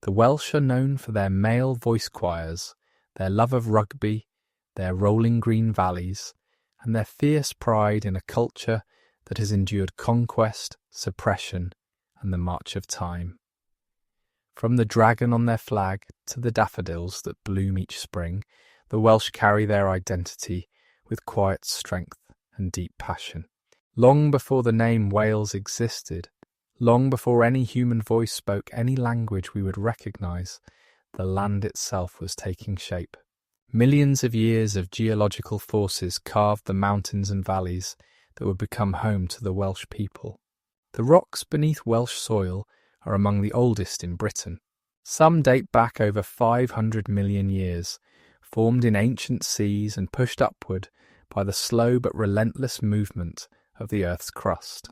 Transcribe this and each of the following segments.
The Welsh are known for their male voice choirs, their love of rugby, their rolling green valleys, and their fierce pride in a culture that has endured conquest, suppression, and the march of time. From the dragon on their flag to the daffodils that bloom each spring, the Welsh carry their identity with quiet strength and deep passion. Long before the name Wales existed, long before any human voice spoke any language we would recognise, the land itself was taking shape. Millions of years of geological forces carved the mountains and valleys that would become home to the Welsh people. The rocks beneath Welsh soil are among the oldest in Britain. Some date back over 500 million years, formed in ancient seas and pushed upward by the slow but relentless movement of the Earth's crust.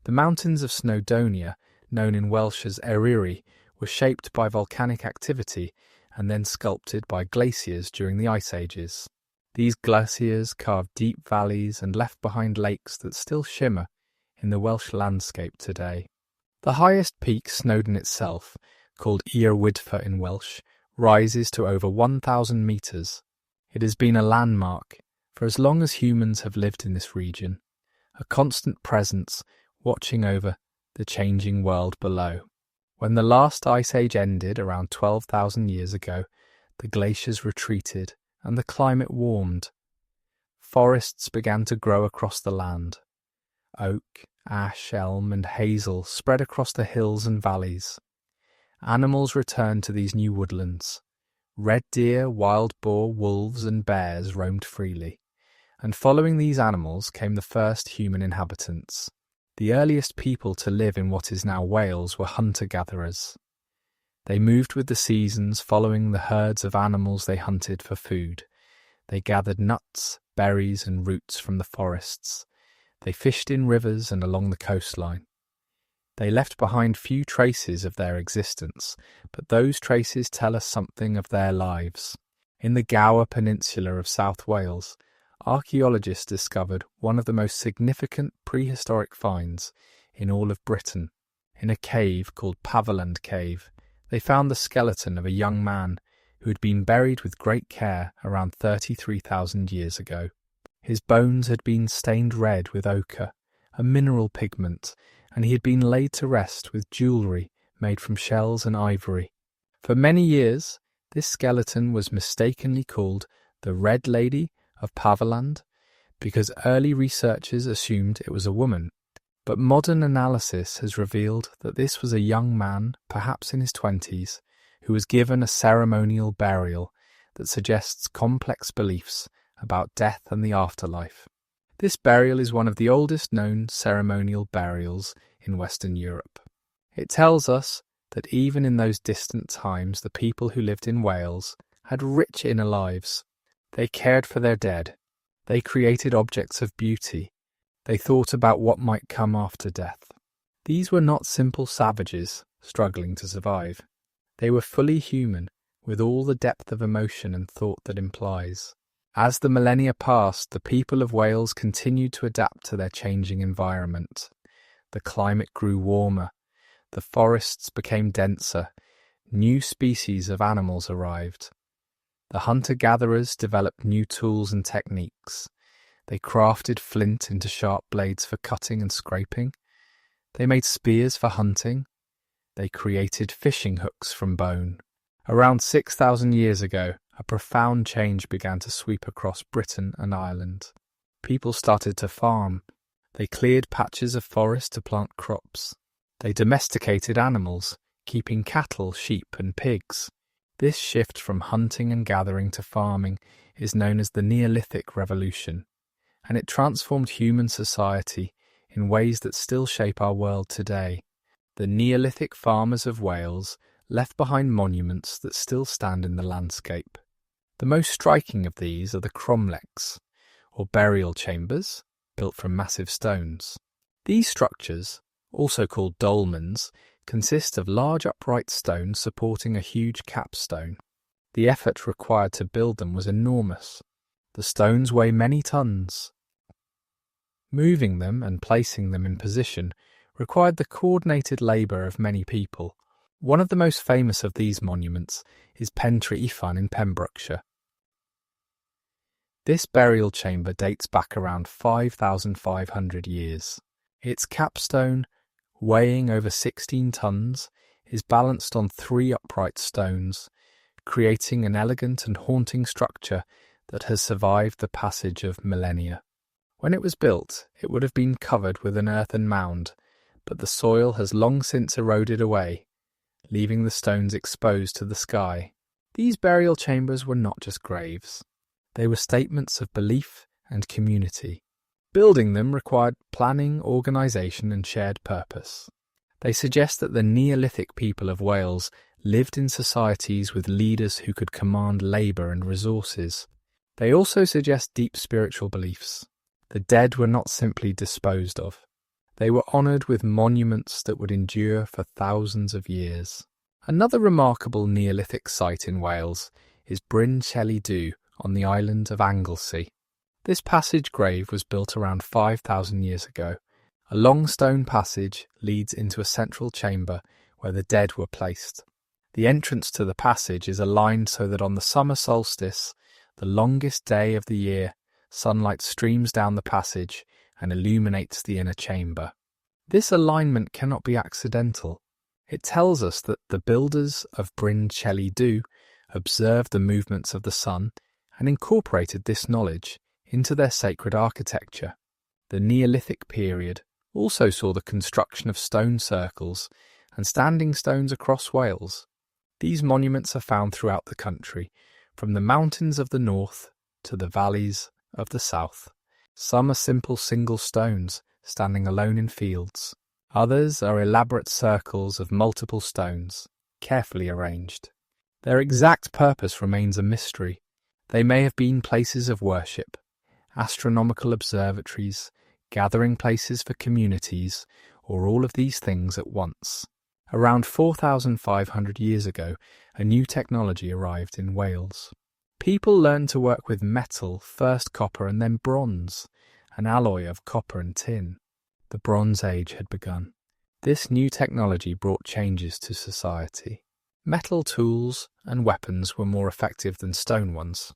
The mountains of Snowdonia, known in Welsh as Eryri, were shaped by volcanic activity and then sculpted by glaciers during the Ice Ages. These glaciers carved deep valleys and left behind lakes that still shimmer in the Welsh landscape today. The highest peak, Snowdon itself, called Ir Wydfa in Welsh, rises to over 1,000 metres. It has been a landmark for as long as humans have lived in this region, a constant presence watching over the changing world below. When the last ice age ended around 12,000 years ago, the glaciers retreated and the climate warmed. Forests began to grow across the land. Oak, ash, elm and hazel spread across the hills and valleys. Animals returned to these new woodlands. Red deer, wild boar, wolves and bears roamed freely. And following these animals came the first human inhabitants. The earliest people to live in what is now Wales were hunter-gatherers. They moved with the seasons, following the herds of animals they hunted for food. They gathered nuts, berries and roots from the forests. They fished in rivers and along the coastline. They left behind few traces of their existence, but those traces tell us something of their lives. In the Gower Peninsula of South Wales, archaeologists discovered one of the most significant prehistoric finds in all of Britain. In a cave called Paviland Cave, they found the skeleton of a young man who had been buried with great care around 33,000 years ago. His bones had been stained red with ochre, a mineral pigment, and he had been laid to rest with jewellery made from shells and ivory. For many years, this skeleton was mistakenly called the Red Lady of Paviland because early researchers assumed it was a woman, but modern analysis has revealed that this was a young man, perhaps in his 20s, who was given a ceremonial burial that suggests complex beliefs about death and the afterlife. This burial is one of the oldest known ceremonial burials in Western Europe. It tells us that even in those distant times the people who lived in Wales had rich inner lives. They cared for their dead. They created objects of beauty. They thought about what might come after death. These were not simple savages struggling to survive. They were fully human, with all the depth of emotion and thought that implies. As the millennia passed, the people of Wales continued to adapt to their changing environment. The climate grew warmer. The forests became denser. New species of animals arrived. The hunter-gatherers developed new tools and techniques. They crafted flint into sharp blades for cutting and scraping. They made spears for hunting. They created fishing hooks from bone. Around 6,000 years ago, a profound change began to sweep across Britain and Ireland. People started to farm. They cleared patches of forest to plant crops. They domesticated animals, keeping cattle, sheep and pigs. This shift from hunting and gathering to farming is known as the Neolithic Revolution, and it transformed human society in ways that still shape our world today. The Neolithic farmers of Wales left behind monuments that still stand in the landscape. The most striking of these are the cromlechs, or burial chambers, built from massive stones. These structures, also called dolmens, consist of large upright stones supporting a huge capstone. The effort required to build them was enormous. The stones weigh many tons. Moving them and placing them in position required the coordinated labour of many people, One of the most famous of these monuments is Pentre Ifan in Pembrokeshire. This burial chamber dates back around 5,500 years. Its capstone, weighing over 16 tons, is balanced on 3 upright stones, creating an elegant and haunting structure that has survived the passage of millennia. When it was built, it would have been covered with an earthen mound, but the soil has long since eroded away, leaving the stones exposed to the sky. These burial chambers were not just graves. They were statements of belief and community. Building them required planning, organisation and shared purpose. They suggest that the Neolithic people of Wales lived in societies with leaders who could command labour and resources. They also suggest deep spiritual beliefs. The dead were not simply disposed of. They were honoured with monuments that would endure for thousands of years. Another remarkable Neolithic site in Wales is Bryn Celyn Du on the island of Anglesey. This passage grave was built around 5,000 years ago. A long stone passage leads into a central chamber where the dead were placed. The entrance to the passage is aligned so that on the summer solstice, the longest day of the year, sunlight streams down the passage and illuminates the inner chamber. This alignment cannot be accidental. It tells us that the builders of Bryn Celyn Du observed the movements of the sun and incorporated this knowledge into their sacred architecture. The Neolithic period also saw the construction of stone circles and standing stones across Wales. These monuments are found throughout the country, from the mountains of the north to the valleys of the south. Some are simple single stones standing alone in fields. Others are elaborate circles of multiple stones, carefully arranged. Their exact purpose remains a mystery. They may have been places of worship, astronomical observatories, gathering places for communities, or all of these things at once. Around 4,500 years ago, a new technology arrived in Wales. People learned to work with metal, first copper and then bronze, an alloy of copper and tin. The Bronze Age had begun. This new technology brought changes to society. Metal tools and weapons were more effective than stone ones.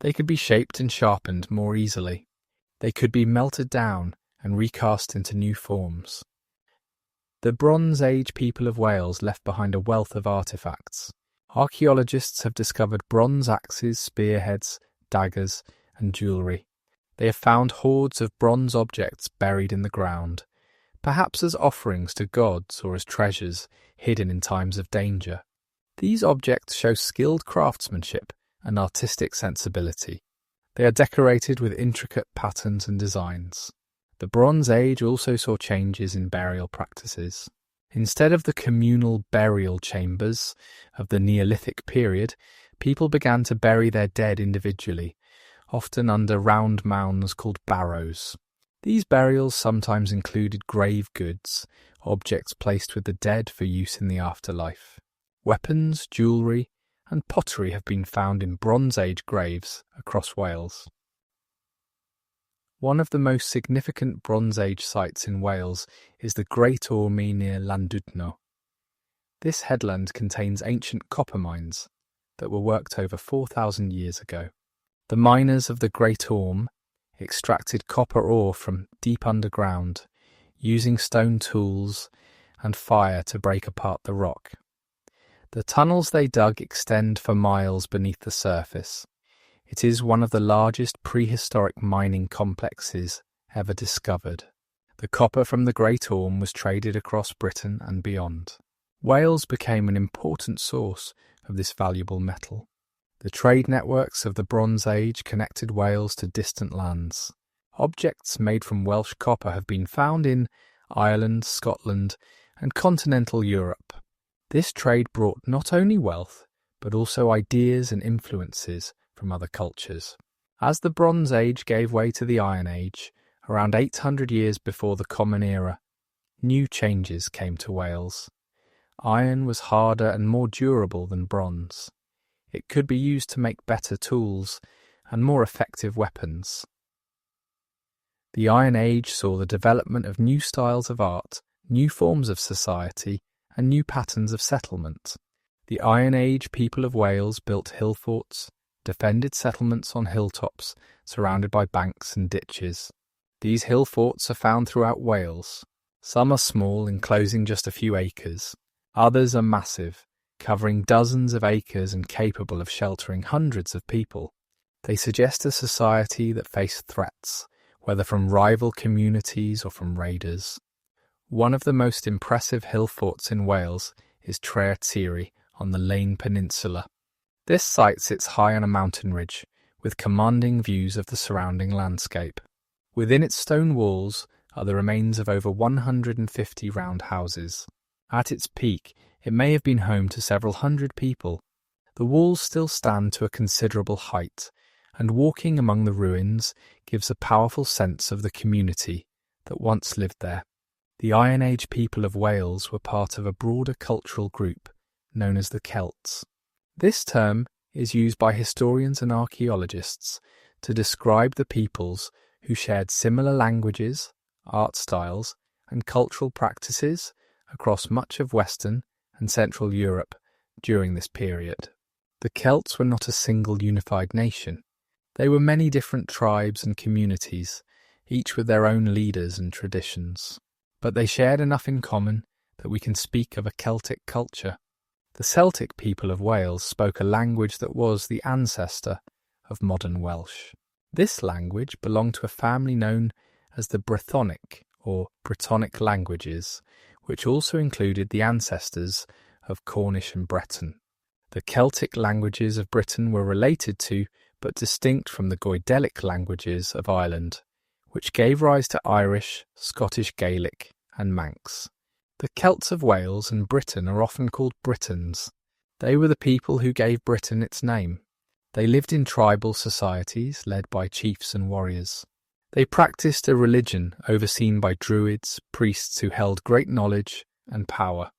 They could be shaped and sharpened more easily. They could be melted down and recast into new forms. The Bronze Age people of Wales left behind a wealth of artefacts. Archaeologists have discovered bronze axes, spearheads, daggers, and jewellery. They have found hoards of bronze objects buried in the ground, perhaps as offerings to gods or as treasures hidden in times of danger. These objects show skilled craftsmanship and artistic sensibility. They are decorated with intricate patterns and designs. The Bronze Age also saw changes in burial practices. Instead of the communal burial chambers of the Neolithic period, people began to bury their dead individually, often under round mounds called barrows. These burials sometimes included grave goods, objects placed with the dead for use in the afterlife. Weapons, jewellery, and pottery have been found in Bronze Age graves across Wales. One of the most significant Bronze Age sites in Wales is the Great Orme near Llandudno. This headland contains ancient copper mines that were worked over 4,000 years ago. The miners of the Great Orme extracted copper ore from deep underground, using stone tools and fire to break apart the rock. The tunnels they dug extend for miles beneath the surface. It is one of the largest prehistoric mining complexes ever discovered. The copper from the Great Orme was traded across Britain and beyond. Wales became an important source of this valuable metal. The trade networks of the Bronze Age connected Wales to distant lands. Objects made from Welsh copper have been found in Ireland, Scotland, and continental Europe. This trade brought not only wealth, but also ideas and influences from other cultures. As the Bronze Age gave way to the Iron Age, around 800 years before the Common Era, new changes came to Wales. Iron was harder and more durable than bronze. It could be used to make better tools and more effective weapons. The Iron Age saw the development of new styles of art, new forms of society, and new patterns of settlement. The Iron Age people of Wales built hill forts, defended settlements on hilltops surrounded by banks and ditches. These hill forts are found throughout Wales. Some are small, enclosing just a few acres. Others are massive, covering dozens of acres and capable of sheltering hundreds of people. They suggest a society that faced threats, whether from rival communities or from raiders. One of the most impressive hill forts in Wales is Tre Tyri on the Lane Peninsula. This site sits high on a mountain ridge, with commanding views of the surrounding landscape. Within its stone walls are the remains of over 150 round houses. At its peak, it may have been home to several hundred people. The walls still stand to a considerable height, and walking among the ruins gives a powerful sense of the community that once lived there. The Iron Age people of Wales were part of a broader cultural group known as the Celts. This term is used by historians and archaeologists to describe the peoples who shared similar languages, art styles, and cultural practices across much of Western and Central Europe during this period. The Celts were not a single unified nation. They were many different tribes and communities, each with their own leaders and traditions. But they shared enough in common that we can speak of a Celtic culture. The Celtic people of Wales spoke a language that was the ancestor of modern Welsh. This language belonged to a family known as the Brythonic or Brittonic languages, which also included the ancestors of Cornish and Breton. The Celtic languages of Britain were related to but distinct from the Goidelic languages of Ireland, which gave rise to Irish, Scottish Gaelic, and Manx. The Celts of Wales and Britain are often called Britons. They were the people who gave Britain its name. They lived in tribal societies led by chiefs and warriors. They practiced a religion overseen by druids, priests who held great knowledge and power.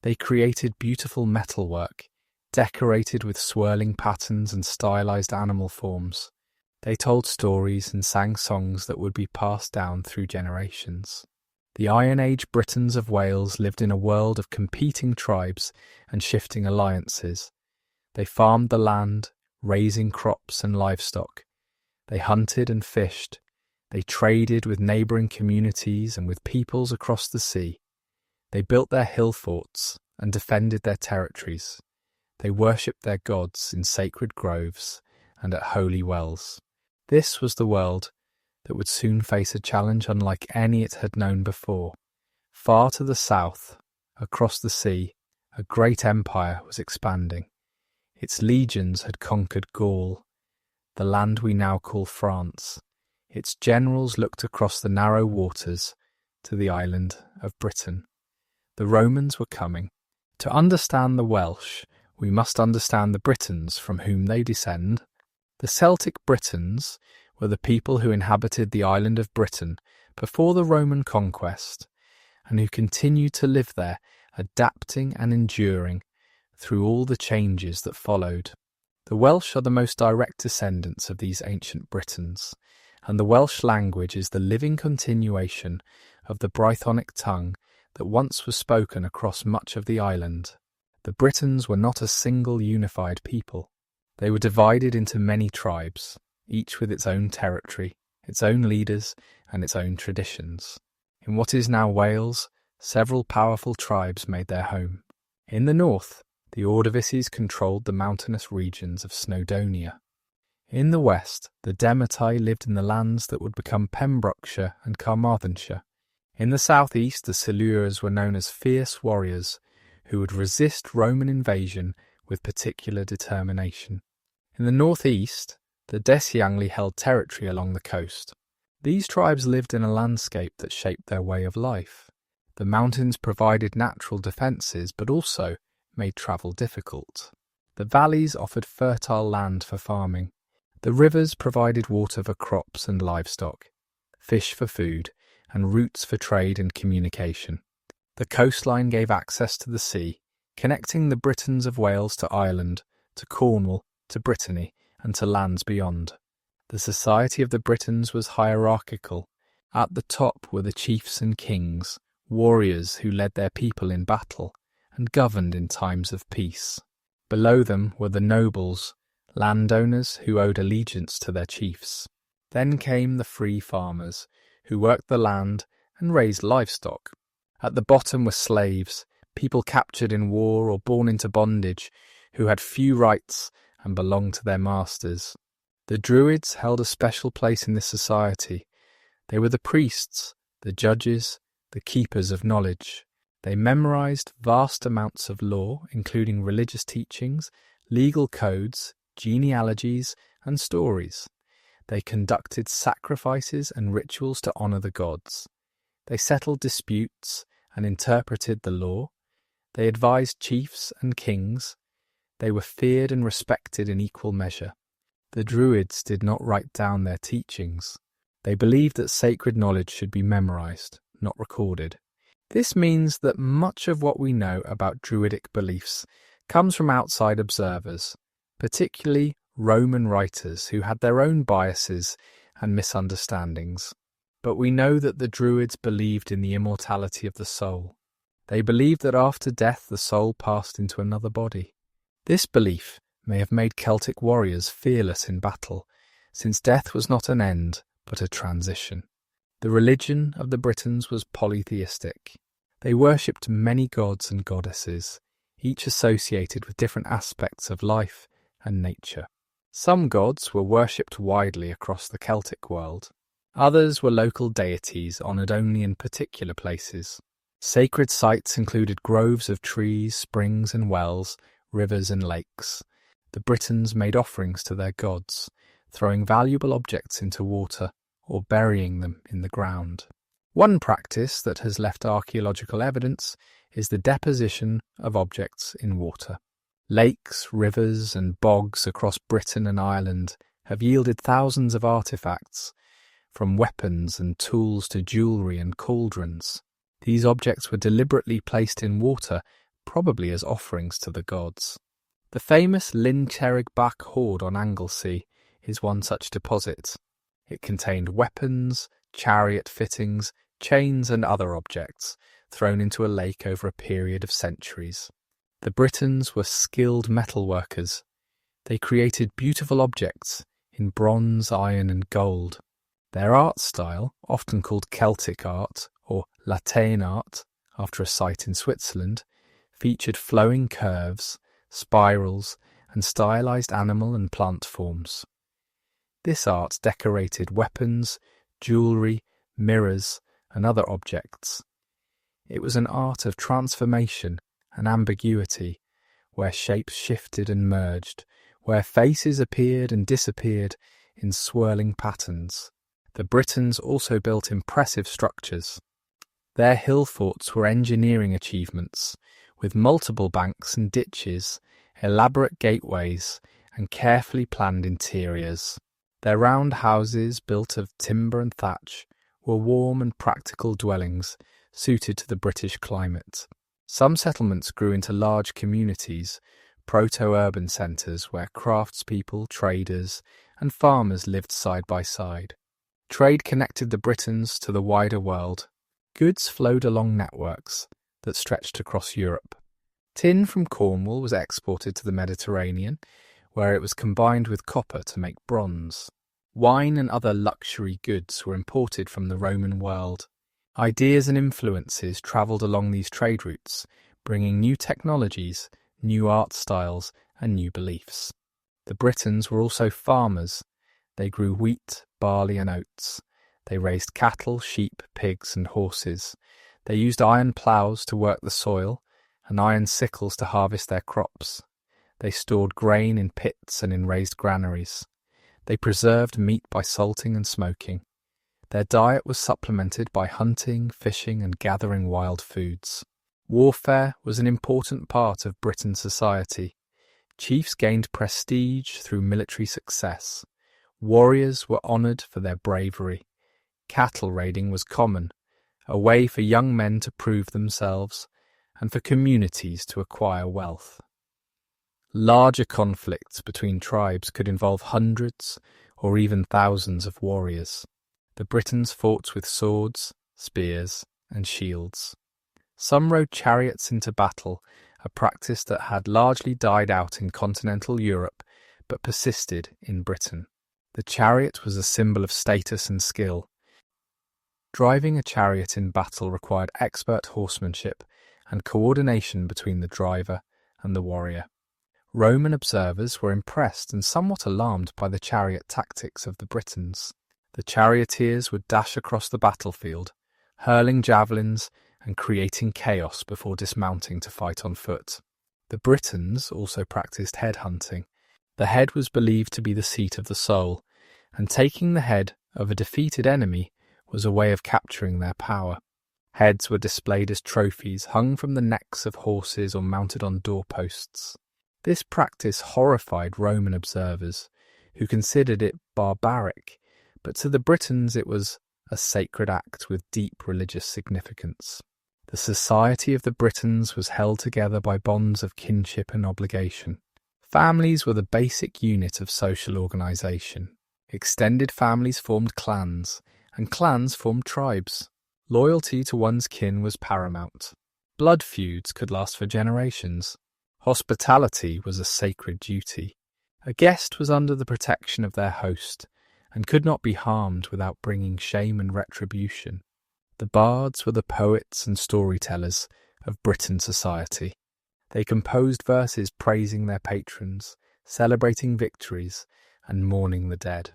They created beautiful metalwork, decorated with swirling patterns and stylized animal forms. They told stories and sang songs that would be passed down through generations. The Iron Age Britons of Wales lived in a world of competing tribes and shifting alliances. They farmed the land, raising crops and livestock. They hunted and fished. They traded with neighbouring communities and with peoples across the sea. They built their hill forts and defended their territories. They worshipped their gods in sacred groves and at holy wells. This was the world that would soon face a challenge unlike any it had known before. Far to the south, across the sea, a great empire was expanding. Its legions had conquered Gaul, the land we now call France. Its generals looked across the narrow waters to the island of Britain. The Romans were coming. To understand the Welsh, we must understand the Britons from whom they descend. The Celtic Britons were the people who inhabited the island of Britain before the Roman conquest, and who continued to live there, adapting and enduring through all the changes that followed. The Welsh are the most direct descendants of these ancient Britons, and the Welsh language is the living continuation of the Brythonic tongue that once was spoken across much of the island. The Britons were not a single unified people. They were divided into many tribes, each with its own territory, its own leaders, and its own traditions. In what is now Wales, several powerful tribes made their home. In the north, the Ordovices controlled the mountainous regions of Snowdonia. In the west, the Demetae lived in the lands that would become Pembrokeshire and Carmarthenshire. In the southeast, the Silures were known as fierce warriors who would resist Roman invasion with particular determination. In the northeast, the Desiangli held territory along the coast. These tribes lived in a landscape that shaped their way of life. The mountains provided natural defences, but also made travel difficult. The valleys offered fertile land for farming. The rivers provided water for crops and livestock, fish for food, and routes for trade and communication. The coastline gave access to the sea, connecting the Britons of Wales to Ireland, to Cornwall, to Brittany, and to lands beyond. The society of the Britons was hierarchical. At the top were the chiefs and kings, warriors who led their people in battle, and governed in times of peace. Below them were the nobles, landowners who owed allegiance to their chiefs. Then came the free farmers, who worked the land and raised livestock. At the bottom were slaves, people captured in war or born into bondage, who had few rights and belonged to their masters. The Druids held a special place in this society. They were the priests, the judges, the keepers of knowledge. They memorized vast amounts of law, including religious teachings, legal codes, genealogies, and stories. They conducted sacrifices and rituals to honor the gods. They settled disputes and interpreted the law. They advised chiefs and kings. They were feared and respected in equal measure. The Druids did not write down their teachings. They believed that sacred knowledge should be memorized, not recorded. This means that much of what we know about Druidic beliefs comes from outside observers, particularly Roman writers who had their own biases and misunderstandings. But we know that the Druids believed in the immortality of the soul. They believed that after death the soul passed into another body. This belief may have made Celtic warriors fearless in battle, since death was not an end, but a transition. The religion of the Britons was polytheistic. They worshipped many gods and goddesses, each associated with different aspects of life and nature. Some gods were worshipped widely across the Celtic world. Others were local deities honoured only in particular places. Sacred sites included groves of trees, springs and wells, rivers and lakes. The Britons made offerings to their gods, throwing valuable objects into water or burying them in the ground. One practice that has left archaeological evidence is the deposition of objects in water. Lakes, rivers and bogs across Britain and Ireland have yielded thousands of artefacts, from weapons and tools to jewellery and cauldrons. These objects were deliberately placed in water, probably as offerings to the gods. The famous Llyn Cerrig Bach hoard on Anglesey is one such deposit. It contained weapons, chariot fittings, chains and other objects, thrown into a lake over a period of centuries. The Britons were skilled metalworkers. They created beautiful objects in bronze, iron and gold. Their art style, often called Celtic art or Latin art, after a site in Switzerland, featured flowing curves, spirals and stylized animal and plant forms. This art decorated weapons, jewellery, mirrors and other objects. It was an art of transformation and ambiguity, where shapes shifted and merged, where faces appeared and disappeared in swirling patterns. The Britons also built impressive structures. Their hill forts were engineering achievements, with multiple banks and ditches, elaborate gateways, and carefully planned interiors. Their round houses, built of timber and thatch, were warm and practical dwellings suited to the British climate. Some settlements grew into large communities, proto-urban centres where craftspeople, traders, and farmers lived side by side. Trade connected the Britons to the wider world. Goods flowed along networks that stretched across Europe. Tin from Cornwall was exported to the Mediterranean, where it was combined with copper to make bronze. Wine and other luxury goods were imported from the Roman world. Ideas and influences travelled along these trade routes, bringing new technologies, new art styles, and new beliefs. The Britons were also farmers. They grew wheat, barley, and oats. They raised cattle, sheep, pigs, and horses. They used iron ploughs to work the soil, and iron sickles to harvest their crops. They stored grain in pits and in raised granaries. They preserved meat by salting and smoking. Their diet was supplemented by hunting, fishing, and gathering wild foods. Warfare was an important part of Britain's society. Chiefs gained prestige through military success. Warriors were honoured for their bravery. Cattle raiding was common, a way for young men to prove themselves and for communities to acquire wealth. Larger conflicts between tribes could involve hundreds or even thousands of warriors. The Britons fought with swords, spears, and shields. Some rode chariots into battle a practice that had largely died out in continental Europe but persisted in Britain. The chariot was a symbol of status and skill. Driving a chariot in battle required expert horsemanship and coordination between the driver and the warrior. Roman observers were impressed and somewhat alarmed by the chariot tactics of the Britons. The charioteers would dash across the battlefield, hurling javelins and creating chaos before dismounting to fight on foot. The Britons also practiced head hunting. The head was believed to be the seat of the soul, and taking the head of a defeated enemy was a way of capturing their power. Heads were displayed as trophies hung from the necks of horses or mounted on doorposts. This practice horrified Roman observers, who considered it barbaric, but to the Britons it was a sacred act with deep religious significance. The society of the Britons was held together by bonds of kinship and obligation. Families were the basic unit of social organisation. Extended families formed clans, and clans formed tribes. Loyalty to one's kin was paramount. Blood feuds could last for generations. Hospitality was a sacred duty. A guest was under the protection of their host, and could not be harmed without bringing shame and retribution. The bards were the poets and storytellers of Britain society. They composed verses praising their patrons, celebrating victories, and mourning the dead.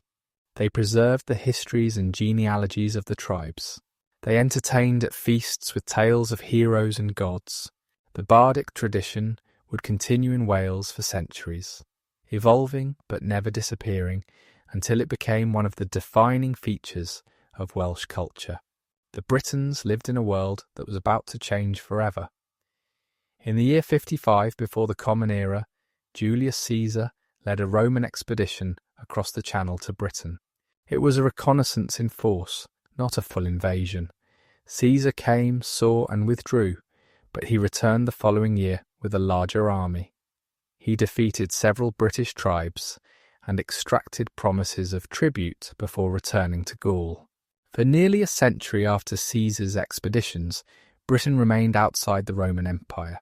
They preserved the histories and genealogies of the tribes. They entertained at feasts with tales of heroes and gods. The bardic tradition would continue in Wales for centuries, evolving but never disappearing until it became one of the defining features of Welsh culture. The Britons lived in a world that was about to change forever. In the year 55 before the Common Era, Julius Caesar led a Roman expedition across the Channel to Britain. It was a reconnaissance in force, not a full invasion. Caesar came, saw, and withdrew, but he returned the following year with a larger army. He defeated several British tribes and extracted promises of tribute before returning to Gaul. For nearly a century after Caesar's expeditions, Britain remained outside the Roman Empire.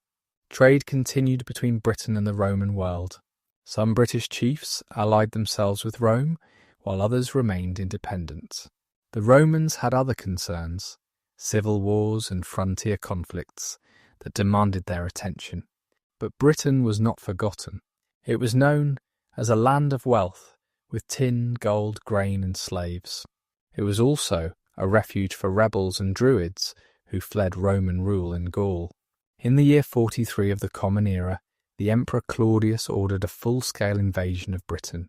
Trade continued between Britain and the Roman world. Some British chiefs allied themselves with Rome, while others remained independent. The Romans had other concerns, civil wars and frontier conflicts, that demanded their attention. But Britain was not forgotten. It was known as a land of wealth, with tin, gold, grain and slaves. It was also a refuge for rebels and druids who fled Roman rule in Gaul. In the year 43 of the Common Era, the Emperor Claudius ordered a full-scale invasion of Britain.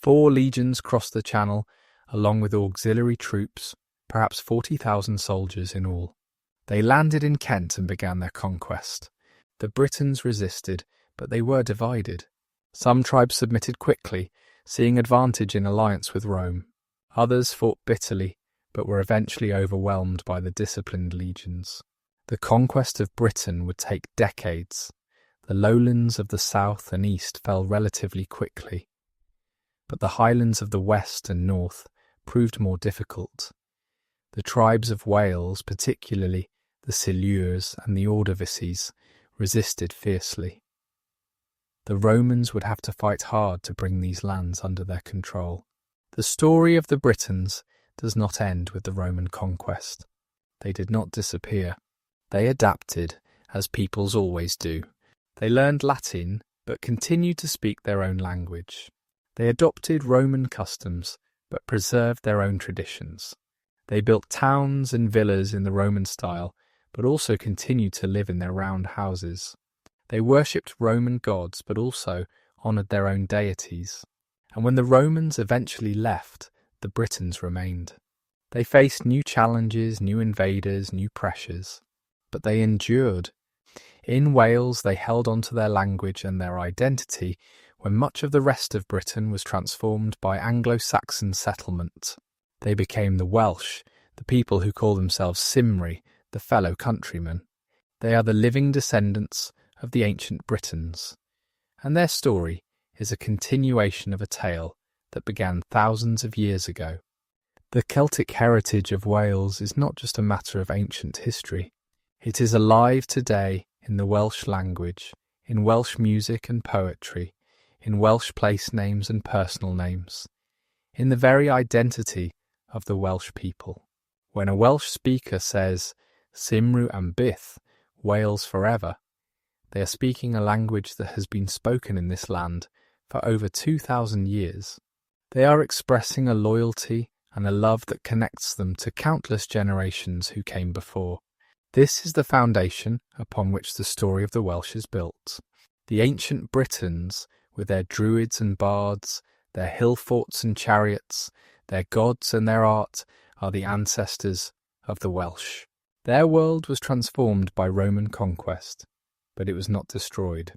4 legions crossed the Channel, along with auxiliary troops, perhaps 40,000 soldiers in all. They landed in Kent and began their conquest. The Britons resisted, but they were divided. Some tribes submitted quickly, seeing advantage in alliance with Rome. Others fought bitterly, but were eventually overwhelmed by the disciplined legions. The conquest of Britain would take decades. The lowlands of the south and east fell relatively quickly, but the highlands of the west and north proved more difficult. The tribes of Wales, particularly the Silures and the Ordovices, resisted fiercely. The Romans would have to fight hard to bring these lands under their control. The story of the Britons does not end with the Roman conquest. They did not disappear. They adapted, as peoples always do. They learned Latin, but continued to speak their own language. They adopted Roman customs, but preserved their own traditions. They built towns and villas in the Roman style, but also continued to live in their round houses. They worshipped Roman gods, but also honoured their own deities. And when the Romans eventually left, the Britons remained. They faced new challenges, new invaders, new pressures, but they endured. In Wales, they held on to their language and their identity when much of the rest of Britain was transformed by Anglo-Saxon settlement. They became the Welsh, the people who call themselves Cymry, the fellow countrymen. They are the living descendants of the ancient Britons, and their story is a continuation of a tale that began thousands of years ago. The Celtic heritage of Wales is not just a matter of ancient history. It is alive today in the Welsh language, in Welsh music and poetry, in Welsh place names and personal names, in the very identity of the Welsh people. When a Welsh speaker says, Cymru am byth, Wales forever, they are speaking a language that has been spoken in this land for over 2,000 years. They are expressing a loyalty and a love that connects them to countless generations who came before. This is the foundation upon which the story of the Welsh is built. The ancient Britons, with their druids and bards, their hill forts and chariots, their gods and their art, are the ancestors of the Welsh. Their world was transformed by Roman conquest, but it was not destroyed.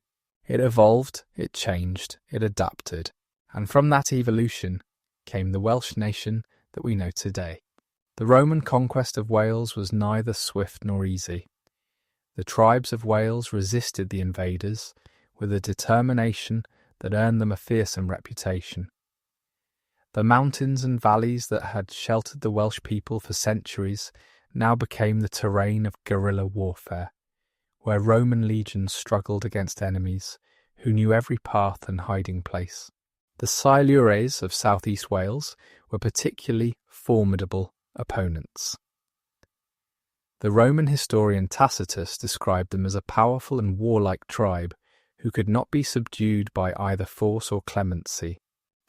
It evolved, it changed, it adapted, and from that evolution came the Welsh nation that we know today. The Roman conquest of Wales was neither swift nor easy. The tribes of Wales resisted the invaders with a determination that earned them a fearsome reputation. The mountains and valleys that had sheltered the Welsh people for centuries now became the terrain of guerrilla warfare, where Roman legions struggled against enemies who knew every path and hiding place. The Silures of southeast Wales were particularly formidable opponents. The Roman historian Tacitus described them as a powerful and warlike tribe who could not be subdued by either force or clemency.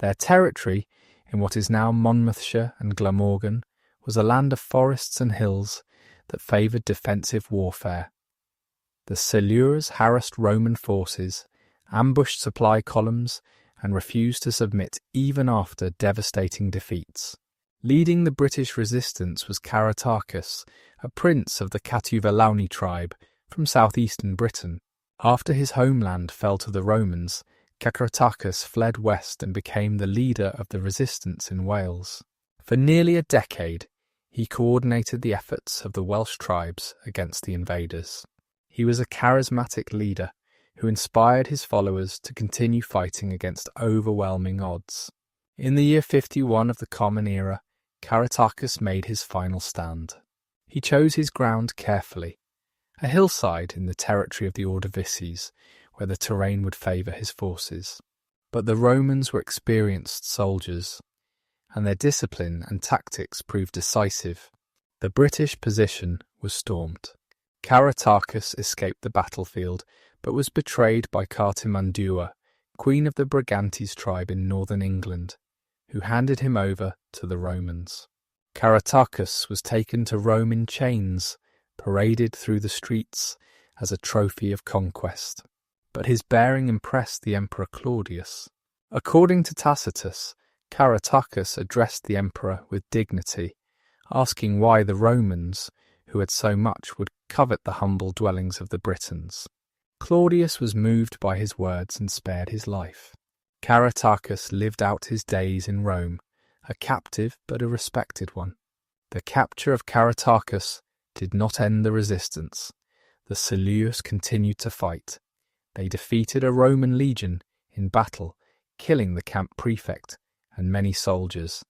Their territory, in what is now Monmouthshire and Glamorgan, was a land of forests and hills that favoured defensive warfare. The Silures harassed Roman forces, ambushed supply columns, and refused to submit even after devastating defeats. Leading the British resistance was Caratacus, a prince of the Catuvalauni tribe from southeastern Britain. After his homeland fell to the Romans, Caratacus fled west and became the leader of the resistance in Wales. For nearly a decade, he coordinated the efforts of the Welsh tribes against the invaders. He was a charismatic leader who inspired his followers to continue fighting against overwhelming odds. In the year 51 of the Common Era, Caratacus made his final stand. He chose his ground carefully, a hillside in the territory of the Ordovices, where the terrain would favour his forces. But the Romans were experienced soldiers, and their discipline and tactics proved decisive. The British position was stormed. Caratacus escaped the battlefield, but was betrayed by Cartimandua, queen of the Brigantes tribe in northern England, who handed him over to the Romans. Caratacus was taken to Rome in chains, paraded through the streets as a trophy of conquest. But his bearing impressed the Emperor Claudius. According to Tacitus, Caratacus addressed the emperor with dignity, asking why the Romans, who had so much, would covet the humble dwellings of the Britons. Claudius was moved by his words and spared his life. Caratacus lived out his days in Rome, a captive but a respected one. The capture of Caratacus did not end the resistance. The Silures continued to fight. They defeated a Roman legion in battle, killing the camp prefect and many soldiers.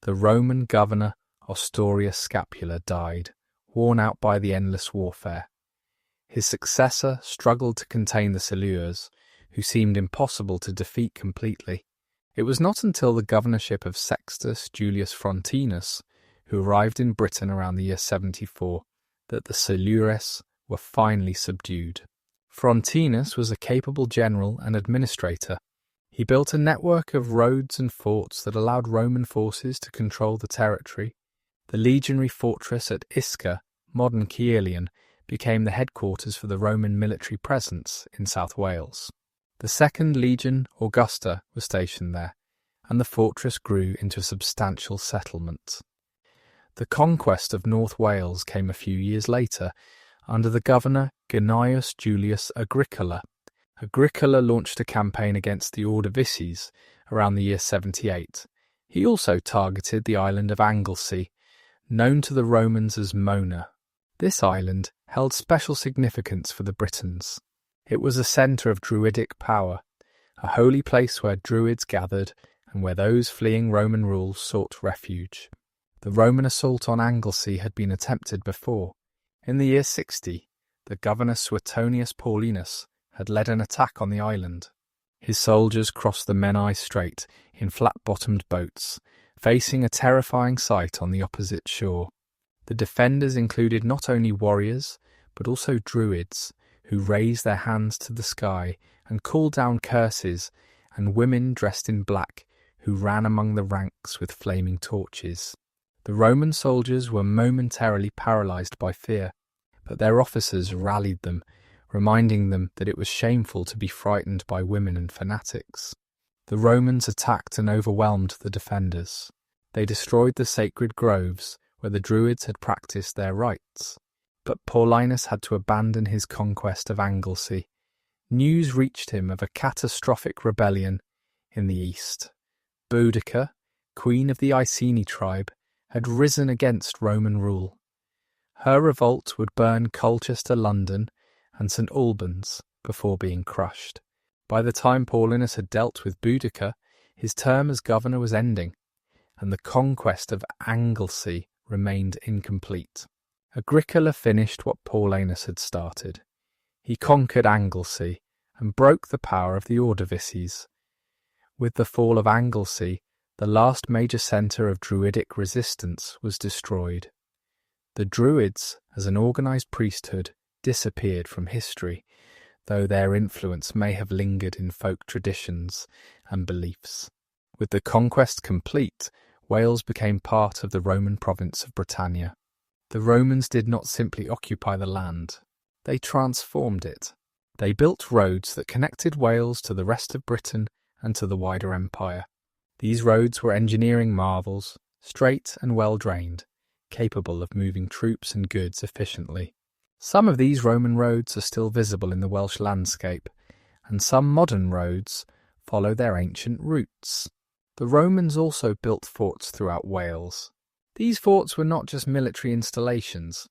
The Roman governor Ostorius Scapula died, worn out by the endless warfare. His successor struggled to contain the Silures, who seemed impossible to defeat completely. It was not until the governorship of Sextus Julius Frontinus, who arrived in Britain around the year 74, that the Silures were finally subdued. Frontinus was a capable general and administrator. He built a network of roads and forts that allowed Roman forces to control the territory. The legionary fortress at Isca, modern Caerleon, became the headquarters for the Roman military presence in South Wales. The 2nd Legion Augusta was stationed there, and the fortress grew into a substantial settlement. The conquest of North Wales came a few years later, under the governor Gnaeus Julius Agricola. Agricola launched a campaign against the Ordovices around the year 78. He also targeted the island of Anglesey, known to the Romans as Mona. This island held special significance for the Britons. It was a centre of Druidic power, a holy place where Druids gathered and where those fleeing Roman rule sought refuge. The Roman assault on Anglesey had been attempted before. In the year 60, the governor Suetonius Paulinus had led an attack on the island. His soldiers crossed the Menai Strait in flat-bottomed boats, facing a terrifying sight on the opposite shore. The defenders included not only warriors, but also druids, who raised their hands to the sky and called down curses, and women dressed in black, who ran among the ranks with flaming torches. The Roman soldiers were momentarily paralysed by fear, but their officers rallied them, reminding them that it was shameful to be frightened by women and fanatics. The Romans attacked and overwhelmed the defenders. They destroyed the sacred groves where the Druids had practiced their rites. But Paulinus had to abandon his conquest of Anglesey. News reached him of a catastrophic rebellion in the east. Boudicca, queen of the Iceni tribe, had risen against Roman rule. Her revolt would burn Colchester, London, and St Albans before being crushed. By the time Paulinus had dealt with Boudicca, his term as governor was ending, and the conquest of Anglesey remained incomplete. Agricola finished what Paulinus had started. He conquered Anglesey and broke the power of the Ordovices. With the fall of Anglesey, the last major centre of Druidic resistance was destroyed. The Druids, as an organised priesthood, disappeared from history, though their influence may have lingered in folk traditions and beliefs. With the conquest complete, Wales became part of the Roman province of Britannia. The Romans did not simply occupy the land, they transformed it. They built roads that connected Wales to the rest of Britain and to the wider empire. These roads were engineering marvels, straight and well-drained, capable of moving troops and goods efficiently. Some of these Roman roads are still visible in the Welsh landscape, and some modern roads follow their ancient routes. The Romans also built forts throughout Wales. These forts were not just military installations.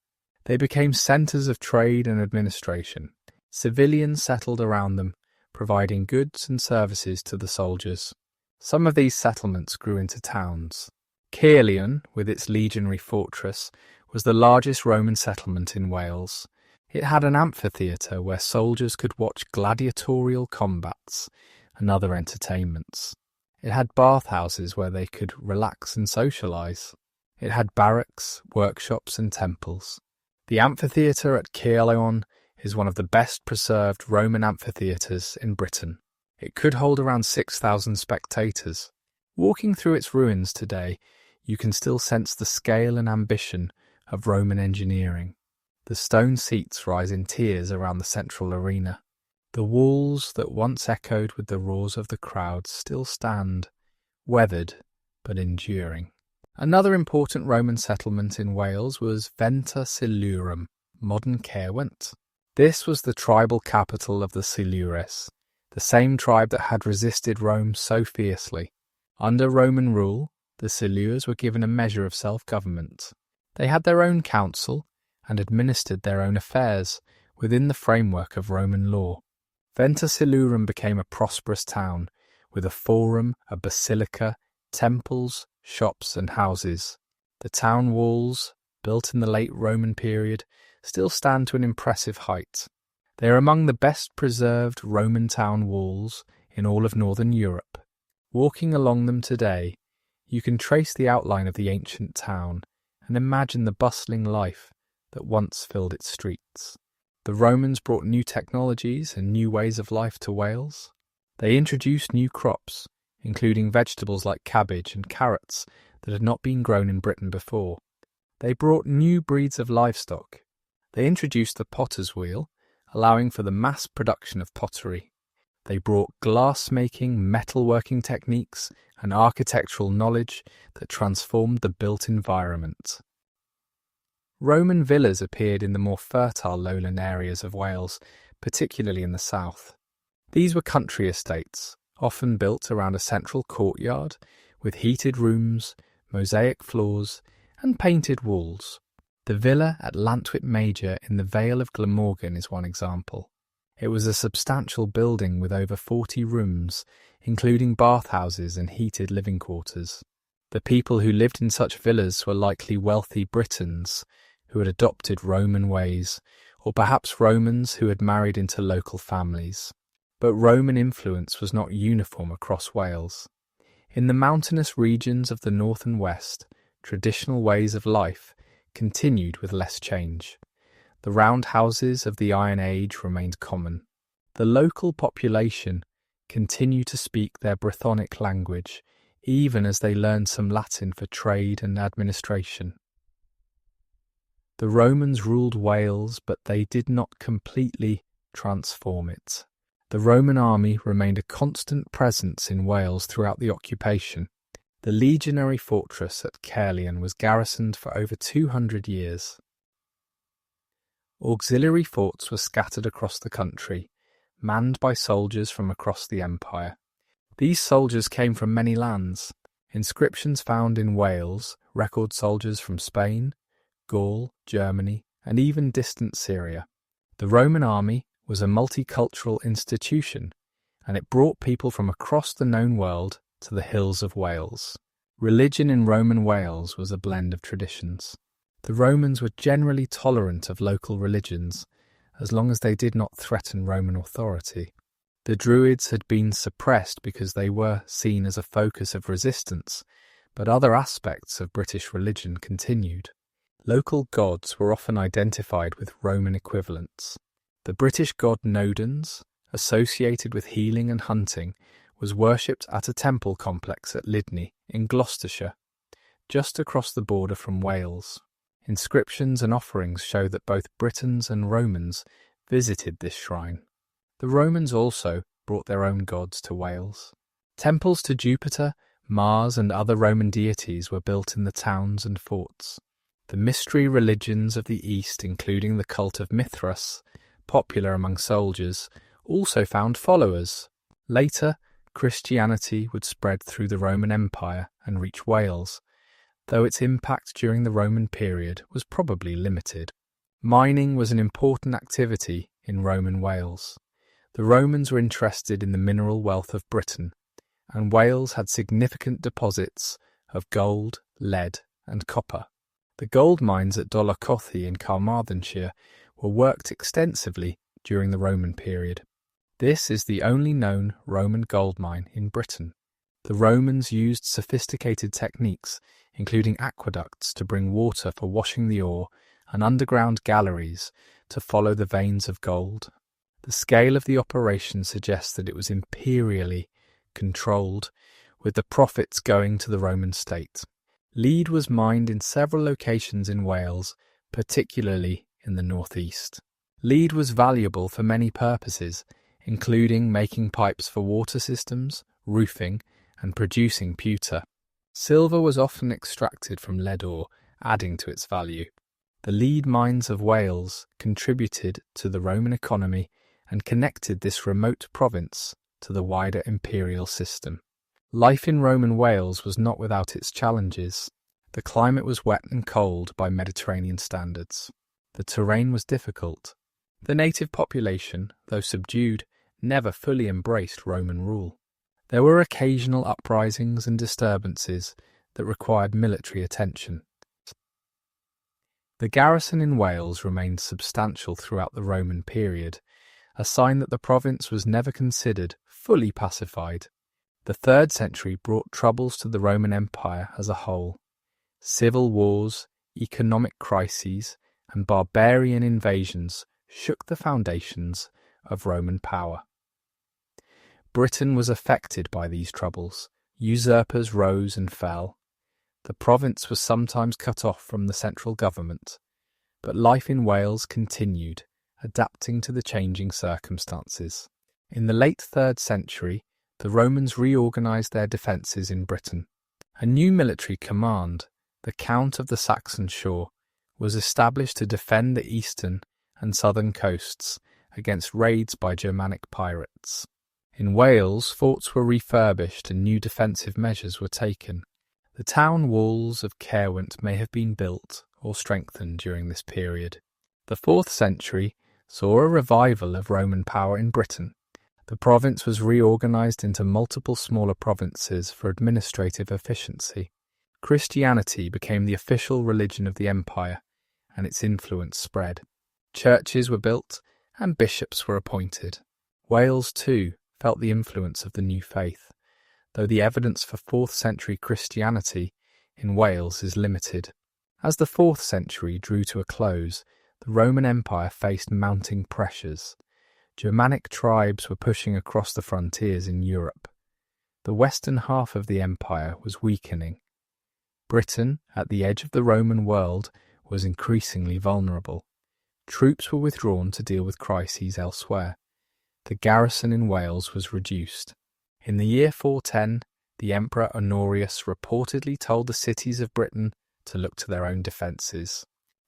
They became centres of trade and administration. Civilians settled around them, providing goods and services to the soldiers. Some of these settlements grew into towns. Caerleon, with its legionary fortress, was the largest Roman settlement in Wales. It had an amphitheatre where soldiers could watch gladiatorial combats and other entertainments. It had bathhouses where they could relax and socialise. It had barracks, workshops and temples. The amphitheatre at Caerleon is one of the best preserved Roman amphitheatres in Britain. It could hold around 6,000 spectators. Walking through its ruins today, you can still sense the scale and ambition of Roman engineering. The stone seats rise in tiers around the central arena. The walls that once echoed with the roars of the crowds still stand, weathered but enduring. Another important Roman settlement in Wales was Venta Silurum, modern Caerwent. This was the tribal capital of the Silures, the same tribe that had resisted Rome so fiercely. Under Roman rule, the Silures were given a measure of self-government. They had their own council and administered their own affairs within the framework of Roman law. Venta Silurum became a prosperous town, with a forum, a basilica, temples, shops and houses. The town walls, built in the late Roman period, still stand to an impressive height. They are among the best preserved Roman town walls in all of northern Europe. Walking along them today, you can trace the outline of the ancient town and imagine the bustling life that once filled its streets. The Romans brought new technologies and new ways of life to Wales. They introduced new crops, including vegetables like cabbage and carrots that had not been grown in Britain before. They brought new breeds of livestock. They introduced the potter's wheel, allowing for the mass production of pottery. They brought glass-making, metalworking techniques and architectural knowledge that transformed the built environment. Roman villas appeared in the more fertile lowland areas of Wales, particularly in the south. These were country estates, often built around a central courtyard with heated rooms, mosaic floors and painted walls. The villa at Llantwit Major in the Vale of Glamorgan is one example. It was a substantial building with over 40 rooms, including bathhouses and heated living quarters. The people who lived in such villas were likely wealthy Britons who had adopted Roman ways or perhaps Romans who had married into local families. But Roman influence was not uniform across Wales. In the mountainous regions of the north and west, traditional ways of life continued with less change. The round houses of the Iron Age remained common. The local population continued to speak their Brythonic language, even as they learned some Latin for trade and administration. The Romans ruled Wales, but they did not completely transform it. The Roman army remained a constant presence in Wales throughout the occupation. The legionary fortress at Caerleon was garrisoned for over 200 years. Auxiliary forts were scattered across the country, manned by soldiers from across the empire. These soldiers came from many lands. Inscriptions found in Wales record soldiers from Spain, Gaul, Germany, and even distant Syria. The Roman army was a multicultural institution, and it brought people from across the known world to the hills of Wales. Religion in Roman Wales was a blend of traditions. The Romans were generally tolerant of local religions, as long as they did not threaten Roman authority. The Druids had been suppressed because they were seen as a focus of resistance, but other aspects of British religion continued. Local gods were often identified with Roman equivalents. The British god Nodens, associated with healing and hunting, was worshipped at a temple complex at Lydney in Gloucestershire, just across the border from Wales. Inscriptions and offerings show that both Britons and Romans visited this shrine. The Romans also brought their own gods to Wales. Temples to Jupiter, Mars, and other Roman deities were built in the towns and forts. The mystery religions of the East, including the cult of Mithras, popular among soldiers, also found followers. Later, Christianity would spread through the Roman Empire and reach Wales, though its impact during the Roman period was probably limited. Mining was an important activity in Roman Wales. The Romans were interested in the mineral wealth of Britain, and Wales had significant deposits of gold, lead, and copper. The gold mines at Dolaucothi in Carmarthenshire were worked extensively during the Roman period. This is the only known Roman gold mine in Britain. The Romans used sophisticated techniques, including aqueducts to bring water for washing the ore and underground galleries to follow the veins of gold. The scale of the operation suggests that it was imperially controlled, with the profits going to the Roman state. Lead was mined in several locations in Wales, particularly in the northeast. Lead was valuable for many purposes, including making pipes for water systems, roofing, and producing pewter. Silver was often extracted from lead ore, adding to its value. The lead mines of Wales contributed to the Roman economy and connected this remote province to the wider imperial system. Life in Roman Wales was not without its challenges. The climate was wet and cold by Mediterranean standards. The terrain was difficult. The native population, though subdued, never fully embraced Roman rule. There were occasional uprisings and disturbances that required military attention. The garrison in Wales remained substantial throughout the Roman period, a sign that the province was never considered fully pacified. The 3rd century brought troubles to the Roman Empire as a whole. Civil wars, economic crises, and barbarian invasions shook the foundations of Roman power. Britain was affected by these troubles. Usurpers rose and fell. The province was sometimes cut off from the central government, but life in Wales continued, adapting to the changing circumstances. In the late 3rd century, the Romans reorganised their defences in Britain. A new military command, the Count of the Saxon Shore, was established to defend the eastern and southern coasts against raids by Germanic pirates. In Wales, forts were refurbished and new defensive measures were taken. The town walls of Caerwent may have been built or strengthened during this period. The 4th century saw a revival of Roman power in Britain. The province was reorganised into multiple smaller provinces for administrative efficiency. Christianity became the official religion of the empire, and its influence spread. Churches were built and bishops were appointed. Wales, too, felt the influence of the new faith, though the evidence for 4th century Christianity in Wales is limited. As the 4th century drew to a close, the Roman Empire faced mounting pressures. Germanic tribes were pushing across the frontiers in Europe. The western half of the empire was weakening. Britain, at the edge of the Roman world, was increasingly vulnerable. Troops were withdrawn to deal with crises elsewhere. The garrison in Wales was reduced. In the year 410, the Emperor Honorius reportedly told the cities of Britain to look to their own defences.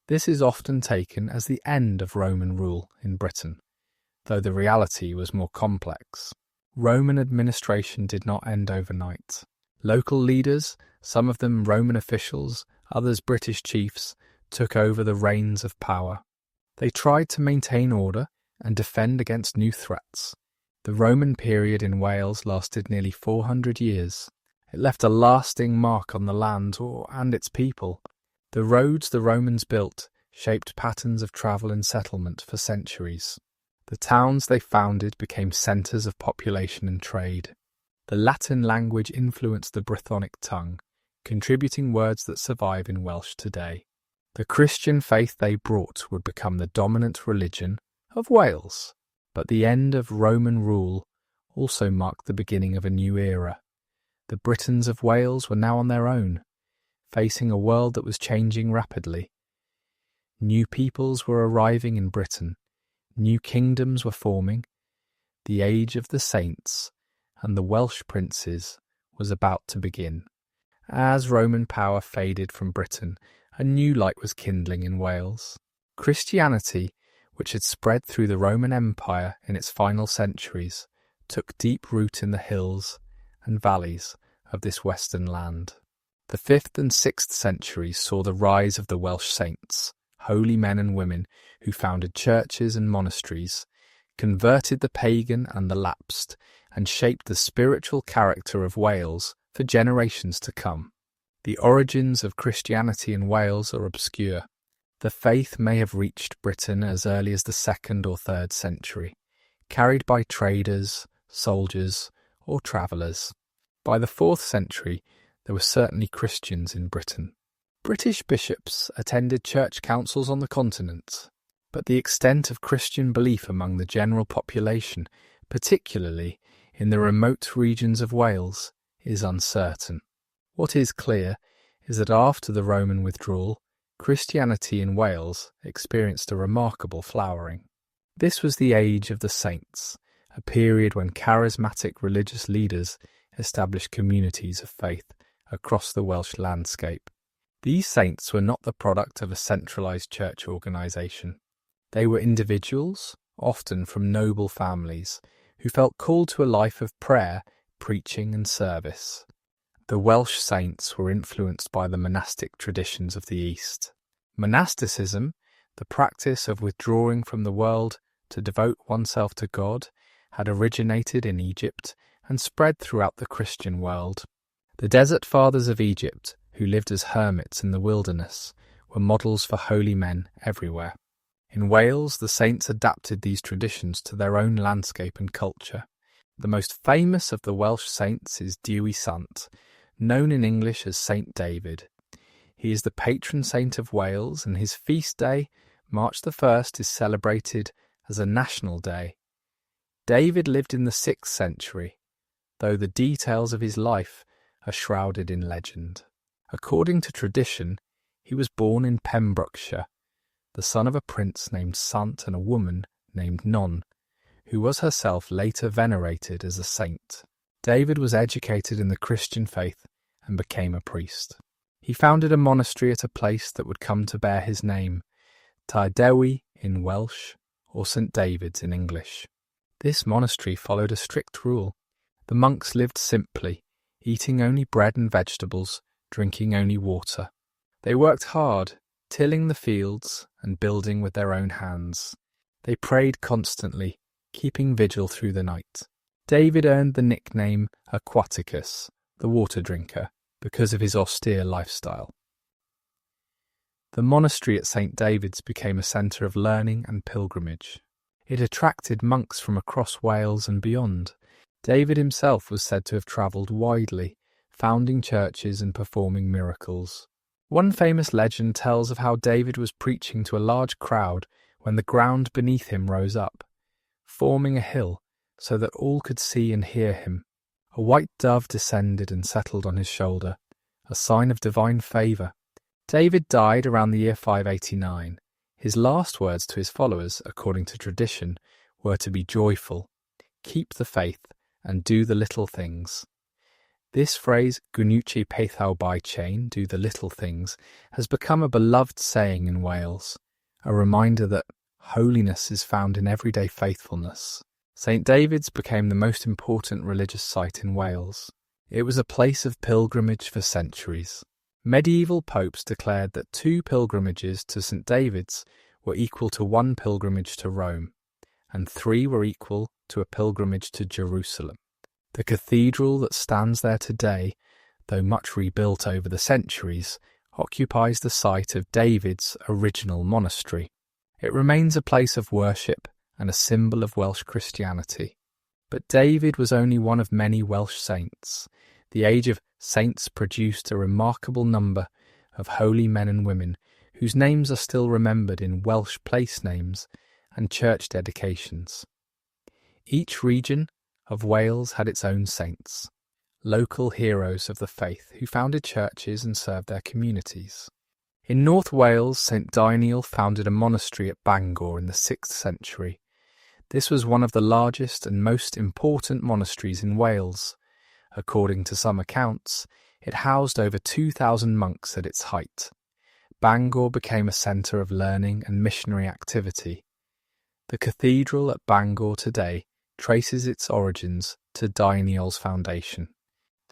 This is often taken as the end of Roman rule in Britain, though the reality was more complex. Roman administration did not end overnight. Local leaders, some of them Roman officials, others British chiefs, took over the reins of power. They tried to maintain order and defend against new threats. The Roman period in Wales lasted nearly 400 years. It left a lasting mark on the land and its people. The roads the Romans built shaped patterns of travel and settlement for centuries. The towns they founded became centres of population and trade. The Latin language influenced the Brythonic tongue, contributing words that survive in Welsh today. The Christian faith they brought would become the dominant religion of Wales, but the end of Roman rule also marked the beginning of a new era. The Britons of Wales were now on their own, facing a world that was changing rapidly. New peoples were arriving in Britain, new kingdoms were forming, the age of the saints and the Welsh princes was about to begin. As Roman power faded from Britain, a new light was kindling in Wales. Christianity, which had spread through the Roman Empire in its final centuries, took deep root in the hills and valleys of this western land. The 5th and 6th centuries saw the rise of the Welsh saints, holy men and women who founded churches and monasteries, converted the pagan and the lapsed, and shaped the spiritual character of Wales for generations to come. The origins of Christianity in Wales are obscure. The faith may have reached Britain as early as the 2nd or 3rd century, carried by traders, soldiers, or travellers. By the 4th century, there were certainly Christians in Britain. British bishops attended church councils on the continent, but the extent of Christian belief among the general population, particularly in the remote regions of Wales, is uncertain. What is clear is that after the Roman withdrawal, Christianity in Wales experienced a remarkable flowering. This was the age of the saints, a period when charismatic religious leaders established communities of faith across the Welsh landscape. These saints were not the product of a centralised church organisation. They were individuals, often from noble families, who felt called to a life of prayer, preaching and service. The Welsh saints were influenced by the monastic traditions of the East. Monasticism, the practice of withdrawing from the world to devote oneself to God, had originated in Egypt and spread throughout the Christian world. The Desert Fathers of Egypt, who lived as hermits in the wilderness, were models for holy men everywhere. In Wales, the saints adapted these traditions to their own landscape and culture. The most famous of the Welsh saints is Dewi Sant, known in English as Saint David. He is the patron saint of Wales, and his feast day, March the 1st, is celebrated as a national day. David lived in the 6th century, though the details of his life are shrouded in legend. According to tradition, he was born in Pembrokeshire, the son of a prince named Sant and a woman named Non, who was herself later venerated as a saint. David was educated in the Christian faith and became a priest. He founded a monastery at a place that would come to bear his name, Dewi in Welsh, or St. David's in English. This monastery followed a strict rule. The monks lived simply, eating only bread and vegetables, drinking only water. They worked hard, tilling the fields and building with their own hands. They prayed constantly, keeping vigil through the night. David earned the nickname Aquaticus, the water drinker, because of his austere lifestyle. The monastery at St. David's became a centre of learning and pilgrimage. It attracted monks from across Wales and beyond. David himself was said to have travelled widely, founding churches and performing miracles. One famous legend tells of how David was preaching to a large crowd when the ground beneath him rose up, forming a hill so that all could see and hear him. A white dove descended and settled on his shoulder, a sign of divine favour. David died around the year 589. His last words to his followers, according to tradition, were to be joyful, keep the faith, and do the little things. This phrase, gwnuchi pethau by chain, do the little things, has become a beloved saying in Wales, a reminder that holiness is found in everyday faithfulness. St. David's became the most important religious site in Wales. It was a place of pilgrimage for centuries. Medieval popes declared that 2 pilgrimages to St. David's were equal to 1 pilgrimage to Rome, and 3 were equal to a pilgrimage to Jerusalem. The cathedral that stands there today, though much rebuilt over the centuries, occupies the site of David's original monastery. It remains a place of worship and a symbol of Welsh Christianity. But David was only one of many Welsh saints. The age of saints produced a remarkable number of holy men and women whose names are still remembered in Welsh place names and church dedications. Each region of Wales had its own saints, local heroes of the faith who founded churches and served their communities. In North Wales, St. Dainiel founded a monastery at Bangor in the 6th century. This was one of the largest and most important monasteries in Wales. According to some accounts, it housed over 2,000 monks at its height. Bangor became a centre of learning and missionary activity. The cathedral at Bangor today traces its origins to Dainiel's foundation.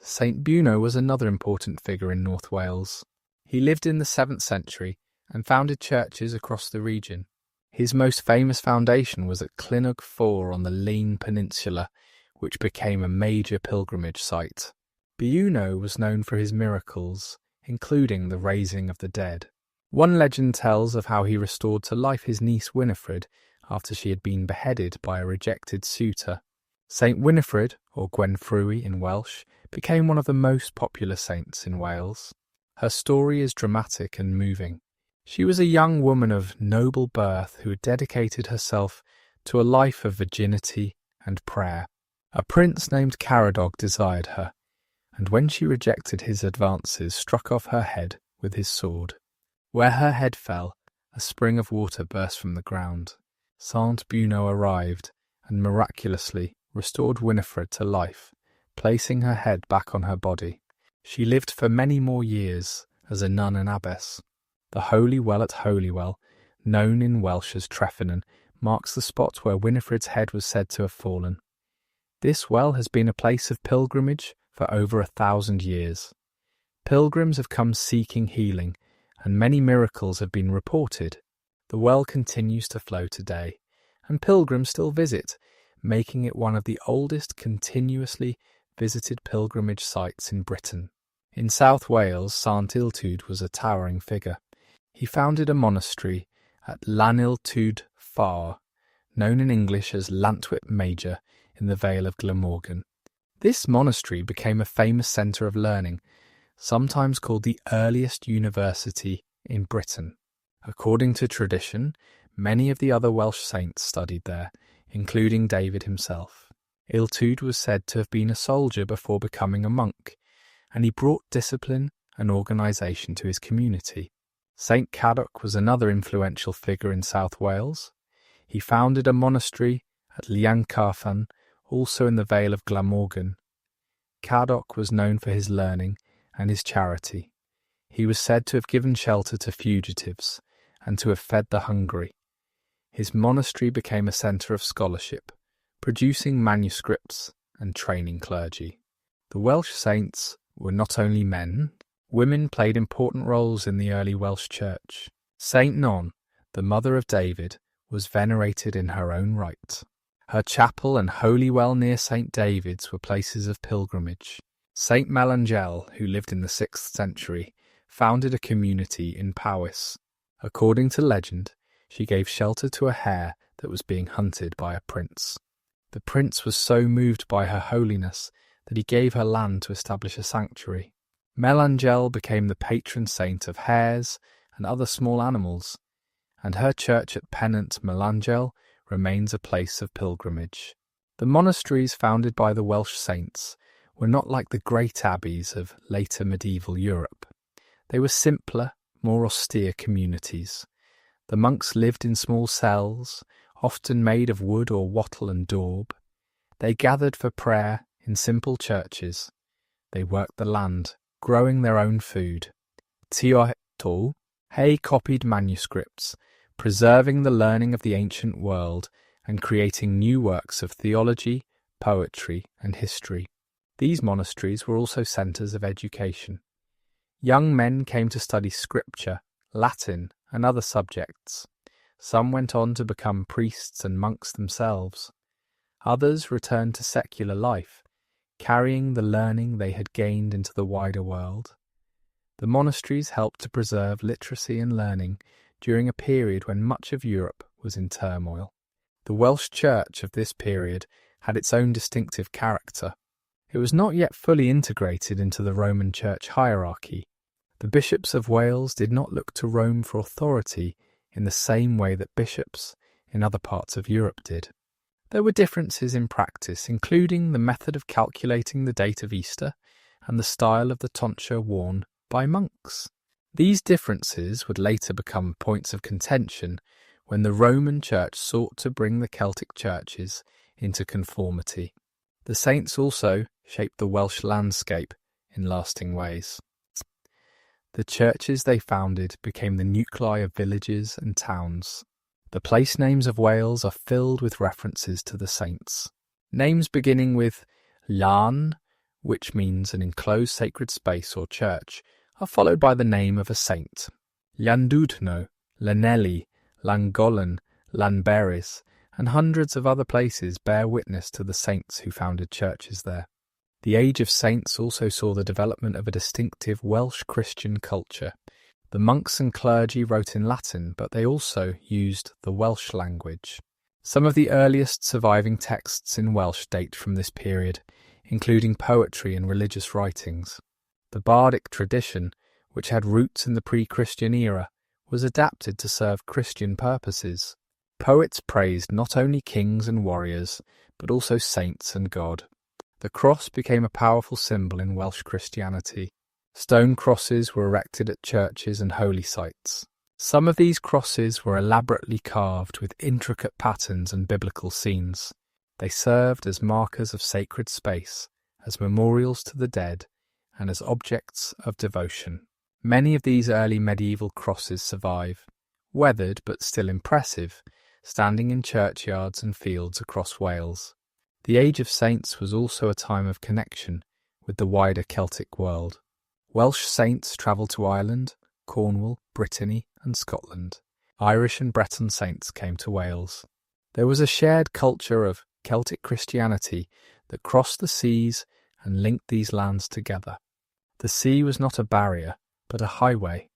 St. Buno was another important figure in North Wales. He lived in the 7th century and founded churches across the region. His most famous foundation was at Clunog Fawr on the Llyn Peninsula, which became a major pilgrimage site. Buno was known for his miracles, including the raising of the dead. One legend tells of how he restored to life his niece Winifred after she had been beheaded by a rejected suitor. Saint Winifred, or Gwenfrewi in Welsh, became one of the most popular saints in Wales. Her story is dramatic and moving. She was a young woman of noble birth who had dedicated herself to a life of virginity and prayer. A prince named Caradog desired her, and when she rejected his advances, struck off her head with his sword. Where her head fell, a spring of water burst from the ground. Saint Buno arrived and miraculously restored Winifred to life, placing her head back on her body. She lived for many more years as a nun and abbess. The Holy Well at Holywell, known in Welsh as Trefynon, marks the spot where Winifred's head was said to have fallen. This well has been a place of pilgrimage for over 1,000 years. Pilgrims have come seeking healing, and many miracles have been reported. The well continues to flow today, and pilgrims still visit, making it one of the oldest continuously visited pilgrimage sites in Britain. In South Wales, Sant Iltyd was a towering figure. He founded a monastery at Llaniltyd Fawr, known in English as Llantwit Major, in the Vale of Glamorgan. This monastery became a famous centre of learning, sometimes called the earliest university in Britain. According to tradition, many of the other Welsh saints studied there, including David himself. Iltyd was said to have been a soldier before becoming a monk, and he brought discipline and organisation to his community. St. Cadoc was another influential figure in South Wales. He founded a monastery at Llancarfan, also in the Vale of Glamorgan. Cadoc was known for his learning and his charity. He was said to have given shelter to fugitives and to have fed the hungry. His monastery became a centre of scholarship, producing manuscripts and training clergy. The Welsh saints were not only men. Women played important roles in the early Welsh church. Saint Non, the mother of David, was venerated in her own right. Her chapel and holy well near St. David's were places of pilgrimage. St. Melangel, who lived in the 6th century, founded a community in Powys, According to legend, she gave shelter to a hare that was being hunted by a prince. The prince was so moved by her holiness that he gave her land to establish a sanctuary. Melangel became the patron saint of hares and other small animals, and her church at Pennant Melangel remains a place of pilgrimage. The monasteries founded by the Welsh saints were not like the great abbeys of later medieval Europe. They were simpler, more austere communities. The monks lived in small cells, often made of wood or wattle and daub. They gathered for prayer in simple churches. They worked the land, growing their own food. Tioto, Hay copied manuscripts, preserving the learning of the ancient world and creating new works of theology, poetry, and history. These monasteries were also centres of education. Young men came to study scripture, Latin, and other subjects. Some went on to become priests and monks themselves. Others returned to secular life, carrying the learning they had gained into the wider world. The monasteries helped to preserve literacy and learning during a period when much of Europe was in turmoil. The Welsh church of this period had its own distinctive character. It was not yet fully integrated into the Roman Church hierarchy. The bishops of Wales did not look to Rome for authority in the same way that bishops in other parts of Europe did. There were differences in practice, including the method of calculating the date of Easter and the style of the tonsure worn by monks. These differences would later become points of contention when the Roman Church sought to bring the Celtic churches into conformity. The saints also shaped the Welsh landscape in lasting ways. The churches they founded became the nuclei of villages and towns. The place names of Wales are filled with references to the saints. Names beginning with Llan, which means an enclosed sacred space or church, are followed by the name of a saint. Llandudno, Llanelli, Llangollen, Llanberis, and hundreds of other places bear witness to the saints who founded churches there. The Age of Saints also saw the development of a distinctive Welsh Christian culture. The monks and clergy wrote in Latin, but they also used the Welsh language. Some of the earliest surviving texts in Welsh date from this period, including poetry and religious writings. The bardic tradition, which had roots in the pre-Christian era, was adapted to serve Christian purposes. Poets praised not only kings and warriors, but also saints and God. The cross became a powerful symbol in Welsh Christianity. Stone crosses were erected at churches and holy sites. Some of these crosses were elaborately carved with intricate patterns and biblical scenes. They served as markers of sacred space, as memorials to the dead, and as objects of devotion. Many of these early medieval crosses survive, weathered but still impressive, standing in churchyards and fields across Wales. The Age of Saints was also a time of connection with the wider Celtic world. Welsh saints travelled to Ireland, Cornwall, Brittany, and Scotland. Irish and Breton saints came to Wales. There was a shared culture of Celtic Christianity that crossed the seas and linked these lands together. The sea was not a barrier, but a highway,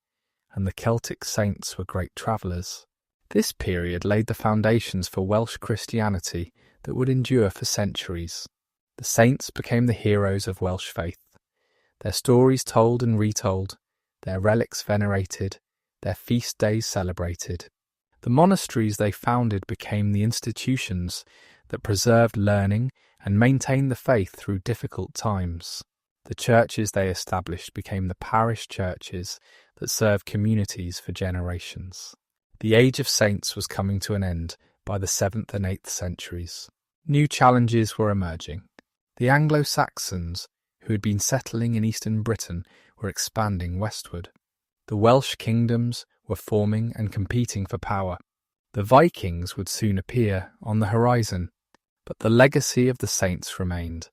and the Celtic saints were great travellers. This period laid the foundations for Welsh Christianity that would endure for centuries. The saints became the heroes of Welsh faith. Their stories told and retold, their relics venerated, their feast days celebrated. The monasteries they founded became the institutions that preserved learning and maintained the faith through difficult times. The churches they established became the parish churches that served communities for generations. The Age of Saints was coming to an end by the 7th and 8th centuries. New challenges were emerging. The Anglo-Saxons, who had been settling in eastern Britain, were expanding westward. The Welsh kingdoms were forming and competing for power. The Vikings would soon appear on the horizon, but the legacy of the saints remained,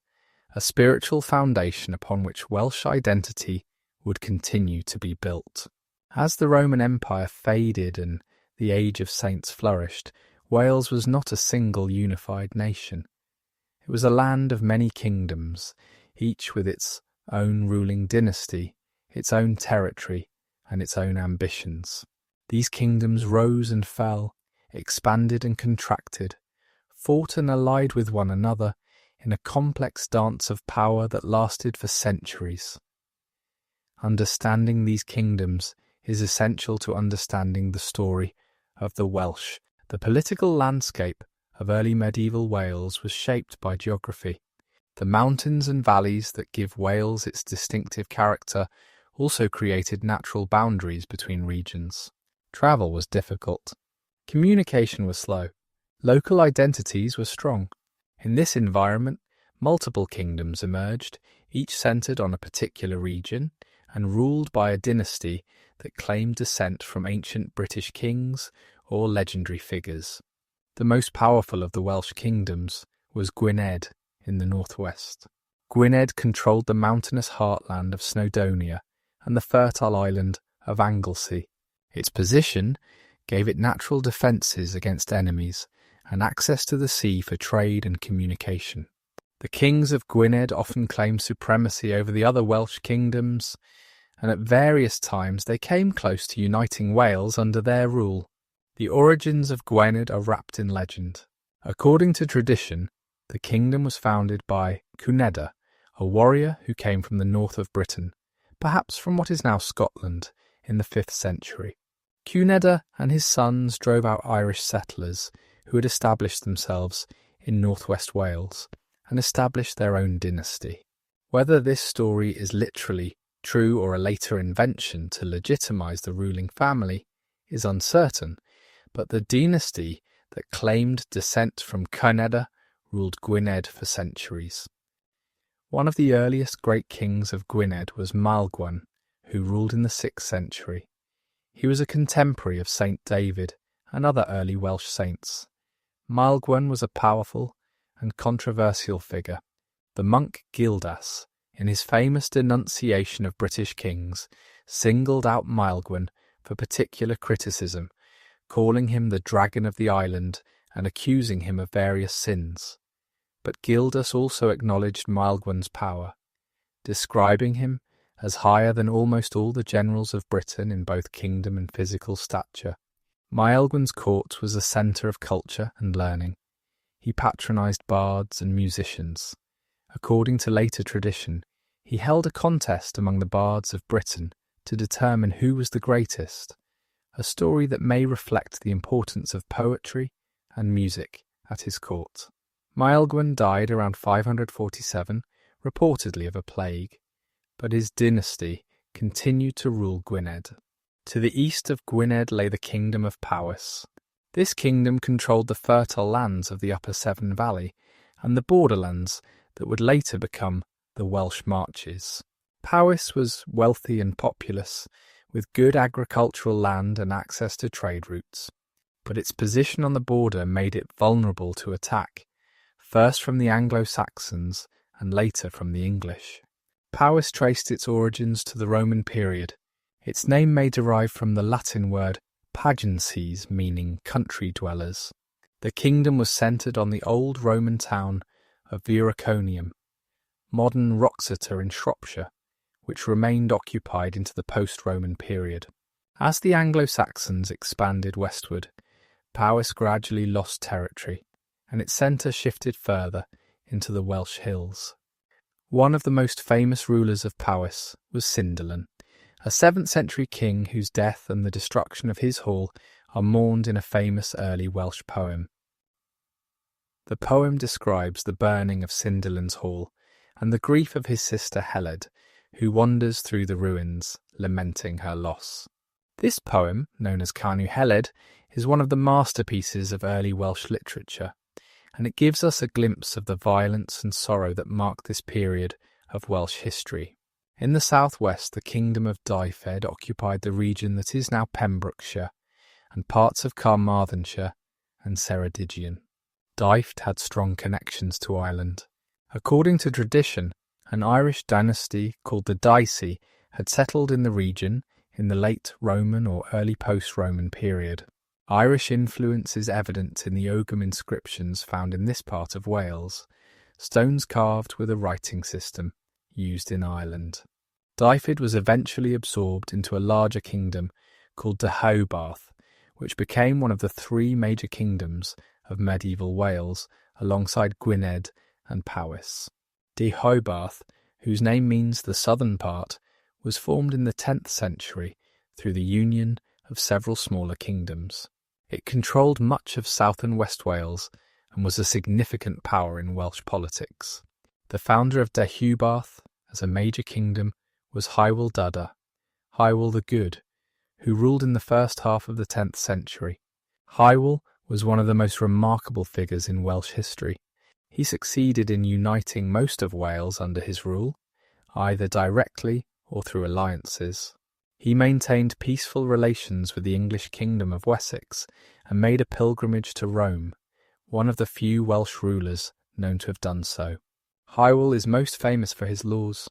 a spiritual foundation upon which Welsh identity would continue to be built. As the Roman Empire faded and the Age of Saints flourished, Wales was not a single unified nation. It was a land of many kingdoms, each with its own ruling dynasty, its own territory, and its own ambitions. These kingdoms rose and fell, expanded and contracted, fought and allied with one another in a complex dance of power that lasted for centuries. Understanding these kingdoms is essential to understanding the story of the Welsh. The political landscape of early medieval Wales was shaped by geography. The mountains and valleys that give Wales its distinctive character also created natural boundaries between regions. Travel was difficult. Communication was slow. Local identities were strong. In this environment, multiple kingdoms emerged, each centred on a particular region and ruled by a dynasty that claimed descent from ancient British kings or legendary figures. The most powerful of the Welsh kingdoms was Gwynedd in the northwest. Gwynedd controlled the mountainous heartland of Snowdonia and the fertile island of Anglesey. Its position gave it natural defences against enemies and access to the sea for trade and communication. The kings of Gwynedd often claimed supremacy over the other Welsh kingdoms, and at various times they came close to uniting Wales under their rule. The origins of Gwynedd are wrapped in legend. According to tradition, the kingdom was founded by Cwneda, a warrior who came from the north of Britain, perhaps from what is now Scotland, in the 5th century. Cwneda and his sons drove out Irish settlers who had established themselves in northwest Wales and established their own dynasty. Whether this story is literally true or a later invention to legitimise the ruling family is uncertain, but the dynasty that claimed descent from Cwneda ruled Gwynedd for centuries. One of the earliest great kings of Gwynedd was Maelgwn, who ruled in the 6th century. He was a contemporary of Saint David and other early Welsh saints. Maelgwn was a powerful and controversial figure. The monk Gildas, in his famous denunciation of British kings, singled out Maelgwn for particular criticism, calling him the dragon of the island and accusing him of various sins. But Gildas also acknowledged Maelgwn's power, describing him as higher than almost all the generals of Britain in both kingdom and physical stature. Maelgwn's court was a centre of culture and learning. He patronised bards and musicians. According to later tradition, he held a contest among the bards of Britain to determine who was the greatest, a story that may reflect the importance of poetry and music at his court. Maelgwn died around 547, reportedly of a plague, but his dynasty continued to rule Gwynedd. To the east of Gwynedd lay the kingdom of Powys. This kingdom controlled the fertile lands of the Upper Severn Valley and the borderlands that would later become the Welsh Marches. Powys was wealthy and populous, with good agricultural land and access to trade routes, but its position on the border made it vulnerable to attack, first from the Anglo-Saxons and later from the English. Powys traced its origins to the Roman period. Its name may derive from the Latin word pagenses, meaning country dwellers. The kingdom was centred on the old Roman town of Vericonium, modern Wroxeter in Shropshire, which remained occupied into the post-Roman period. As the Anglo-Saxons expanded westward, Powys gradually lost territory, and its centre shifted further into the Welsh hills. One of the most famous rulers of Powys was Cyndyllan, a 7th century king whose death and the destruction of his hall are mourned in a famous early Welsh poem. The poem describes the burning of Cyndyllan's hall and the grief of his sister Heled, who wanders through the ruins, lamenting her loss. This poem, known as Canu Heled, is one of the masterpieces of early Welsh literature, and it gives us a glimpse of the violence and sorrow that marked this period of Welsh history. In the southwest, the kingdom of Dyfed occupied the region that is now Pembrokeshire, and parts of Carmarthenshire and Ceredigion. Dyfed had strong connections to Ireland. According to tradition, an Irish dynasty called the Daci had settled in the region in the late Roman or early post-Roman period. Irish influence is evident in the Ogham inscriptions found in this part of Wales, stones carved with a writing system used in Ireland. Dyfed was eventually absorbed into a larger kingdom called Deheubarth, which became one of the three major kingdoms of medieval Wales alongside Gwynedd and Powys. Deheubarth, whose name means the southern part, was formed in the 10th century through the union of several smaller kingdoms. It controlled much of South and West Wales and was a significant power in Welsh politics. The founder of Deheubarth as a major kingdom was Llywelyn Llywelyn the Good, who ruled in the first half of the 10th century. Llywelyn was one of the most remarkable figures in Welsh history. He succeeded in uniting most of Wales under his rule, either directly or through alliances. He maintained peaceful relations with the English kingdom of Wessex and made a pilgrimage to Rome, one of the few Welsh rulers known to have done so. Llywelyn is most famous for his laws.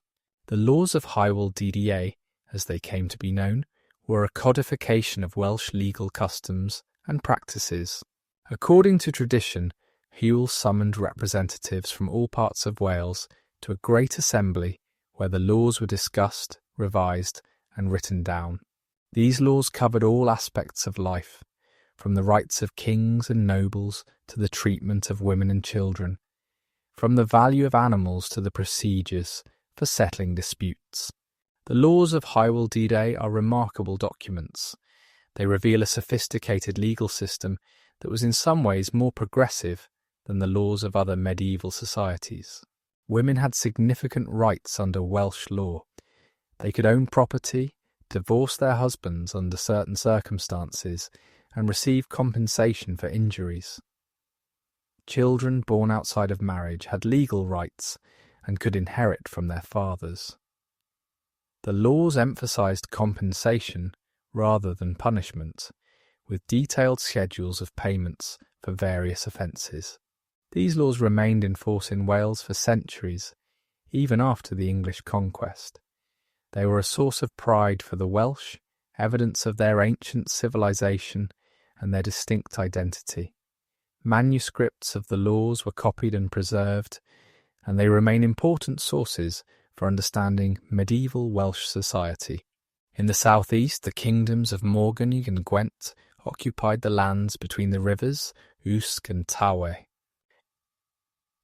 The laws of Llywelyn DDA, as they came to be known, were a codification of Welsh legal customs and practices. According to tradition, Llywelyn summoned representatives from all parts of Wales to a great assembly where the laws were discussed, revised, and written down. These laws covered all aspects of life, from the rights of kings and nobles to the treatment of women and children, from the value of animals to the procedures for settling disputes. The laws of Llywelyn DDA are remarkable documents. They reveal a sophisticated legal system that was in some ways more progressive than the laws of other medieval societies. Women had significant rights under Welsh law. They could own property, divorce their husbands under certain circumstances, and receive compensation for injuries. Children born outside of marriage had legal rights and could inherit from their fathers. The laws emphasized compensation rather than punishment, with detailed schedules of payments for various offences. These laws remained in force in Wales for centuries, even after the English conquest. They were a source of pride for the Welsh, evidence of their ancient civilization and their distinct identity. Manuscripts of the laws were copied and preserved, and they remain important sources for understanding medieval Welsh society. In the southeast, the kingdoms of Morgannwg and Gwent occupied the lands between the rivers Usk and Tawe.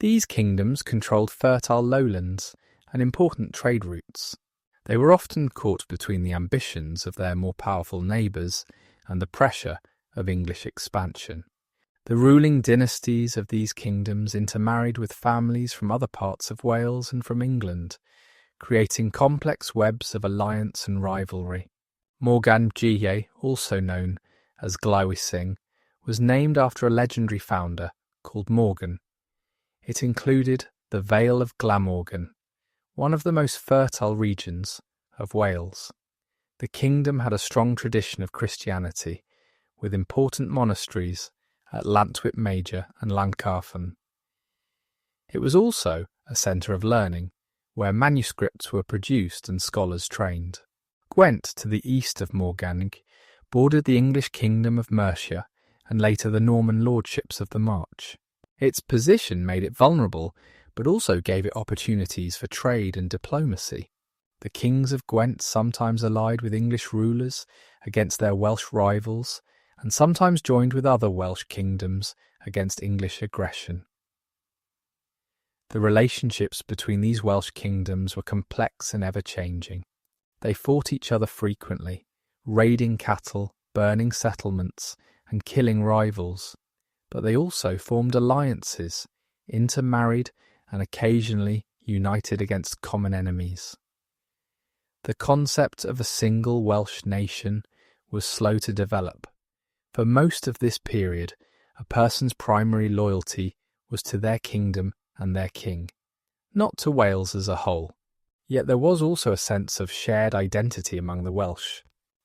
These kingdoms controlled fertile lowlands and important trade routes. They were often caught between the ambitions of their more powerful neighbours and the pressure of English expansion. The ruling dynasties of these kingdoms intermarried with families from other parts of Wales and from England, creating complex webs of alliance and rivalry. Morgannwg, also known as Llywelyn, was named after a legendary founder called Morgan. It included the Vale of Glamorgan, one of the most fertile regions of Wales. The kingdom had a strong tradition of Christianity, with important monasteries at Llantwit Major and Llangcarfon. It was also a centre of learning, where manuscripts were produced and scholars trained. Gwent, to the east of Morgannwg, bordered the English kingdom of Mercia and later the Norman lordships of the March. Its position made it vulnerable, but also gave it opportunities for trade and diplomacy. The kings of Gwent sometimes allied with English rulers against their Welsh rivals, and sometimes joined with other Welsh kingdoms against English aggression. The relationships between these Welsh kingdoms were complex and ever-changing. They fought each other frequently, raiding cattle, burning settlements, and killing rivals. But they also formed alliances, intermarried, and occasionally united against common enemies. The concept of a single Welsh nation was slow to develop. For most of this period, a person's primary loyalty was to their kingdom and their king, not to Wales as a whole. Yet there was also a sense of shared identity among the Welsh.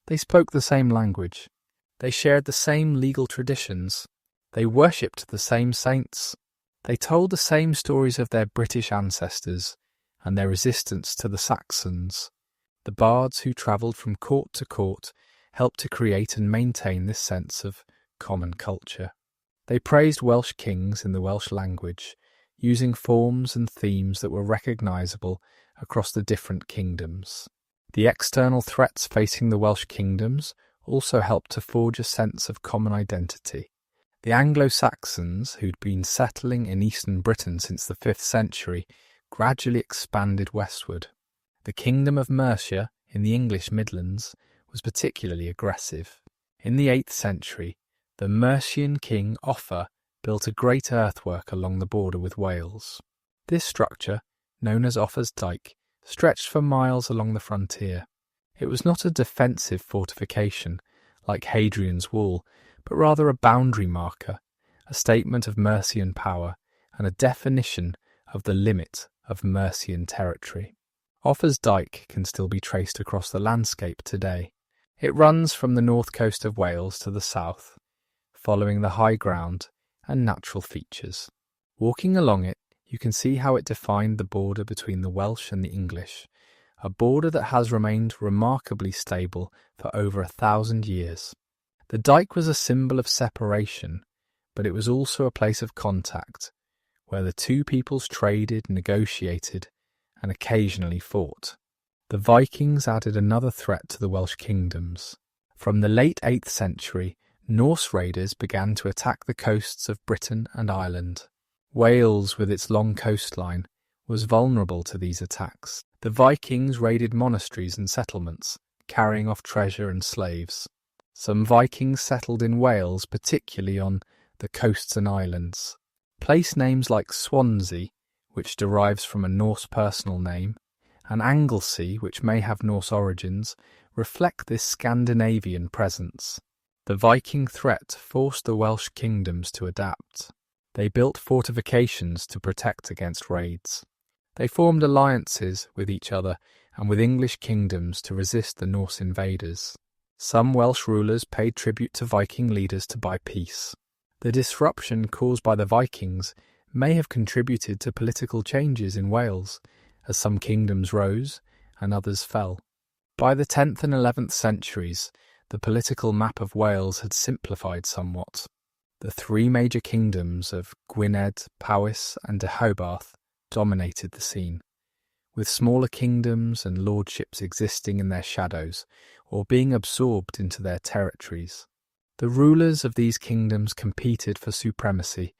They spoke the same language. They shared the same legal traditions. They worshipped the same saints. They told the same stories of their British ancestors and their resistance to the Saxons. The bards who travelled from court to court helped to create and maintain this sense of common culture. They praised Welsh kings in the Welsh language, using forms and themes that were recognisable across the different kingdoms. The external threats facing the Welsh kingdoms also helped to forge a sense of common identity. The Anglo-Saxons, who'd been settling in eastern Britain since the 5th century, gradually expanded westward. The Kingdom of Mercia, in the English Midlands, was particularly aggressive. In the 8th century, the Mercian king Offa built a great earthwork along the border with Wales. This structure, known as Offa's Dyke, stretched for miles along the frontier. It was not a defensive fortification, like Hadrian's Wall, but rather a boundary marker, a statement of Mercian power, and a definition of the limit of Mercian territory. Offa's Dyke can still be traced across the landscape today. It runs from the north coast of Wales to the south, following the high ground and natural features. Walking along it, you can see how it defined the border between the Welsh and the English, a border that has remained remarkably stable for over 1,000 years. The dyke was a symbol of separation, but it was also a place of contact, where the two peoples traded, negotiated, and occasionally fought. The Vikings added another threat to the Welsh kingdoms. From the late 8th century, Norse raiders began to attack the coasts of Britain and Ireland. Wales, with its long coastline, was vulnerable to these attacks. The Vikings raided monasteries and settlements, carrying off treasure and slaves. Some Vikings settled in Wales, particularly on the coasts and islands. Place names like Swansea, which derives from a Norse personal name, and Anglesey, which may have Norse origins, reflect this Scandinavian presence. The Viking threat forced the Welsh kingdoms to adapt. They built fortifications to protect against raids. They formed alliances with each other and with English kingdoms to resist the Norse invaders. Some Welsh rulers paid tribute to Viking leaders to buy peace. The disruption caused by the Vikings may have contributed to political changes in Wales, as some kingdoms rose and others fell. By the 10th and 11th centuries, the political map of Wales had simplified somewhat. The three major kingdoms of Gwynedd, Powys and Deheubarth dominated the scene, with smaller kingdoms and lordships existing in their shadows or being absorbed into their territories. The rulers of these kingdoms competed for supremacy,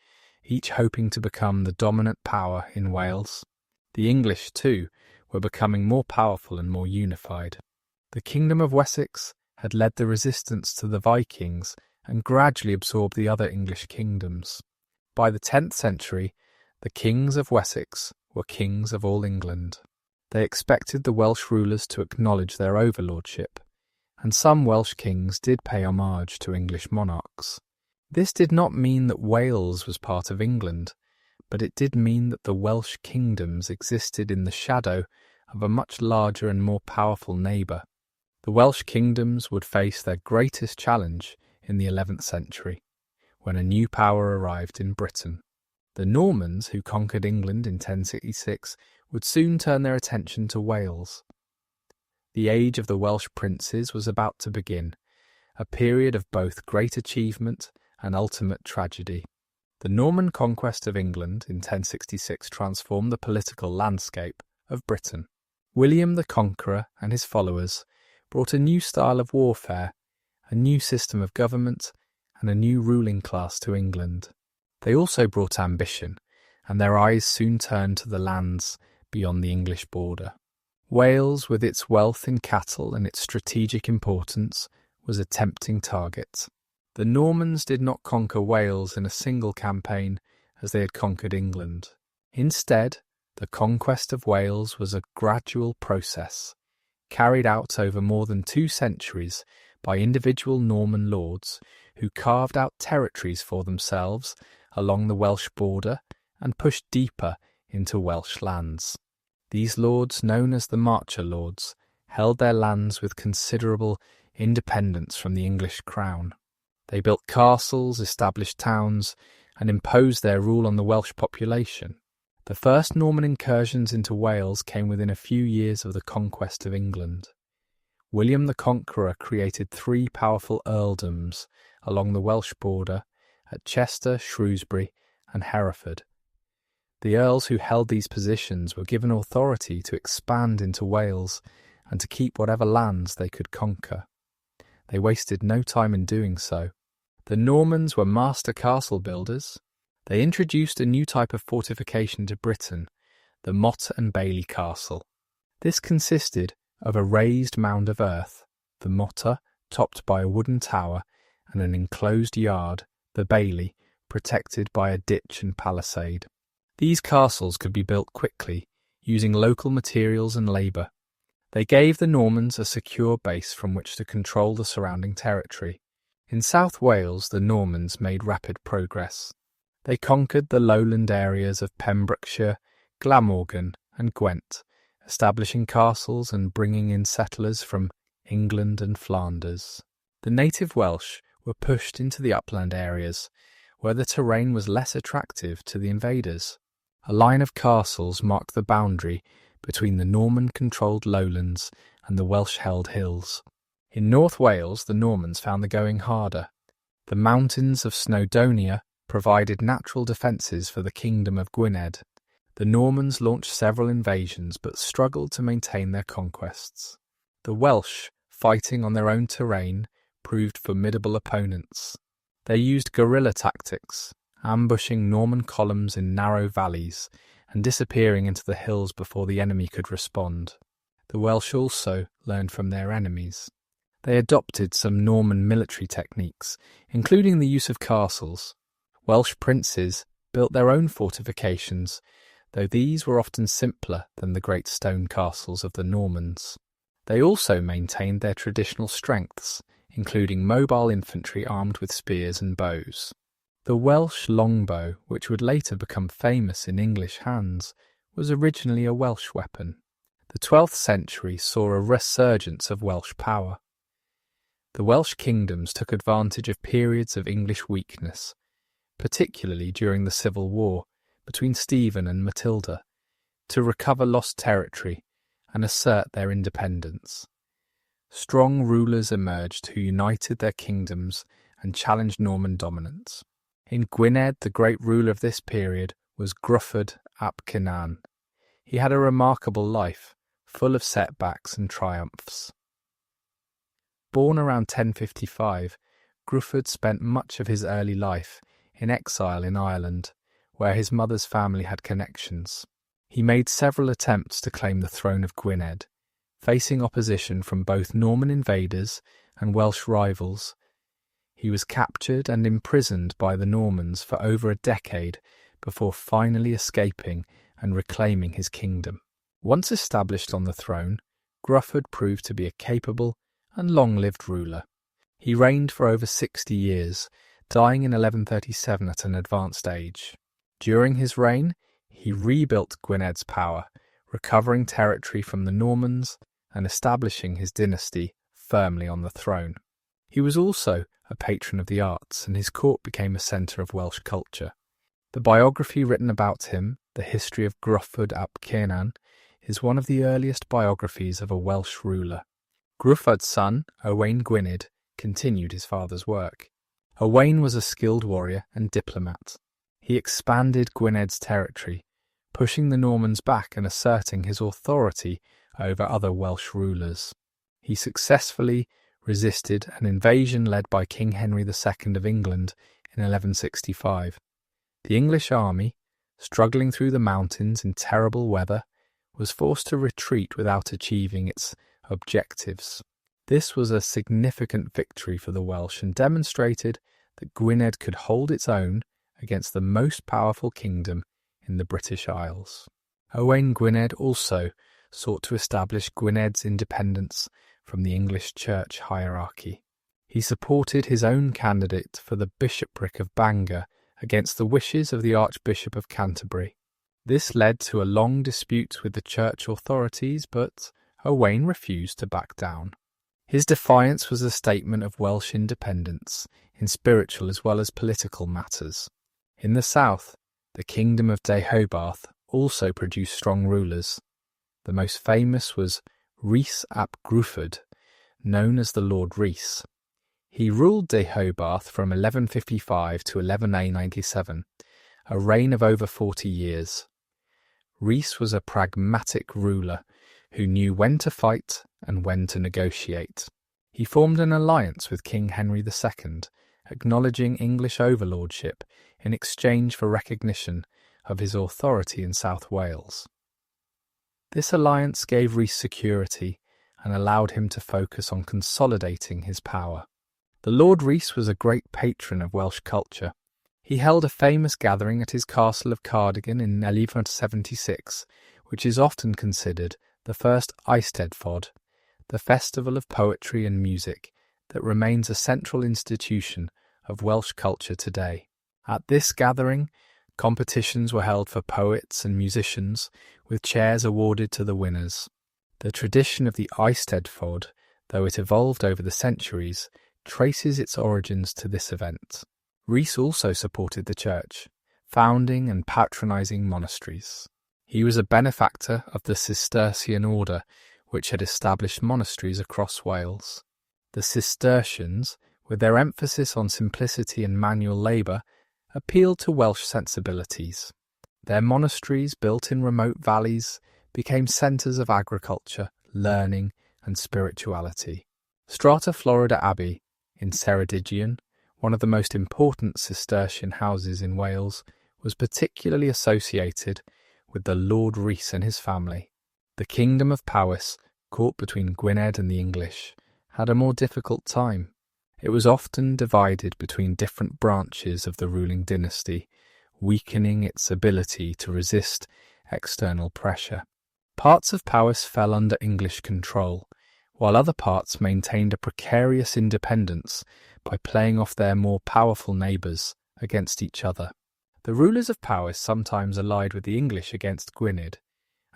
each hoping to become the dominant power in Wales. The English, too, were becoming more powerful and more unified. The Kingdom of Wessex had led the resistance to the Vikings and gradually absorbed the other English kingdoms. By the 10th century, the kings of Wessex were kings of all England. They expected the Welsh rulers to acknowledge their overlordship, and some Welsh kings did pay homage to English monarchs. This did not mean that Wales was part of England, but it did mean that the Welsh kingdoms existed in the shadow of a much larger and more powerful neighbour. The Welsh kingdoms would face their greatest challenge in the 11th century, when a new power arrived in Britain. The Normans, who conquered England in 1066, would soon turn their attention to Wales. The age of the Welsh princes was about to begin, a period of both great achievement and ultimate tragedy. The Norman conquest of England in 1066 transformed the political landscape of Britain. William the Conqueror and his followers brought a new style of warfare, a new system of government, and a new ruling class to England. They also brought ambition, and their eyes soon turned to the lands beyond the English border. Wales, with its wealth in cattle and its strategic importance, was a tempting target. The Normans did not conquer Wales in a single campaign as they had conquered England. Instead, the conquest of Wales was a gradual process, carried out over more than 2 centuries by individual Norman lords who carved out territories for themselves along the Welsh border and pushed deeper into Welsh lands. These lords, known as the Marcher Lords, held their lands with considerable independence from the English crown. They built castles, established towns, and imposed their rule on the Welsh population. The first Norman incursions into Wales came within a few years of the conquest of England. William the Conqueror created 3 powerful earldoms along the Welsh border at Chester, Shrewsbury, and Hereford. The earls who held these positions were given authority to expand into Wales and to keep whatever lands they could conquer. They wasted no time in doing so. The Normans were master castle builders. They introduced a new type of fortification to Britain, the motte and bailey castle. This consisted of a raised mound of earth, the motte, topped by a wooden tower, and an enclosed yard, the bailey, protected by a ditch and palisade. These castles could be built quickly, using local materials and labour. They gave the Normans a secure base from which to control the surrounding territory. In South Wales, the Normans made rapid progress. They conquered the lowland areas of Pembrokeshire, Glamorgan and Gwent, establishing castles and bringing in settlers from England and Flanders. The native Welsh were pushed into the upland areas, where the terrain was less attractive to the invaders. A line of castles marked the boundary between the Norman-controlled lowlands and the Welsh-held hills. In North Wales, the Normans found the going harder. The mountains of Snowdonia provided natural defences for the kingdom of Gwynedd. The Normans launched several invasions but struggled to maintain their conquests. The Welsh, fighting on their own terrain, proved formidable opponents. They used guerrilla tactics, ambushing Norman columns in narrow valleys and disappearing into the hills before the enemy could respond. The Welsh also learned from their enemies. They adopted some Norman military techniques, including the use of castles. Welsh princes built their own fortifications, though these were often simpler than the great stone castles of the Normans. They also maintained their traditional strengths, including mobile infantry armed with spears and bows. The Welsh longbow, which would later become famous in English hands, was originally a Welsh weapon. The 12th century saw a resurgence of Welsh power. The Welsh kingdoms took advantage of periods of English weakness, particularly during the Civil War between Stephen and Matilda, to recover lost territory and assert their independence. Strong rulers emerged who united their kingdoms and challenged Norman dominance. In Gwynedd, the great ruler of this period was Gruffydd ap Cynan. He had a remarkable life, full of setbacks and triumphs. Born around 1055, Gruffydd spent much of his early life in exile in Ireland, where his mother's family had connections. He made several attempts to claim the throne of Gwynedd, facing opposition from both Norman invaders and Welsh rivals. He was captured and imprisoned by the Normans for over a decade before finally escaping and reclaiming his kingdom. Once established on the throne, Gruffydd proved to be a capable and long-lived ruler. He reigned for over 60 years, dying in 1137 at an advanced age. During his reign, he rebuilt Gwynedd's power, recovering territory from the Normans and establishing his dynasty firmly on the throne. He was also a patron of the arts, and his court became a centre of Welsh culture. The biography written about him, The History of Gruffydd ap Cynan, is one of the earliest biographies of a Welsh ruler. Gruffydd's son, Owain Glyndŵr, continued his father's work. Owain was a skilled warrior and diplomat. He expanded Gwynedd's territory, pushing the Normans back and asserting his authority over other Welsh rulers. He successfully resisted an invasion led by King Henry II of England in 1165. The English army, struggling through the mountains in terrible weather, was forced to retreat without achieving its objectives. This was a significant victory for the Welsh and demonstrated that Gwynedd could hold its own against the most powerful kingdom in the British Isles. Owain Glyndŵr also sought to establish Gwynedd's independence from the English church hierarchy. He supported his own candidate for the bishopric of Bangor against the wishes of the Archbishop of Canterbury. This led to a long dispute with the church authorities, but Owain refused to back down. His defiance was a statement of Welsh independence in spiritual as well as political matters. In the south, the kingdom of Deheubarth also produced strong rulers. The most famous was Rhys ap Gruffydd, known as the Lord Rhys. He ruled Deheubarth from 1155 to 1197, a reign of over 40 years. Rhys was a pragmatic ruler who knew when to fight and when to negotiate. He formed an alliance with King Henry II, acknowledging English overlordship in exchange for recognition of his authority in South Wales. This alliance gave Rhys security and allowed him to focus on consolidating his power. The Lord Rhys was a great patron of Welsh culture. He held a famous gathering at his castle of Cardigan in 1176, which is often considered the first Eisteddfod, the festival of poetry and music that remains a central institution of Welsh culture today. At this gathering, competitions were held for poets and musicians, with chairs awarded to the winners. The tradition of the Eisteddfod, though it evolved over the centuries, traces its origins to this event. Rhys also supported the church, founding and patronising monasteries. He was a benefactor of the Cistercian order, which had established monasteries across Wales. The Cistercians, with their emphasis on simplicity and manual labour, appealed to Welsh sensibilities. Their monasteries, built in remote valleys, became centres of agriculture, learning and spirituality. Strata Florida Abbey, in Ceredigion, one of the most important Cistercian houses in Wales, was particularly associated with the Lord Rhys and his family. The kingdom of Powys, caught between Gwynedd and the English, had a more difficult time. It was often divided between different branches of the ruling dynasty, weakening its ability to resist external pressure. Parts of Powys fell under English control, while other parts maintained a precarious independence by playing off their more powerful neighbours against each other. The rulers of Powys sometimes allied with the English against Gwynedd,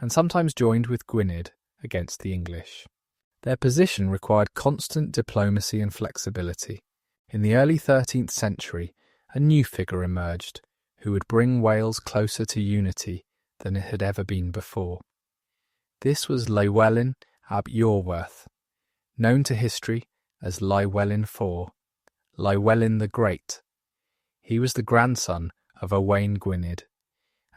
and sometimes joined with Gwynedd against the English. Their position required constant diplomacy and flexibility. In the early 13th century, a new figure emerged, who would bring Wales closer to unity than it had ever been before. This was Llywelyn ap Iorwerth, known to history as Llywelyn IV, Llywelyn the Great. He was the grandson of Owain Glyndŵr,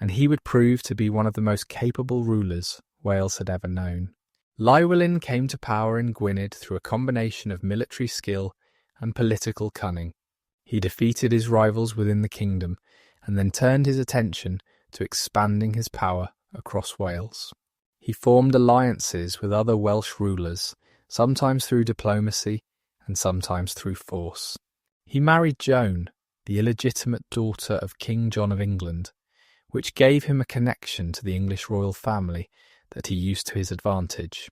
and he would prove to be one of the most capable rulers Wales had ever known. Llywelyn came to power in Gwynedd through a combination of military skill and political cunning. He defeated his rivals within the kingdom and then turned his attention to expanding his power across Wales. He formed alliances with other Welsh rulers, sometimes through diplomacy and sometimes through force. He married Joan, the illegitimate daughter of King John of England, which gave him a connection to the English royal family that he used to his advantage.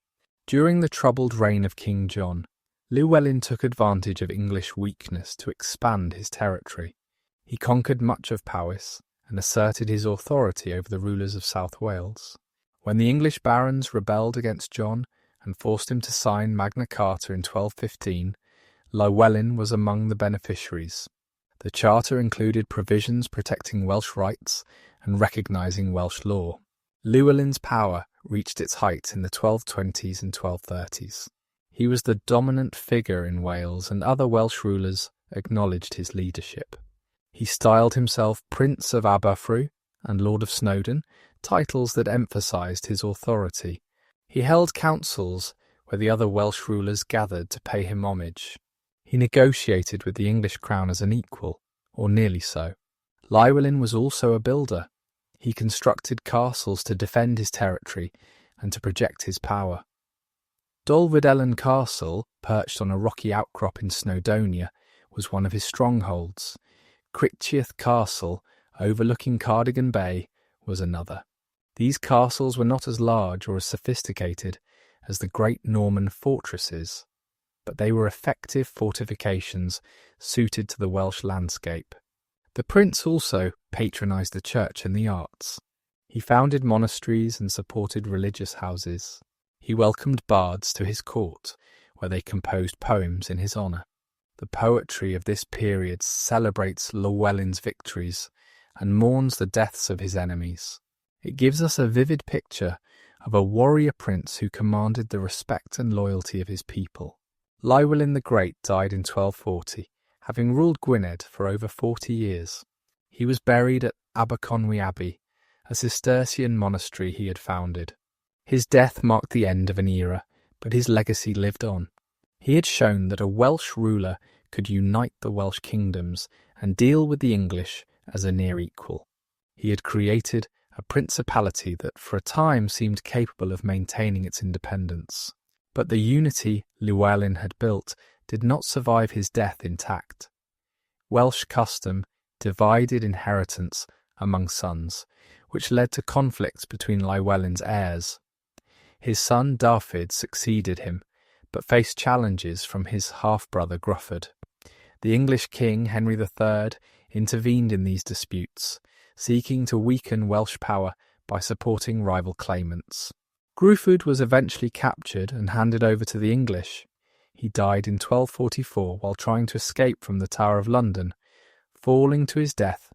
During the troubled reign of King John, Llywelyn took advantage of English weakness to expand his territory. He conquered much of Powys and asserted his authority over the rulers of South Wales. When the English barons rebelled against John and forced him to sign Magna Carta in 1215, Llywelyn was among the beneficiaries. The charter included provisions protecting Welsh rights and recognising Welsh law. Llywelyn's power reached its height in the 1220s and 1230s. He was the dominant figure in Wales, and other Welsh rulers acknowledged his leadership. He styled himself Prince of Aberfrew and Lord of Snowdon, titles that emphasised his authority. He held councils where the other Welsh rulers gathered to pay him homage. He negotiated with the English crown as an equal, or nearly so. Llywelyn was also a builder. He constructed castles to defend his territory and to project his power. Dolwyddelan Castle, perched on a rocky outcrop in Snowdonia, was one of his strongholds. Criccieth Castle, overlooking Cardigan Bay, was another. These castles were not as large or as sophisticated as the great Norman fortresses, but they were effective fortifications suited to the Welsh landscape. The prince also patronised the church and the arts. He founded monasteries and supported religious houses. He welcomed bards to his court, where they composed poems in his honour. The poetry of this period celebrates Llywelyn's victories and mourns the deaths of his enemies. It gives us a vivid picture of a warrior prince who commanded the respect and loyalty of his people. Llywelyn the Great died in 1240, having ruled Gwynedd for over 40 years. He was buried at Aberconwy Abbey, a Cistercian monastery he had founded. His death marked the end of an era, but his legacy lived on. He had shown that a Welsh ruler could unite the Welsh kingdoms and deal with the English as a near equal. He had created a principality that for a time seemed capable of maintaining its independence. But the unity Llywelyn had built did not survive his death intact. Welsh custom divided inheritance among sons, which led to conflicts between Llywelyn's heirs. His son Dafydd succeeded him, but faced challenges from his half-brother Gruffydd. The English king, Henry III, intervened in these disputes, seeking to weaken Welsh power by supporting rival claimants. Gruffydd was eventually captured and handed over to the English. He died in 1244 while trying to escape from the Tower of London, falling to his death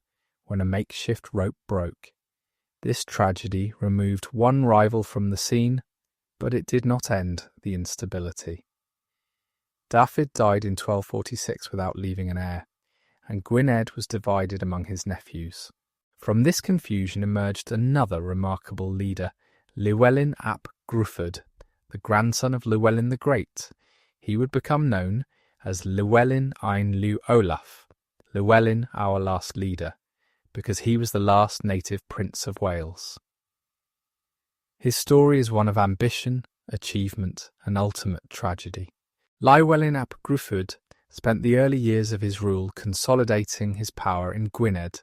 when a makeshift rope broke. This tragedy removed one rival from the scene, but it did not end the instability. Dafydd died in 1246 without leaving an heir, and Gwynedd was divided among his nephews. From this confusion emerged another remarkable leader, Llywelyn ap Gruffydd, the grandson of Llywelyn the Great. He would become known as Llywelyn ein Llyw Olaf, Llywelyn, our last leader, because he was the last native prince of Wales. His story is one of ambition, achievement, and ultimate tragedy. Llywelyn ap Gruffydd spent the early years of his rule consolidating his power in Gwynedd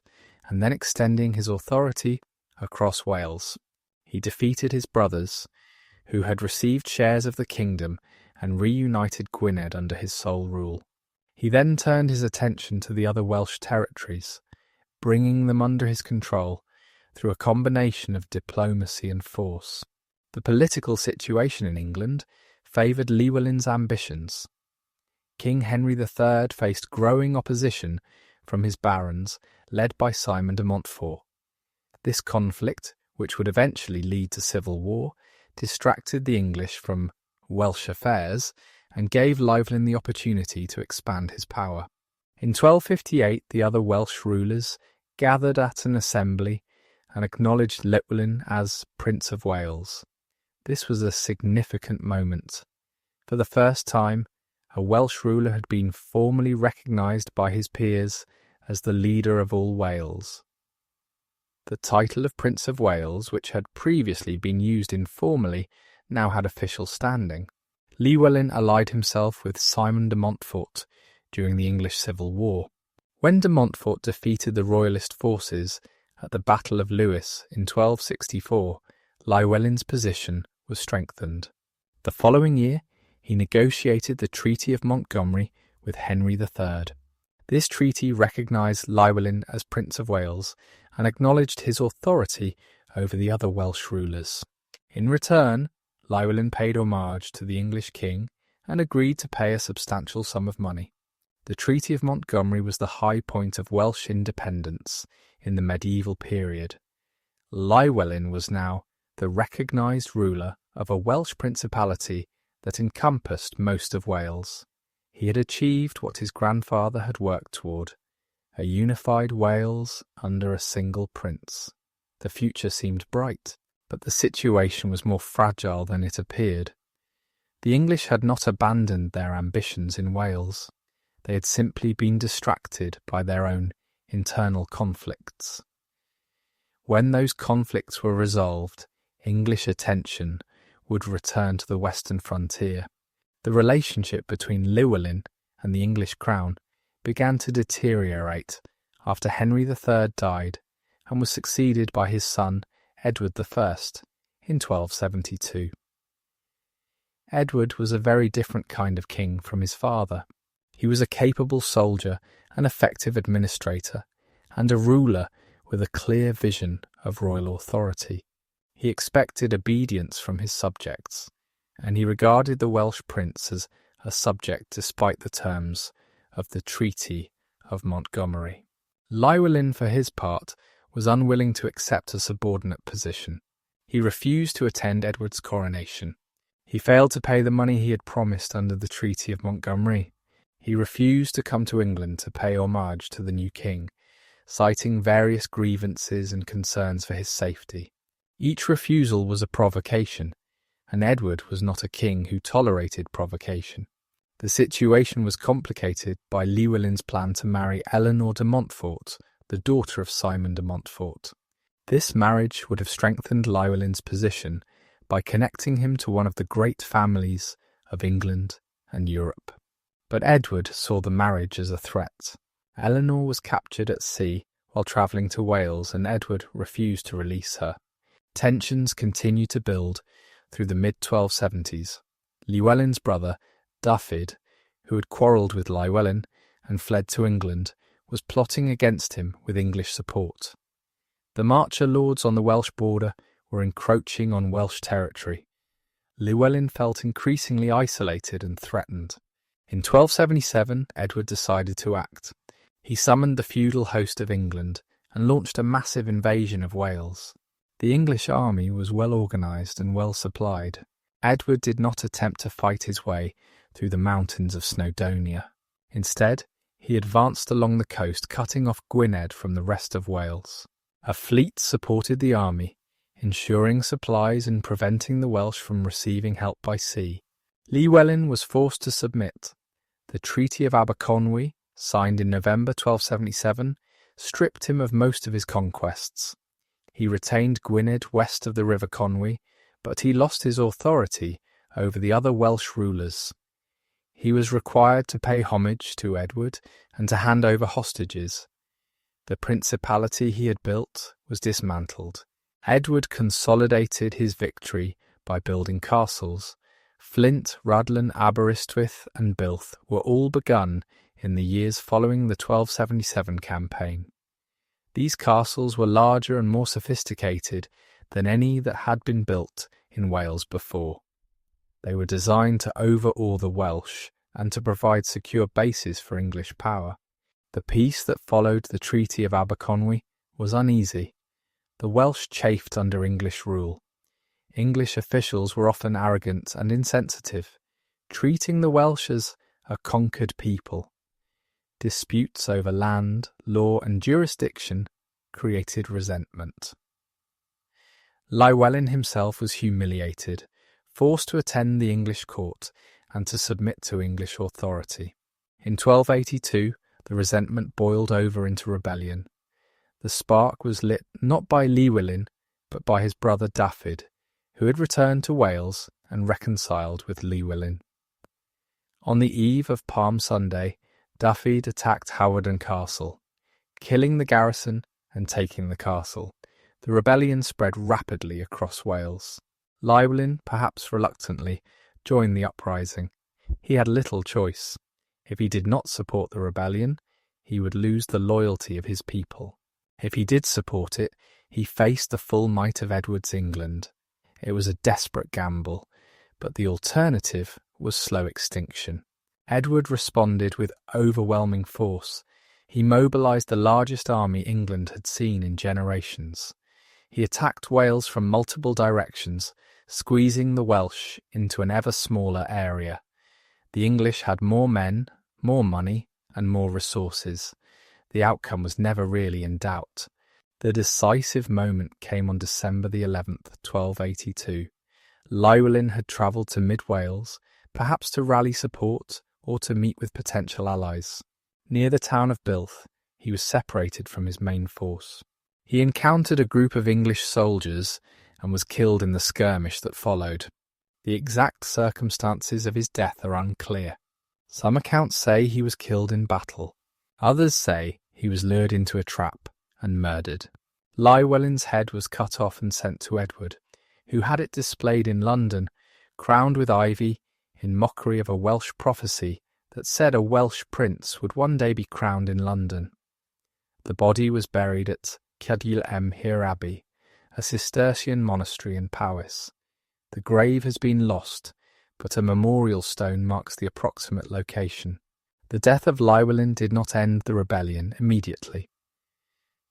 and then extending his authority across Wales. He defeated his brothers, who had received shares of the kingdom, and reunited Gwynedd under his sole rule. He then turned his attention to the other Welsh territories, bringing them under his control through a combination of diplomacy and force. The political situation in England favoured Llywelyn's ambitions. King Henry III faced growing opposition from his barons, led by Simon de Montfort. This conflict, which would eventually lead to civil war, distracted the English from Welsh affairs and gave Llywelyn the opportunity to expand his power. In 1258, the other Welsh rulers gathered at an assembly and acknowledged Llywelyn as Prince of Wales. This was a significant moment. For the first time, a Welsh ruler had been formally recognised by his peers as the leader of all Wales. The title of Prince of Wales, which had previously been used informally, now had official standing. Llywelyn allied himself with Simon de Montfort during the English Civil War. When de Montfort defeated the royalist forces at the Battle of Lewes in 1264, Llywelyn's position was strengthened. The following year, he negotiated the Treaty of Montgomery with Henry III. This treaty recognised Llywelyn as Prince of Wales and acknowledged his authority over the other Welsh rulers. In return, Llywelyn paid homage to the English king and agreed to pay a substantial sum of money. The Treaty of Montgomery was the high point of Welsh independence in the medieval period. Llywelyn was now the recognised ruler of a Welsh principality that encompassed most of Wales. He had achieved what his grandfather had worked toward, a unified Wales under a single prince. The future seemed bright, but the situation was more fragile than it appeared. The English had not abandoned their ambitions in Wales. They had simply been distracted by their own internal conflicts. When those conflicts were resolved, English attention would return to the western frontier. The relationship between Llywelyn and the English crown began to deteriorate after Henry III died and was succeeded by his son Edward I in 1272. Edward was a very different kind of king from his father. He was a capable soldier, an effective administrator, and a ruler with a clear vision of royal authority. He expected obedience from his subjects, and he regarded the Welsh prince as a subject despite the terms of the Treaty of Montgomery. Llywelyn, for his part, was unwilling to accept a subordinate position. He refused to attend Edward's coronation. He failed to pay the money he had promised under the Treaty of Montgomery. He refused to come to England to pay homage to the new king, citing various grievances and concerns for his safety. Each refusal was a provocation, and Edward was not a king who tolerated provocation. The situation was complicated by Llywelyn's plan to marry Eleanor de Montfort, the daughter of Simon de Montfort. This marriage would have strengthened Llywelyn's position by connecting him to one of the great families of England and Europe. But Edward saw the marriage as a threat. Eleanor was captured at sea while travelling to Wales, and Edward refused to release her. Tensions continued to build through the mid-1270s. Llywelyn's brother, Dafydd, who had quarrelled with Llywelyn and fled to England, was plotting against him with English support. The Marcher lords on the Welsh border were encroaching on Welsh territory. Llywelyn felt increasingly isolated and threatened. In 1277, Edward decided to act. He summoned the feudal host of England and launched a massive invasion of Wales. The English army was well organised and well supplied. Edward did not attempt to fight his way through the mountains of Snowdonia. Instead, he advanced along the coast, cutting off Gwynedd from the rest of Wales. A fleet supported the army, ensuring supplies and preventing the Welsh from receiving help by sea. Llywelyn was forced to submit. The Treaty of Aberconwy, signed in November 1277, stripped him of most of his conquests. He retained Gwynedd west of the River Conwy, but he lost his authority over the other Welsh rulers. He was required to pay homage to Edward and to hand over hostages. The principality he had built was dismantled. Edward consolidated his victory by building castles. Flint, Rhuddlan, Aberystwyth and Builth were all begun in the years following the 1277 campaign. These castles were larger and more sophisticated than any that had been built in Wales before. They were designed to overawe the Welsh and to provide secure bases for English power. The peace that followed the Treaty of Aberconwy was uneasy. The Welsh chafed under English rule. English officials were often arrogant and insensitive, treating the Welsh as a conquered people. Disputes over land, law and jurisdiction created resentment. Llywelyn himself was humiliated, forced to attend the English court and to submit to English authority. In 1282, the resentment boiled over into rebellion. The spark was lit not by Llywelyn, but by his brother Dafydd, who had returned to Wales and reconciled with Llywelyn. On the eve of Palm Sunday, Dafydd attacked Hawarden Castle, killing the garrison and taking the castle. The rebellion spread rapidly across Wales. Llywelyn, perhaps reluctantly, joined the uprising. He had little choice. If he did not support the rebellion, he would lose the loyalty of his people. If he did support it, he faced the full might of Edward's England. It was a desperate gamble, but the alternative was slow extinction. Edward responded with overwhelming force. He mobilised the largest army England had seen in generations. He attacked Wales from multiple directions, squeezing the Welsh into an ever smaller area. The English had more men, more money, and more resources. The outcome was never really in doubt. The decisive moment came on December the 11th, 1282. Llywelyn had travelled to mid-Wales, perhaps to rally support or to meet with potential allies. Near the town of Builth, he was separated from his main force. He encountered a group of English soldiers and was killed in the skirmish that followed. The exact circumstances of his death are unclear. Some accounts say he was killed in battle. Others say he was lured into a trap and murdered. Llywelyn's head was cut off and sent to Edward, who had it displayed in London, crowned with ivy, in mockery of a Welsh prophecy that said a Welsh prince would one day be crowned in London. The body was buried at Cadiel Hir Abbey, a Cistercian monastery in Powys. The grave has been lost, but a memorial stone marks the approximate location. The death of Llywelyn did not end the rebellion immediately.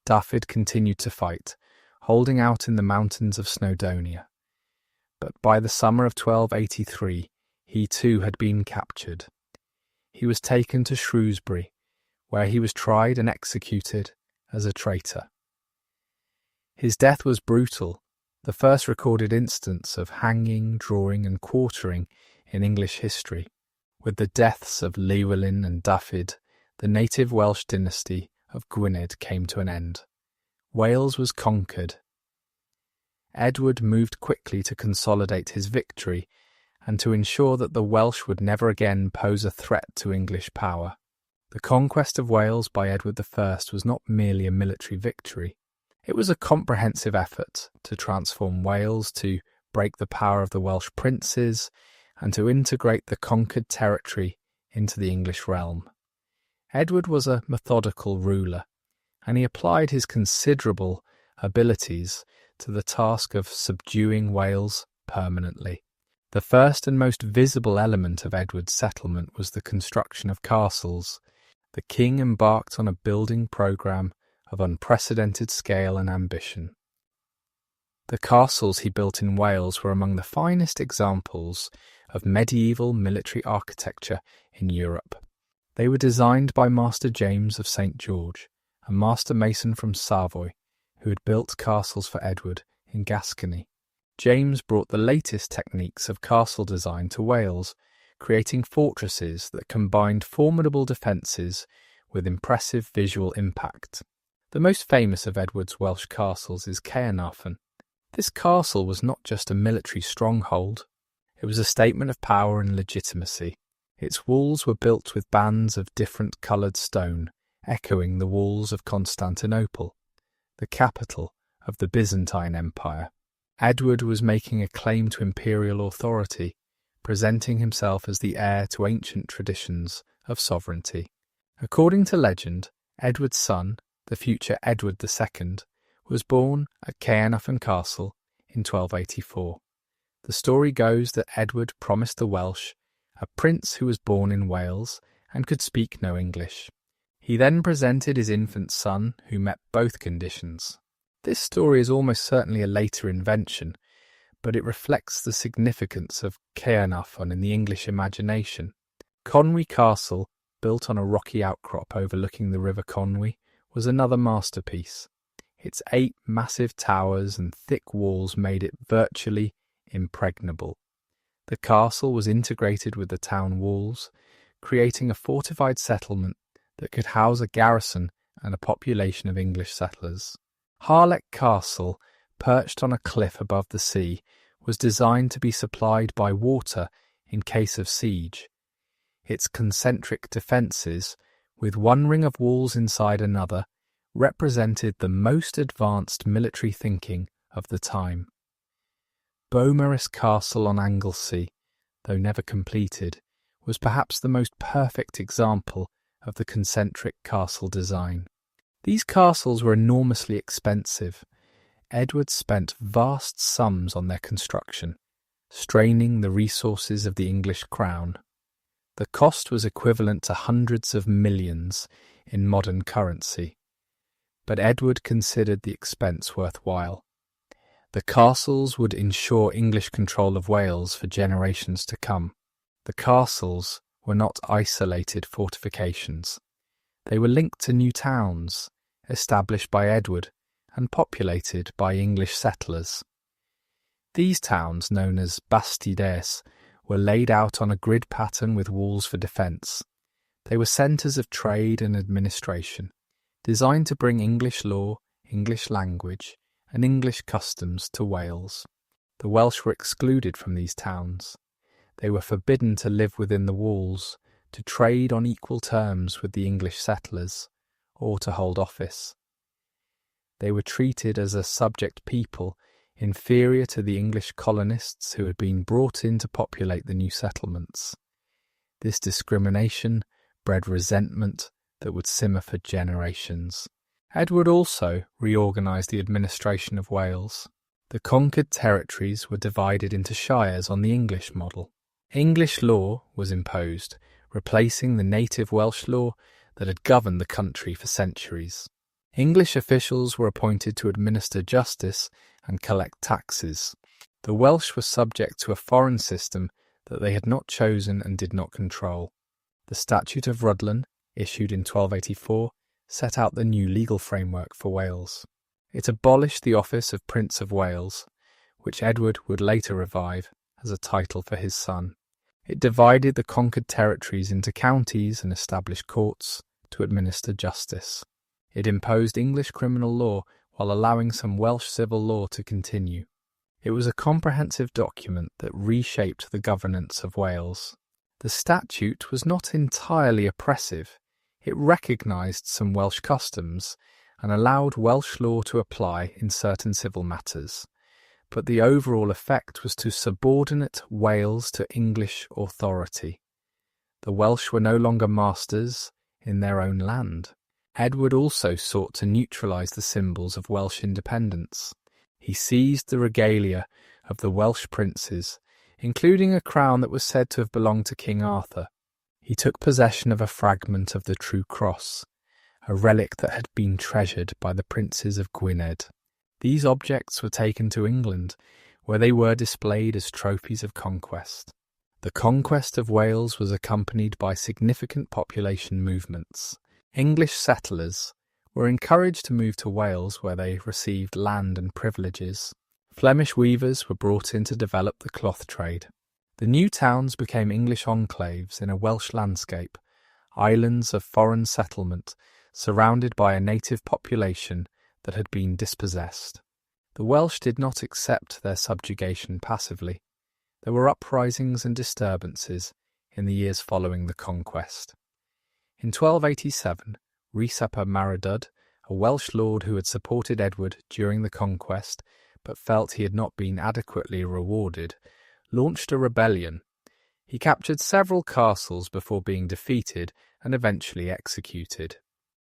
Dafydd continued to fight, holding out in the mountains of Snowdonia. But by the summer of 1283, he too had been captured. He was taken to Shrewsbury, where he was tried and executed as a traitor. His death was brutal, the first recorded instance of hanging, drawing and quartering in English history. With the deaths of Llywelyn and Dafydd, the native Welsh dynasty of Gwynedd came to an end. Wales was conquered. Edward moved quickly to consolidate his victory and to ensure that the Welsh would never again pose a threat to English power. The conquest of Wales by Edward I was not merely a military victory. It was a comprehensive effort to transform Wales, to break the power of the Welsh princes, and to integrate the conquered territory into the English realm. Edward was a methodical ruler, and he applied his considerable abilities to the task of subduing Wales permanently. The first and most visible element of Edward's settlement was the construction of castles. The king embarked on a building programme of unprecedented scale and ambition. The castles he built in Wales were among the finest examples of medieval military architecture in Europe. They were designed by Master James of St. George, a master mason from Savoy, who had built castles for Edward in Gascony. James brought the latest techniques of castle design to Wales, creating fortresses that combined formidable defences with impressive visual impact. The most famous of Edward's Welsh castles is Caernarfon. This castle was not just a military stronghold, it was a statement of power and legitimacy. Its walls were built with bands of different coloured stone, echoing the walls of Constantinople, the capital of the Byzantine Empire. Edward was making a claim to imperial authority, presenting himself as the heir to ancient traditions of sovereignty. According to legend, Edward's son, the future Edward II, was born at Caernarfon Castle in 1284. The story goes that Edward promised the Welsh a prince who was born in Wales and could speak no English. He then presented his infant son, who met both conditions. This story is almost certainly a later invention, but it reflects the significance of Caernarfon in the English imagination. Conwy Castle, built on a rocky outcrop overlooking the River Conwy, was another masterpiece. Its 8 massive towers and thick walls made it virtually impregnable. The castle was integrated with the town walls, creating a fortified settlement that could house a garrison and a population of English settlers. Harlech Castle, perched on a cliff above the sea, was designed to be supplied by water in case of siege. Its concentric defences, with one ring of walls inside another, represented the most advanced military thinking of the time. Beaumaris Castle on Anglesey, though never completed, was perhaps the most perfect example of the concentric castle design. These castles were enormously expensive. Edward spent vast sums on their construction, straining the resources of the English crown. The cost was equivalent to hundreds of millions in modern currency, but Edward considered the expense worthwhile. The castles would ensure English control of Wales for generations to come. The castles were not isolated fortifications. They were linked to new towns, established by Edward and populated by English settlers. These towns, known as bastides, were laid out on a grid pattern with walls for defence. They were centres of trade and administration, designed to bring English law, English language, and English customs to Wales. The Welsh were excluded from these towns. They were forbidden to live within the walls, to trade on equal terms with the English settlers, or to hold office. They were treated as a subject people, inferior to the English colonists who had been brought in to populate the new settlements. This discrimination bred resentment that would simmer for generations. Edward also reorganised the administration of Wales. The conquered territories were divided into shires on the English model. English law was imposed, replacing the native Welsh law that had governed the country for centuries. English officials were appointed to administer justice and collect taxes. The Welsh were subject to a foreign system that they had not chosen and did not control. The Statute of Rhuddlan, issued in 1284, set out the new legal framework for Wales. It abolished the office of Prince of Wales, which Edward would later revive as a title for his son. It divided the conquered territories into counties and established courts to administer justice. It imposed English criminal law while allowing some Welsh civil law to continue. It was a comprehensive document that reshaped the governance of Wales. The statute was not entirely oppressive. It recognised some Welsh customs and allowed Welsh law to apply in certain civil matters, but the overall effect was to subordinate Wales to English authority. The Welsh were no longer masters in their own land. Edward also sought to neutralise the symbols of Welsh independence. He seized the regalia of the Welsh princes, including a crown that was said to have belonged to King Arthur. He took possession of a fragment of the True Cross, a relic that had been treasured by the princes of Gwynedd. These objects were taken to England, where they were displayed as trophies of conquest. The conquest of Wales was accompanied by significant population movements. English settlers were encouraged to move to Wales, where they received land and privileges. Flemish weavers were brought in to develop the cloth trade. The new towns became English enclaves in a Welsh landscape, islands of foreign settlement surrounded by a native population that had been dispossessed. The Welsh did not accept their subjugation passively. There were uprisings and disturbances in the years following the conquest. In 1287, Rhys ap Maredudd, a Welsh lord who had supported Edward during the conquest but felt he had not been adequately rewarded, launched a rebellion. He captured several castles before being defeated and eventually executed.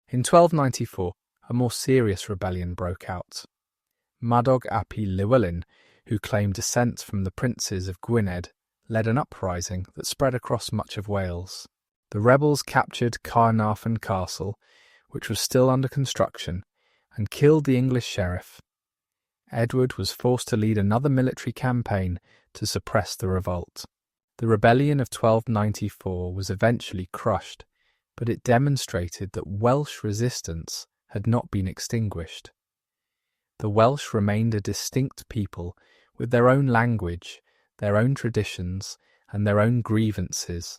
In 1294, a more serious rebellion broke out. Madog ap Llywelyn, who claimed descent from the princes of Gwynedd, led an uprising that spread across much of Wales. The rebels captured Caernarfon Castle, which was still under construction, and killed the English sheriff. Edward was forced to lead another military campaign to suppress the revolt. The rebellion of 1294 was eventually crushed, but it demonstrated that Welsh resistance had not been extinguished. The Welsh remained a distinct people with their own language, their own traditions, and their own grievances.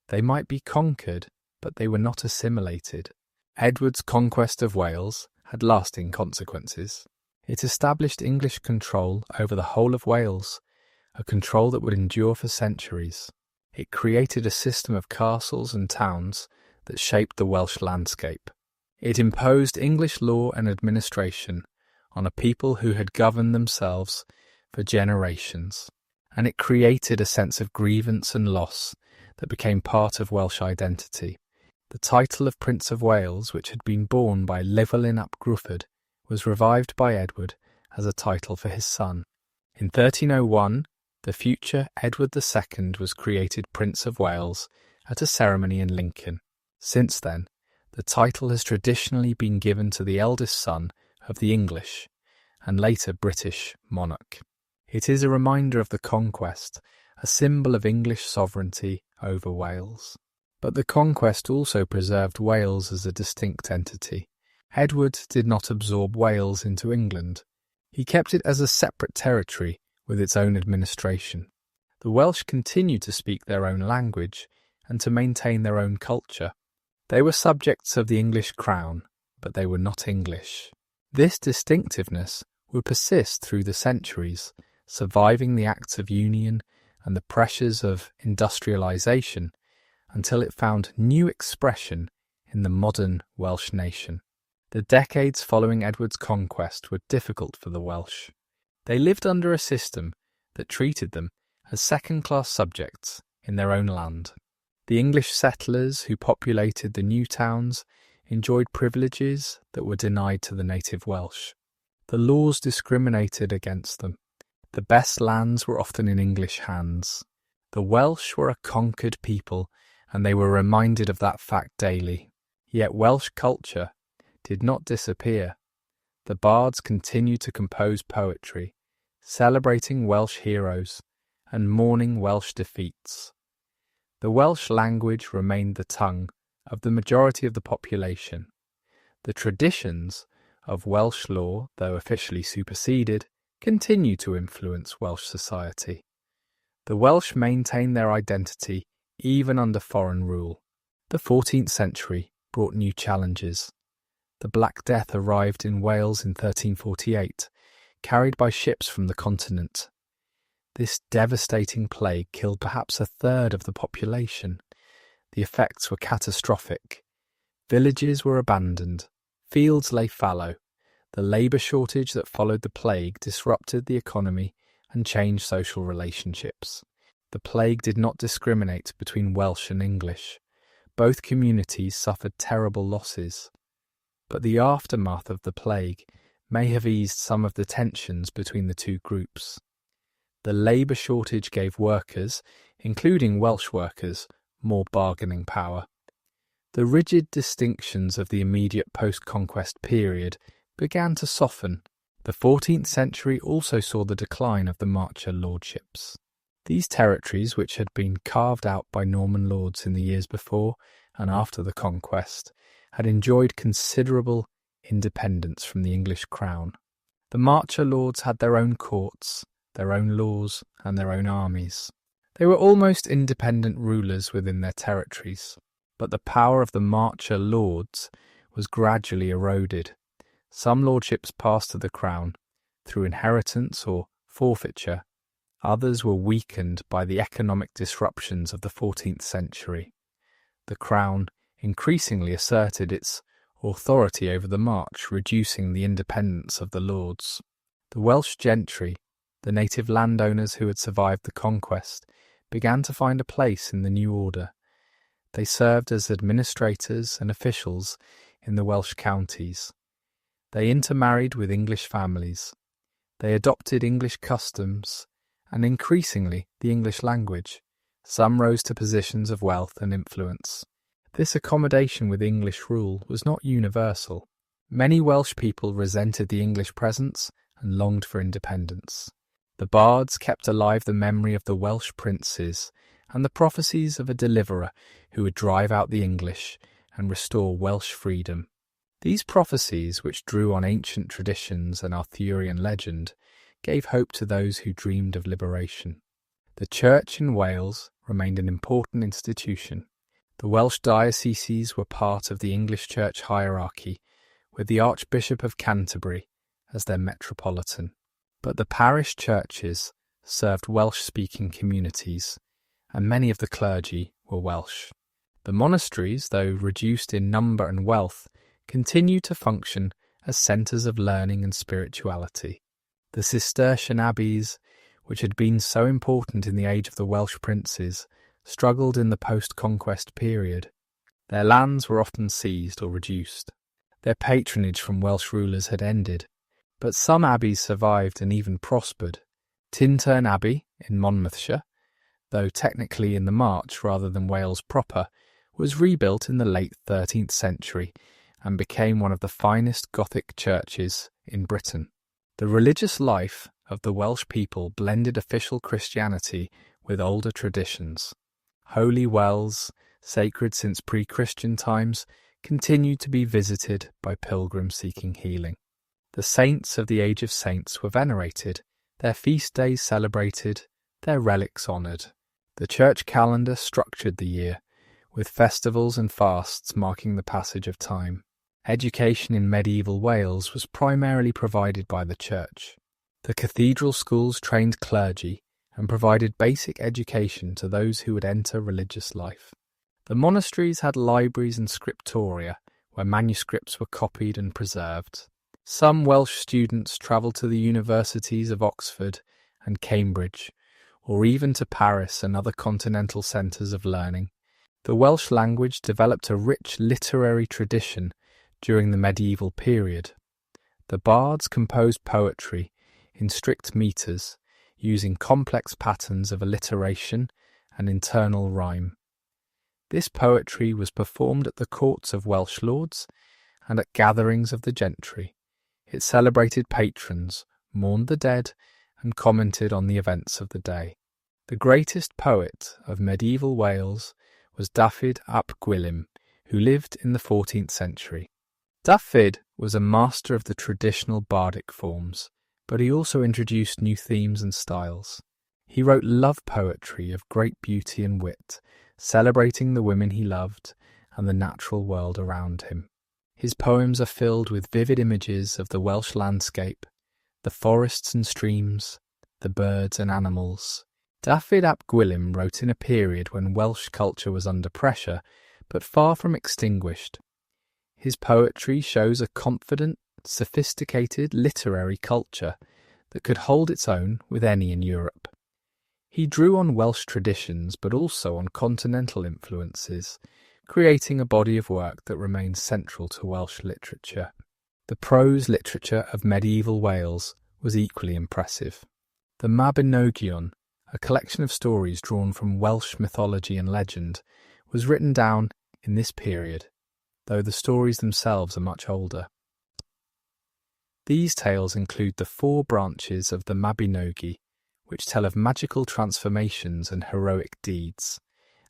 They might be conquered, but they were not assimilated. Edward's conquest of Wales had lasting consequences. It established English control over the whole of Wales, a control that would endure for centuries. It created a system of castles and towns that shaped the Welsh landscape. It imposed English law and administration on a people who had governed themselves for generations, and it created a sense of grievance and loss that became part of Welsh identity. The title of Prince of Wales, which had been borne by Llywelyn ap Gruffudd, was revived by Edward as a title for his son. In 1301, the future Edward II was created Prince of Wales at a ceremony in Lincoln. Since then, the title has traditionally been given to the eldest son of the English and later British monarch. It is a reminder of the conquest, a symbol of English sovereignty over Wales. But the conquest also preserved Wales as a distinct entity. Edward did not absorb Wales into England. He kept it as a separate territory with its own administration. The Welsh continued to speak their own language and to maintain their own culture. They were subjects of the English crown, but they were not English. This distinctiveness would persist through the centuries, surviving the Acts of Union and the pressures of industrialisation until it found new expression in the modern Welsh nation. The decades following Edward's conquest were difficult for the Welsh. They lived under a system that treated them as second-class subjects in their own land. The English settlers who populated the new towns enjoyed privileges that were denied to the native Welsh. The laws discriminated against them. The best lands were often in English hands. The Welsh were a conquered people, and they were reminded of that fact daily. Yet Welsh culture did not disappear. The bards continued to compose poetry, celebrating Welsh heroes and mourning Welsh defeats. The Welsh language remained the tongue of the majority of the population. The traditions of Welsh law, though officially superseded, continue to influence Welsh society. The Welsh maintained their identity even under foreign rule. The 14th century brought new challenges. The Black Death arrived in Wales in 1348, carried by ships from the continent. This devastating plague killed perhaps a third of the population. The effects were catastrophic. Villages were abandoned. Fields lay fallow. The labour shortage that followed the plague disrupted the economy and changed social relationships. The plague did not discriminate between Welsh and English. Both communities suffered terrible losses. But the aftermath of the plague may have eased some of the tensions between the two groups. The labour shortage gave workers, including Welsh workers, more bargaining power. The rigid distinctions of the immediate post-conquest period began to soften. The 14th century also saw the decline of the Marcher lordships. These territories, which had been carved out by Norman lords in the years before and after the conquest, had enjoyed considerable independence from the English crown. The Marcher lords had their own courts, their own laws, and their own armies. They were almost independent rulers within their territories, but the power of the Marcher lords was gradually eroded. Some lordships passed to the crown through inheritance or forfeiture. Others were weakened by the economic disruptions of the 14th century. The crown increasingly asserted its authority over the March, reducing the independence of the lords. The Welsh gentry, the native landowners who had survived the conquest, began to find a place in the new order. They served as administrators and officials in the Welsh counties. They intermarried with English families. They adopted English customs and increasingly the English language. Some rose to positions of wealth and influence. This accommodation with English rule was not universal. Many Welsh people resented the English presence and longed for independence. The bards kept alive the memory of the Welsh princes and the prophecies of a deliverer who would drive out the English and restore Welsh freedom. These prophecies, which drew on ancient traditions and Arthurian legend, gave hope to those who dreamed of liberation. The Church in Wales remained an important institution. The Welsh dioceses were part of the English Church hierarchy, with the Archbishop of Canterbury as their metropolitan. But the parish churches served Welsh-speaking communities, and many of the clergy were Welsh. The monasteries, though reduced in number and wealth, continued to function as centres of learning and spirituality. The Cistercian abbeys, which had been so important in the age of the Welsh princes, struggled in the post-conquest period. Their lands were often seized or reduced. Their patronage from Welsh rulers had ended, but some abbeys survived and even prospered. Tintern Abbey in Monmouthshire, though technically in the March rather than Wales proper, was rebuilt in the late 13th century and became one of the finest Gothic churches in Britain. The religious life of the Welsh people blended official Christianity with older traditions. Holy wells, sacred since pre-Christian times, continued to be visited by pilgrims seeking healing. The saints of the Age of Saints were venerated, their feast days celebrated, their relics honoured. The church calendar structured the year, with festivals and fasts marking the passage of time. Education in medieval Wales was primarily provided by the church. The cathedral schools trained clergy and provided basic education to those who would enter religious life. The monasteries had libraries and scriptoria, where manuscripts were copied and preserved. Some Welsh students travelled to the universities of Oxford and Cambridge, or even to Paris and other continental centres of learning. The Welsh language developed a rich literary tradition during the medieval period. The bards composed poetry in strict metres, using complex patterns of alliteration and internal rhyme. This poetry was performed at the courts of Welsh lords and at gatherings of the gentry. It celebrated patrons, mourned the dead, and commented on the events of the day. The greatest poet of medieval Wales was Dafydd ap Gwilym, who lived in the 14th century. Dafydd was a master of the traditional bardic forms, but he also introduced new themes and styles. He wrote love poetry of great beauty and wit, celebrating the women he loved and the natural world around him. His poems are filled with vivid images of the Welsh landscape, the forests and streams, the birds and animals. Dafydd ap Gwilym wrote in a period when Welsh culture was under pressure, but far from extinguished. His poetry shows a confident, sophisticated literary culture that could hold its own with any in Europe. He drew on Welsh traditions but also on continental influences, creating a body of work that remains central to Welsh literature. The prose literature of medieval Wales was equally impressive. The Mabinogion, a collection of stories drawn from Welsh mythology and legend, was written down in this period, though the stories themselves are much older. These tales include the 4 branches of the Mabinogi, which tell of magical transformations and heroic deeds,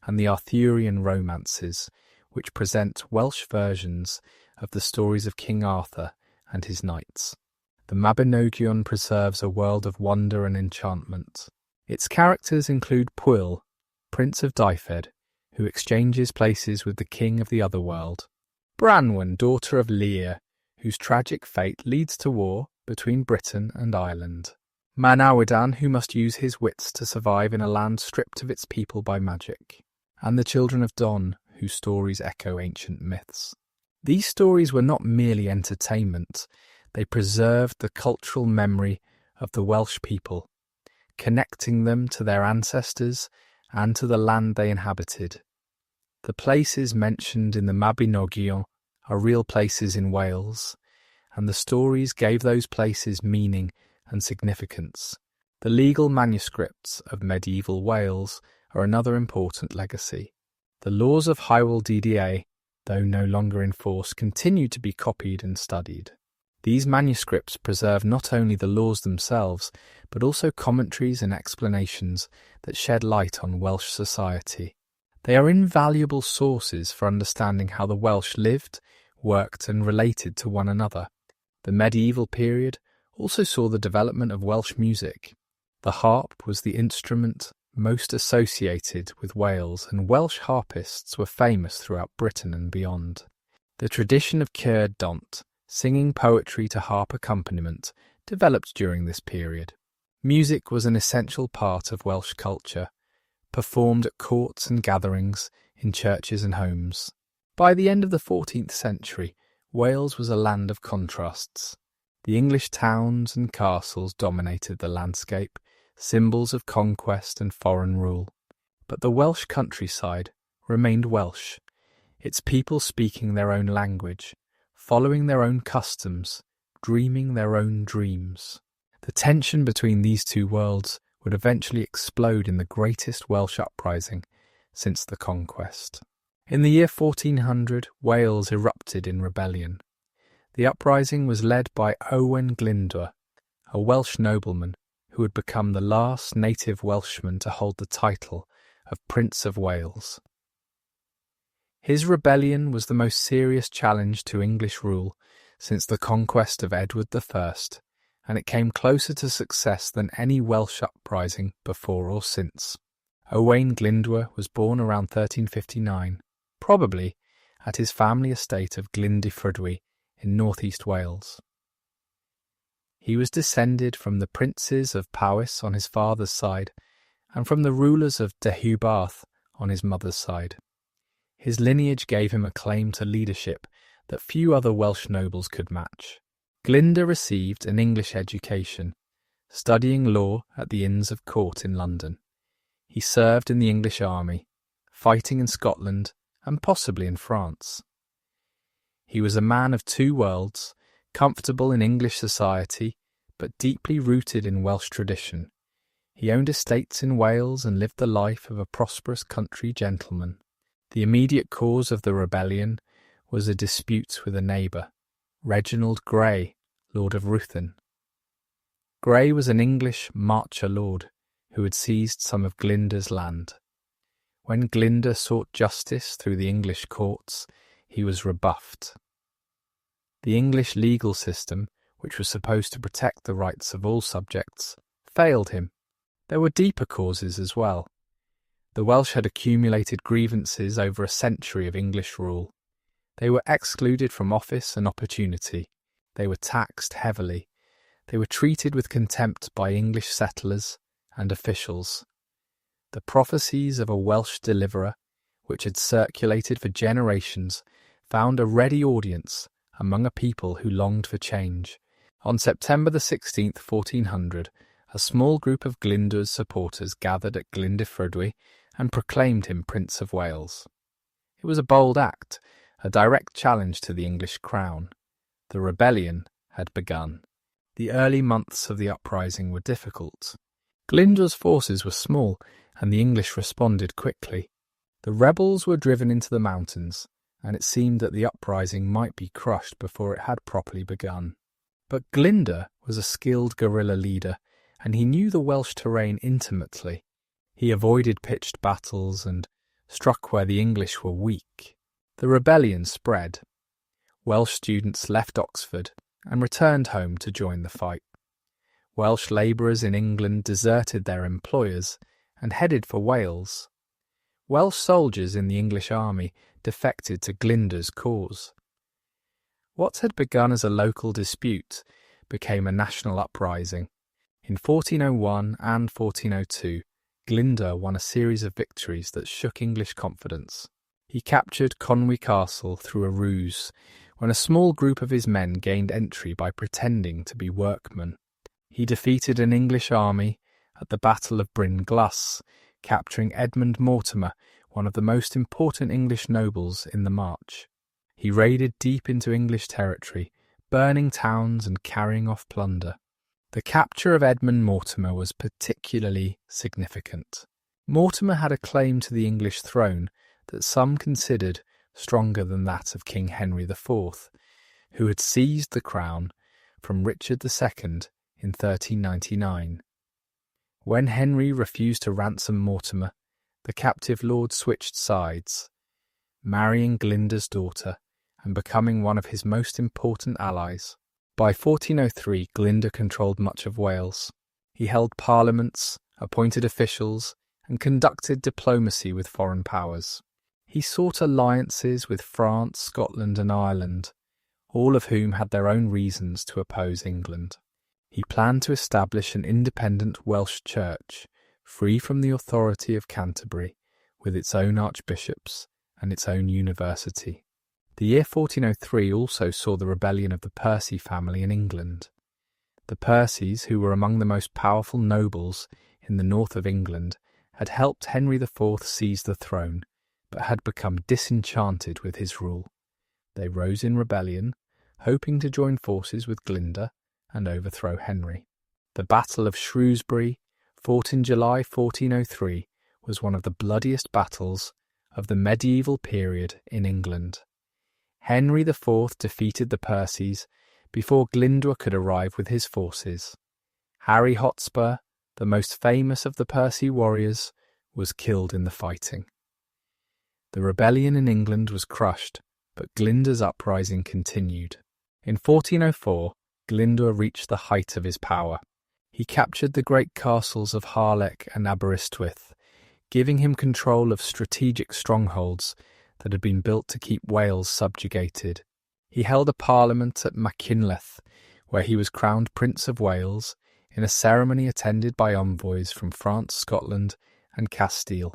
and the Arthurian romances, which present Welsh versions of the stories of King Arthur and his knights. The Mabinogion preserves a world of wonder and enchantment. Its characters include Pwyll, Prince of Dyfed, who exchanges places with the king of the other world, Branwen, daughter of Lear, whose tragic fate leads to war between Britain and Ireland, Manawydan, who must use his wits to survive in a land stripped of its people by magic, and the children of Don, whose stories echo ancient myths. These stories were not merely entertainment, they preserved the cultural memory of the Welsh people, connecting them to their ancestors and to the land they inhabited. The places mentioned in the Mabinogion are real places in Wales, and the stories gave those places meaning and significance. The legal manuscripts of medieval Wales are another important legacy. The laws of Hywel Dda, though no longer in force, continue to be copied and studied. These manuscripts preserve not only the laws themselves, but also commentaries and explanations that shed light on Welsh society. They are invaluable sources for understanding how the Welsh lived, worked and related to one another. The medieval period also saw the development of Welsh music. The harp was the instrument most associated with Wales, and Welsh harpists were famous throughout Britain and beyond. The tradition of Cyrd Dont, singing poetry to harp accompaniment, developed during this period. Music was an essential part of Welsh culture, performed at courts and gatherings, in churches and homes. By the end of the 14th century, Wales was a land of contrasts. The English towns and castles dominated the landscape, symbols of conquest and foreign rule. But the Welsh countryside remained Welsh, its people speaking their own language, following their own customs, dreaming their own dreams. The tension between these two worlds would eventually explode in the greatest Welsh uprising since the conquest. In the year 1400, Wales erupted in rebellion. The uprising was led by Owain Glyndŵr, a Welsh nobleman who would become the last native Welshman to hold the title of Prince of Wales. His rebellion was the most serious challenge to English rule since the conquest of Edward I, and it came closer to success than any Welsh uprising before or since. Owain Glyndŵr was born around 1359, probably at his family estate of Glyndifrydwy in northeast Wales. He was descended from the princes of Powys on his father's side and from the rulers of Deheubarth on his mother's side. His lineage gave him a claim to leadership that few other Welsh nobles could match. Glyndŵr received an English education, studying law at the Inns of Court in London. He served in the English army, fighting in Scotland and possibly in France. He was a man of two worlds, comfortable in English society, but deeply rooted in Welsh tradition. He owned estates in Wales and lived the life of a prosperous country gentleman. The immediate cause of the rebellion was a dispute with a neighbour, Reginald Grey, Lord of Ruthin. Grey was an English marcher lord who had seized some of Glyndŵr's land. When Glyndŵr sought justice through the English courts, he was rebuffed. The English legal system, which was supposed to protect the rights of all subjects, failed him. There were deeper causes as well. The Welsh had accumulated grievances over a century of English rule. They were excluded from office and opportunity. They were taxed heavily. They were treated with contempt by English settlers and officials. The prophecies of a Welsh deliverer, which had circulated for generations, found a ready audience among a people who longed for change. On September the 16th, 1400, a small group of Glyndŵr's supporters gathered at Glyndŵr and proclaimed him Prince of Wales. It was a bold act, a direct challenge to the English crown. The rebellion had begun. The early months of the uprising were difficult. Glyndŵr's forces were small, and the English responded quickly. The rebels were driven into the mountains, and it seemed that the uprising might be crushed before it had properly begun. But Glyndŵr was a skilled guerrilla leader, and he knew the Welsh terrain intimately. He avoided pitched battles and struck where the English were weak. The rebellion spread. Welsh students left Oxford and returned home to join the fight. Welsh labourers in England deserted their employers and headed for Wales. Welsh soldiers in the English army defected to Glyndŵr's cause. What had begun as a local dispute became a national uprising. In 1401 and 1402, Glyndŵr won a series of victories that shook English confidence. He captured Conwy Castle through a ruse, when a small group of his men gained entry by pretending to be workmen. He defeated an English army at the Battle of Bryn Glas, capturing Edmund Mortimer, one of the most important English nobles in the march. He raided deep into English territory, burning towns and carrying off plunder. The capture of Edmund Mortimer was particularly significant. Mortimer had a claim to the English throne that some considered stronger than that of King Henry IV, who had seized the crown from Richard II in 1399. When Henry refused to ransom Mortimer, the captive lord switched sides, marrying Glyndŵr's daughter and becoming one of his most important allies. By 1403, Glyndŵr controlled much of Wales. He held parliaments, appointed officials, and conducted diplomacy with foreign powers. He sought alliances with France, Scotland, and Ireland, all of whom had their own reasons to oppose England. He planned to establish an independent Welsh church, free from the authority of Canterbury, with its own archbishops and its own university. The year 1403 also saw the rebellion of the Percy family in England. The Percys, who were among the most powerful nobles in the north of England, had helped Henry IV seize the throne, but had become disenchanted with his rule. They rose in rebellion, hoping to join forces with Glyndŵr and overthrow Henry. The Battle of Shrewsbury, fought in July 1403, was one of the bloodiest battles of the medieval period in England. Henry IV defeated the Percys before Glyndŵr could arrive with his forces. Harry Hotspur, the most famous of the Percy warriors, was killed in the fighting. The rebellion in England was crushed, but Glyndŵr's uprising continued. In 1404, Glyndŵr reached the height of his power. He captured the great castles of Harlech and Aberystwyth, giving him control of strategic strongholds that had been built to keep Wales subjugated. He held a parliament at Machynlleth, where he was crowned Prince of Wales in a ceremony attended by envoys from France, Scotland, and Castile.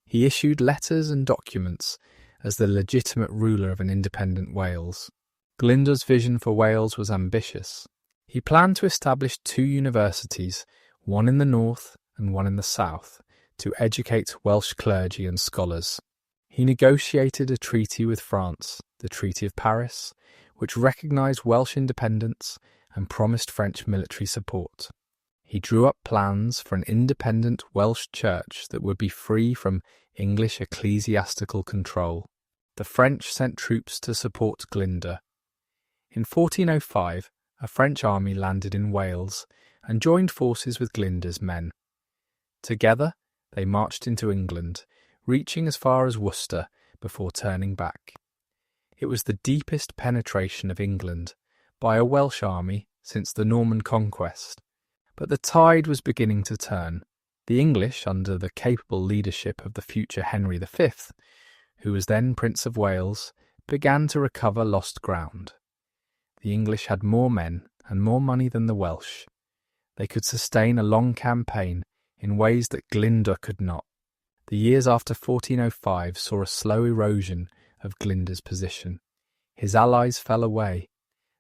He issued letters and documents as the legitimate ruler of an independent Wales. Glyndŵr's vision for Wales was ambitious. He planned to establish 2 universities, one in the north and one in the south, to educate Welsh clergy and scholars. He negotiated a treaty with France, the Treaty of Paris, which recognised Welsh independence and promised French military support. He drew up plans for an independent Welsh church that would be free from English ecclesiastical control. The French sent troops to support Glyndŵr. In 1405, a French army landed in Wales and joined forces with Glyndŵr's men. Together, they marched into England, reaching as far as Worcester before turning back. It was the deepest penetration of England by a Welsh army since the Norman conquest, but the tide was beginning to turn. The English, under the capable leadership of the future Henry V, who was then Prince of Wales, began to recover lost ground. The English had more men and more money than the Welsh. They could sustain a long campaign in ways that Glyndŵr could not. The years after 1405 saw a slow erosion of Glyndŵr's position. His allies fell away.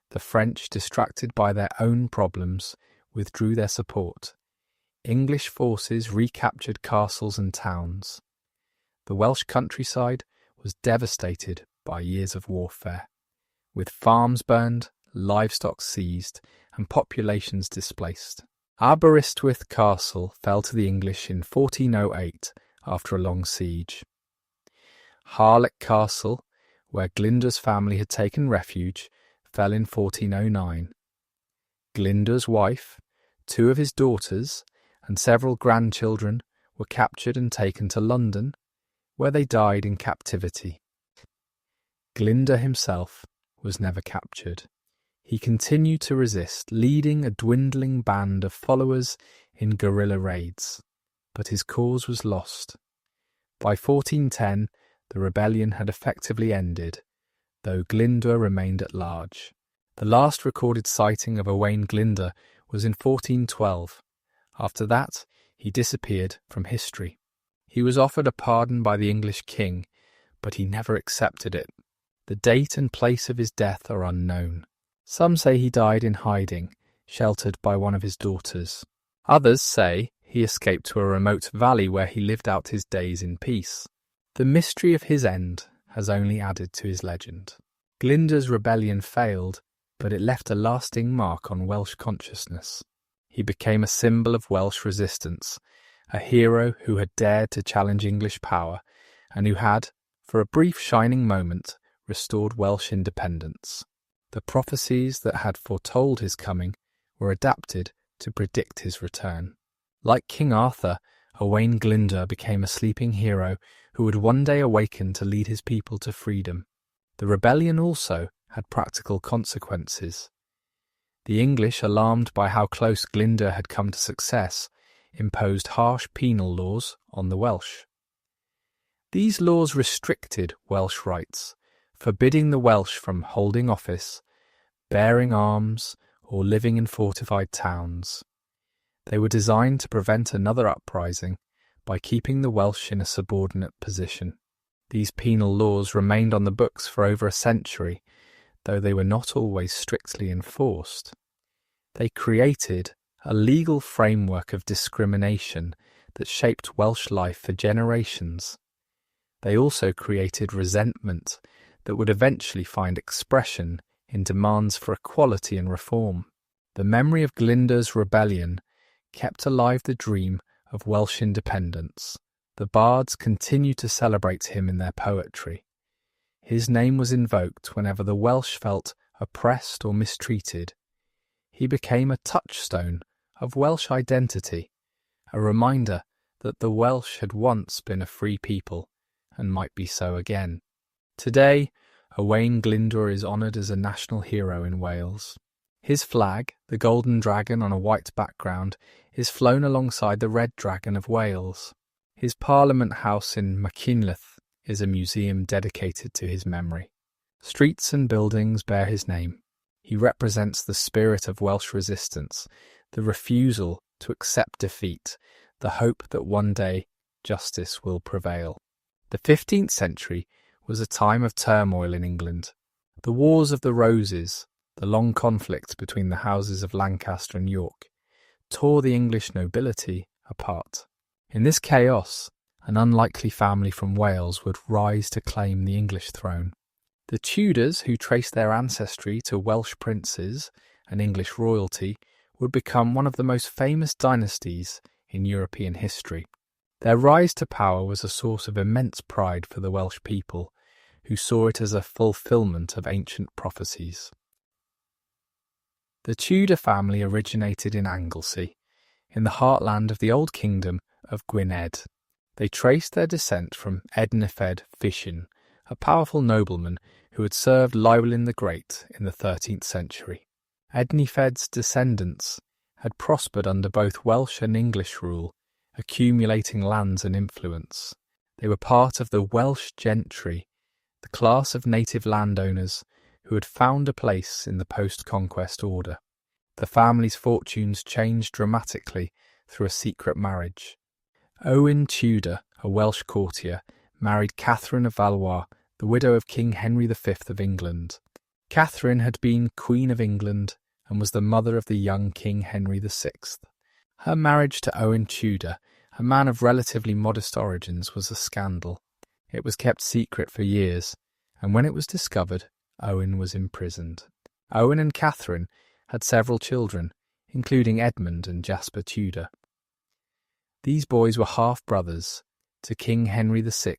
The French, distracted by their own problems, withdrew their support. English forces recaptured castles and towns. The Welsh countryside was devastated by years of warfare, with farms burned, livestock seized, and populations displaced. Aberystwyth Castle fell to the English in 1408 after a long siege. Harlech Castle, where Glyndŵr's family had taken refuge, fell in 1409. Glyndŵr's wife, 2 of his daughters, and several grandchildren were captured and taken to London, where they died in captivity. Glyndŵr himself was never captured. He continued to resist, leading a dwindling band of followers in guerrilla raids, but his cause was lost. By 1410, the rebellion had effectively ended, though Glyndŵr remained at large. The last recorded sighting of Owain Glyndŵr was in 1412. After that, he disappeared from history. He was offered a pardon by the English king, but he never accepted it. The date and place of his death are unknown. Some say he died in hiding, sheltered by one of his daughters. Others say he escaped to a remote valley where he lived out his days in peace. The mystery of his end has only added to his legend. Glyndŵr's rebellion failed, but it left a lasting mark on Welsh consciousness. He became a symbol of Welsh resistance, a hero who had dared to challenge English power, and who had, for a brief shining moment, restored Welsh independence. The prophecies that had foretold his coming were adapted to predict his return. Like King Arthur, Owain Glyndŵr became a sleeping hero who would one day awaken to lead his people to freedom. The rebellion also had practical consequences. The English, alarmed by how close Glyndŵr had come to success, imposed harsh penal laws on the Welsh. These laws restricted Welsh rights, forbidding the Welsh from holding office, bearing arms, or living in fortified towns. They were designed to prevent another uprising by keeping the Welsh in a subordinate position. These penal laws remained on the books for over a century, though they were not always strictly enforced. They created a legal framework of discrimination that shaped Welsh life for generations. They also created resentment that would eventually find expression in demands for equality and reform. The memory of Glyndŵr's rebellion kept alive the dream of Welsh independence. The bards continued to celebrate him in their poetry. His name was invoked whenever the Welsh felt oppressed or mistreated. He became a touchstone of Welsh identity, a reminder that the Welsh had once been a free people and might be so again. Today, Owain Glyndŵr is honoured as a national hero in Wales. His flag, the golden dragon on a white background, is flown alongside the red dragon of Wales. His Parliament House in Machynlleth is a museum dedicated to his memory. Streets and buildings bear his name. He represents the spirit of Welsh resistance, the refusal to accept defeat, the hope that one day justice will prevail. The 15th century was a time of turmoil in England. The Wars of the Roses, the long conflict between the houses of Lancaster and York, tore the English nobility apart. In this chaos, an unlikely family from Wales would rise to claim the English throne. The Tudors, who traced their ancestry to Welsh princes and English royalty, would become one of the most famous dynasties in European history. Their rise to power was a source of immense pride for the Welsh people, who saw it as a fulfilment of ancient prophecies. The Tudor family originated in Anglesey, in the heartland of the old kingdom of Gwynedd. They traced their descent from Ednifed Fishin, a powerful nobleman who had served Llywelyn the Great in the 13th century. Ednifed's descendants had prospered under both Welsh and English rule accumulating lands and influence. They were part of the Welsh gentry, the class of native landowners who had found a place in the post-conquest order. The family's fortunes changed dramatically through a secret marriage. Owain Tudor, a Welsh courtier, married Catherine of Valois, the widow of King Henry V of England. Catherine had been Queen of England and was the mother of the young King Henry VI. Her marriage to Owain Tudor, a man of relatively modest origins, was a scandal. It was kept secret for years, and when it was discovered, Owain was imprisoned. Owain and Catherine had several children, including Edmund and Jasper Tudor. These boys were half-brothers to King Henry VI,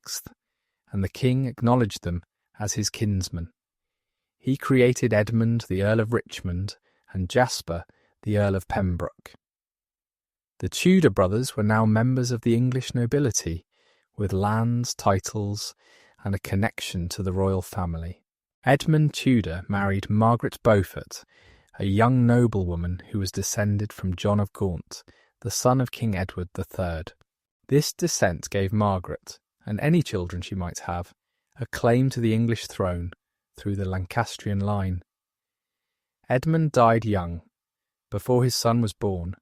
and the king acknowledged them as his kinsmen. He created Edmund the Earl of Richmond and Jasper the Earl of Pembroke. The Tudor brothers were now members of the English nobility, with lands, titles, and a connection to the royal family. Edmund Tudor married Margaret Beaufort, a young noblewoman who was descended from John of Gaunt, the son of King Edward III. This descent gave Margaret, and any children she might have, a claim to the English throne through the Lancastrian line. Edmund died young, before his son was born,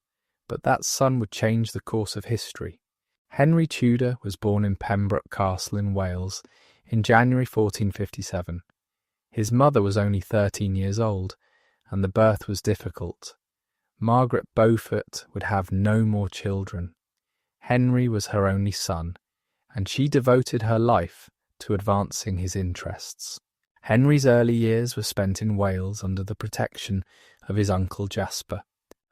but that son would change the course of history. Henry Tudor was born in Pembroke Castle in Wales in January 1457. His mother was only 13 years old, and the birth was difficult. Margaret Beaufort would have no more children. Henry was her only son, and she devoted her life to advancing his interests. Henry's early years were spent in Wales under the protection of his uncle Jasper.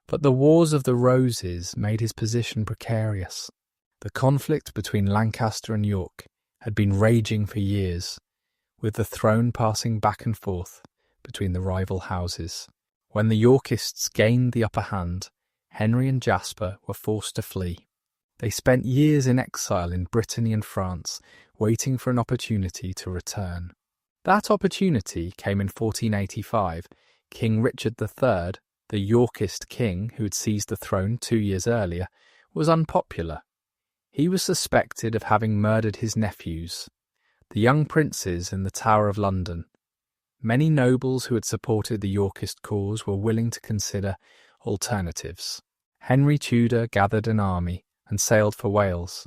But the Wars of the Roses made his position precarious. The conflict between Lancaster and York had been raging for years, with the throne passing back and forth between the rival houses. When the Yorkists gained the upper hand, Henry and Jasper were forced to flee. They spent years in exile in Brittany and France, waiting for an opportunity to return. That opportunity came in 1485. King Richard III, the Yorkist king who had seized the throne 2 years earlier, was unpopular. He was suspected of having murdered his nephews, the young princes in the Tower of London. Many nobles who had supported the Yorkist cause were willing to consider alternatives. Henry Tudor gathered an army and sailed for Wales.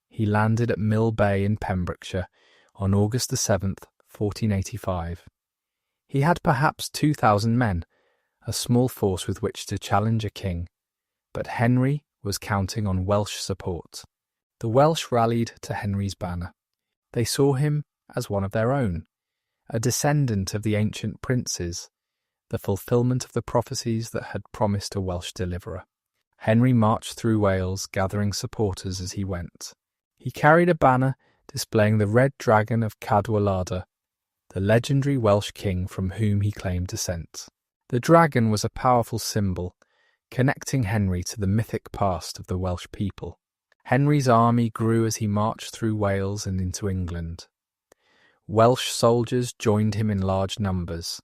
He landed at Mill Bay in Pembrokeshire on August 7th, 1485. He had perhaps 2,000 men, a small force with which to challenge a king, but Henry was counting on Welsh support. The Welsh rallied to Henry's banner. They saw him as one of their own, a descendant of the ancient princes, the fulfilment of the prophecies that had promised a Welsh deliverer. Henry marched through Wales, gathering supporters as he went. He carried a banner displaying the red dragon of Cadwaladr, the legendary Welsh king from whom he claimed descent. The dragon was a powerful symbol, connecting Henry to the mythic past of the Welsh people. Henry's army grew as he marched through Wales and into England. Welsh soldiers joined him in large numbers.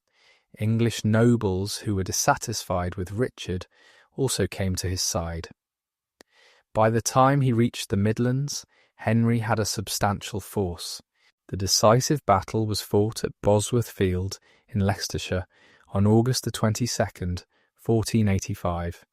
English nobles who were dissatisfied with Richard also came to his side. By the time he reached the Midlands, Henry had a substantial force. The decisive battle was fought at Bosworth Field in Leicestershire on August the 22nd, 1485.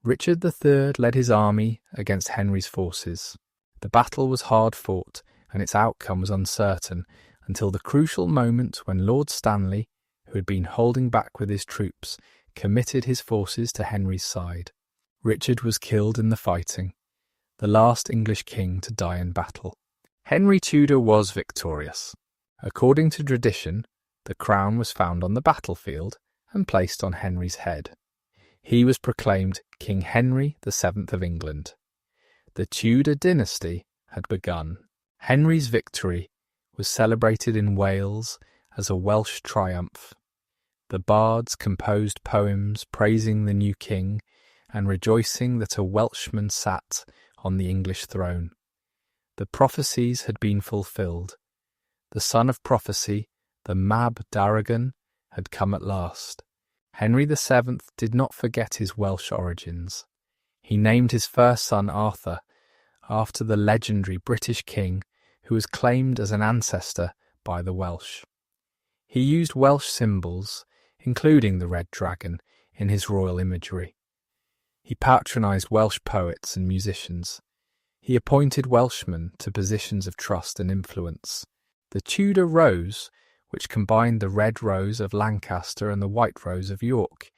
Richard III led his army against Henry's forces. The battle was hard fought, and its outcome was uncertain until the crucial moment when Lord Stanley, who had been holding back with his troops, committed his forces to Henry's side. Richard was killed in the fighting, the last English king to die in battle. Henry Tudor was victorious. According to tradition, the crown was found on the battlefield and placed on Henry's head. He was proclaimed King Henry VII of England. The Tudor dynasty had begun. Henry's victory was celebrated in Wales as a Welsh triumph. The bards composed poems praising the new king and rejoicing that a Welshman sat on the English throne. The prophecies had been fulfilled. The son of prophecy, the Mab Darragan, had come at last. Henry VII did not forget his Welsh origins. He named his first son Arthur, after the legendary British king who was claimed as an ancestor by the Welsh. He used Welsh symbols, including the red dragon, in his royal imagery. He patronised Welsh poets and musicians. He appointed Welshmen to positions of trust and influence. The Tudor rose, which combined the red rose of Lancaster and the white rose of York,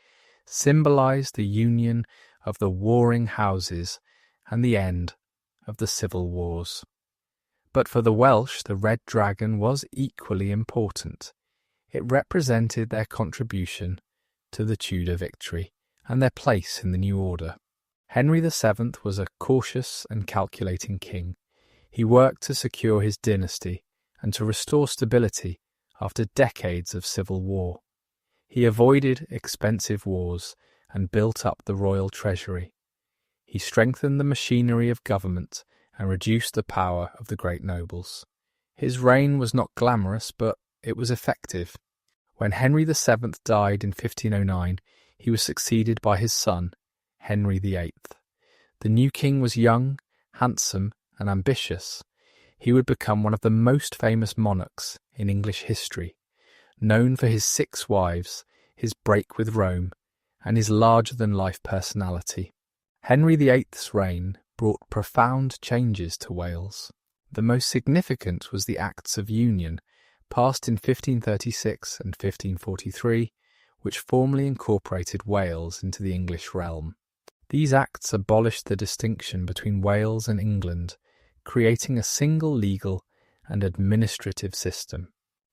symbolised the union of the warring houses and the end of the civil wars. But for the Welsh, the red dragon was equally important. It represented their contribution to the Tudor victory and their place in the new order. Henry VII was a cautious and calculating king. He worked to secure his dynasty and to restore stability after decades of civil war. He avoided expensive wars and built up the royal treasury. He strengthened the machinery of government and reduced the power of the great nobles. His reign was not glamorous, but it was effective. When Henry VII died in 1509, he was succeeded by his son, Henry VIII. The new king was young, handsome, and ambitious. He would become one of the most famous monarchs in English history, known for his 6 wives, his break with Rome, and his larger-than-life personality. Henry VIII's reign brought profound changes to Wales. The most significant was the Acts of Union, passed in 1536 and 1543, which formally incorporated Wales into the English realm. These acts abolished the distinction between Wales and England, creating a single legal and administrative system.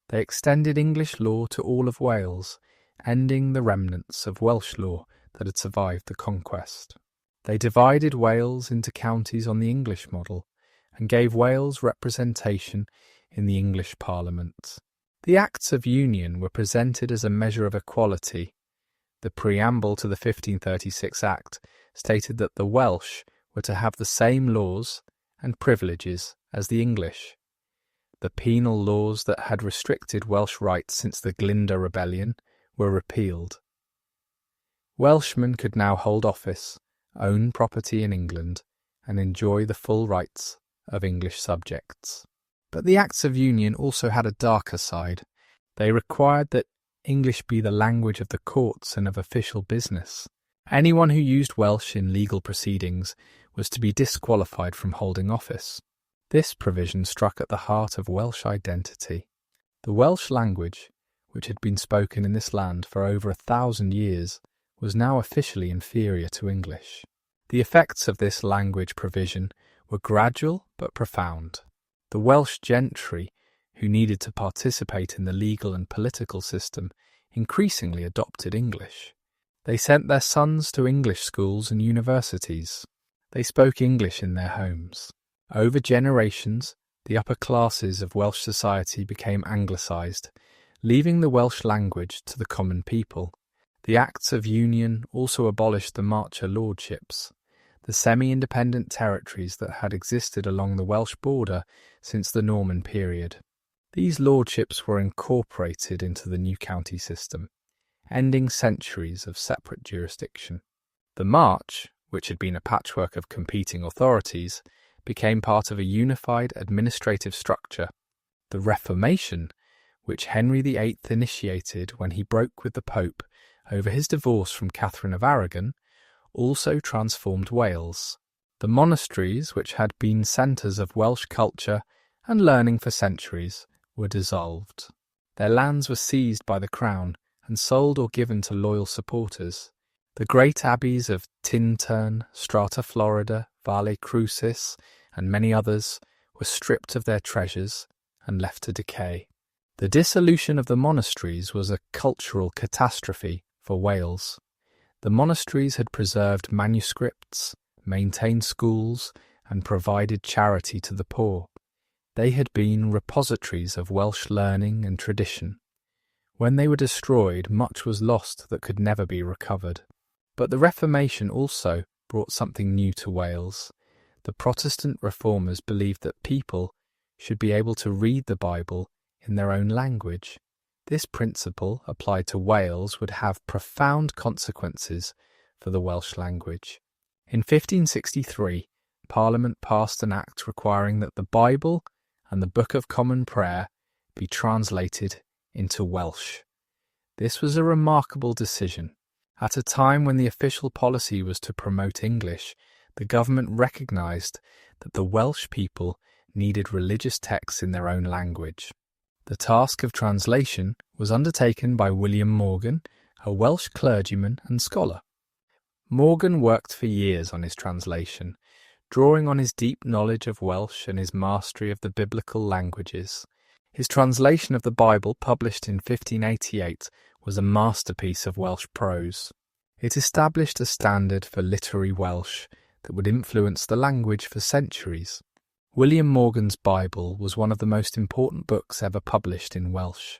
They extended English law to all of Wales, ending the remnants of Welsh law that had survived the conquest. They divided Wales into counties on the English model and gave Wales representation in the English Parliament. The Acts of Union were presented as a measure of equality. The preamble to the 1536 Act stated that the Welsh were to have the same laws and privileges as the English. The penal laws that had restricted Welsh rights since the Glyndŵr Rebellion were repealed. Welshmen could now hold office, own property in England, and enjoy the full rights of English subjects. But the Acts of Union also had a darker side. They required that English be the language of the courts and of official business. Anyone who used Welsh in legal proceedings was to be disqualified from holding office. This provision struck at the heart of Welsh identity. The Welsh language, which had been spoken in this land for over 1,000 years, was now officially inferior to English. The effects of this language provision were gradual but profound. The Welsh gentry, who needed to participate in the legal and political system, increasingly adopted English. They sent their sons to English schools and universities. They spoke English in their homes. Over generations, the upper classes of Welsh society became anglicised, leaving the Welsh language to the common people. The Acts of Union also abolished the Marcher lordships, the semi-independent territories that had existed along the Welsh border since the Norman period. These lordships were incorporated into the new county system, ending centuries of separate jurisdiction. The March, which had been a patchwork of competing authorities, became part of a unified administrative structure. The Reformation, which Henry VIII initiated when he broke with the Pope over his divorce from Catherine of Aragon, also transformed Wales. The monasteries, which had been centres of Welsh culture and learning for centuries, were dissolved. Their lands were seized by the Crown and sold or given to loyal supporters. The great abbeys of Tintern, Strata Florida, Valle Crucis, and many others were stripped of their treasures and left to decay. The dissolution of the monasteries was a cultural catastrophe for Wales. The monasteries had preserved manuscripts, maintained schools, and provided charity to the poor. They had been repositories of Welsh learning and tradition. When they were destroyed, much was lost that could never be recovered. But the Reformation also brought something new to Wales. The Protestant reformers believed that people should be able to read the Bible in their own language. This principle, applied to Wales, would have profound consequences for the Welsh language. In 1563, Parliament passed an act requiring that the Bible and the Book of Common Prayer be translated into Welsh. This was a remarkable decision. At a time when the official policy was to promote English, the government recognised that the Welsh people needed religious texts in their own language. The task of translation was undertaken by William Morgan, a Welsh clergyman and scholar. Morgan worked for years on his translation, drawing on his deep knowledge of Welsh and his mastery of the biblical languages. His translation of the Bible, published in 1588, was a masterpiece of Welsh prose. It established a standard for literary Welsh that would influence the language for centuries. William Morgan's Bible was one of the most important books ever published in Welsh.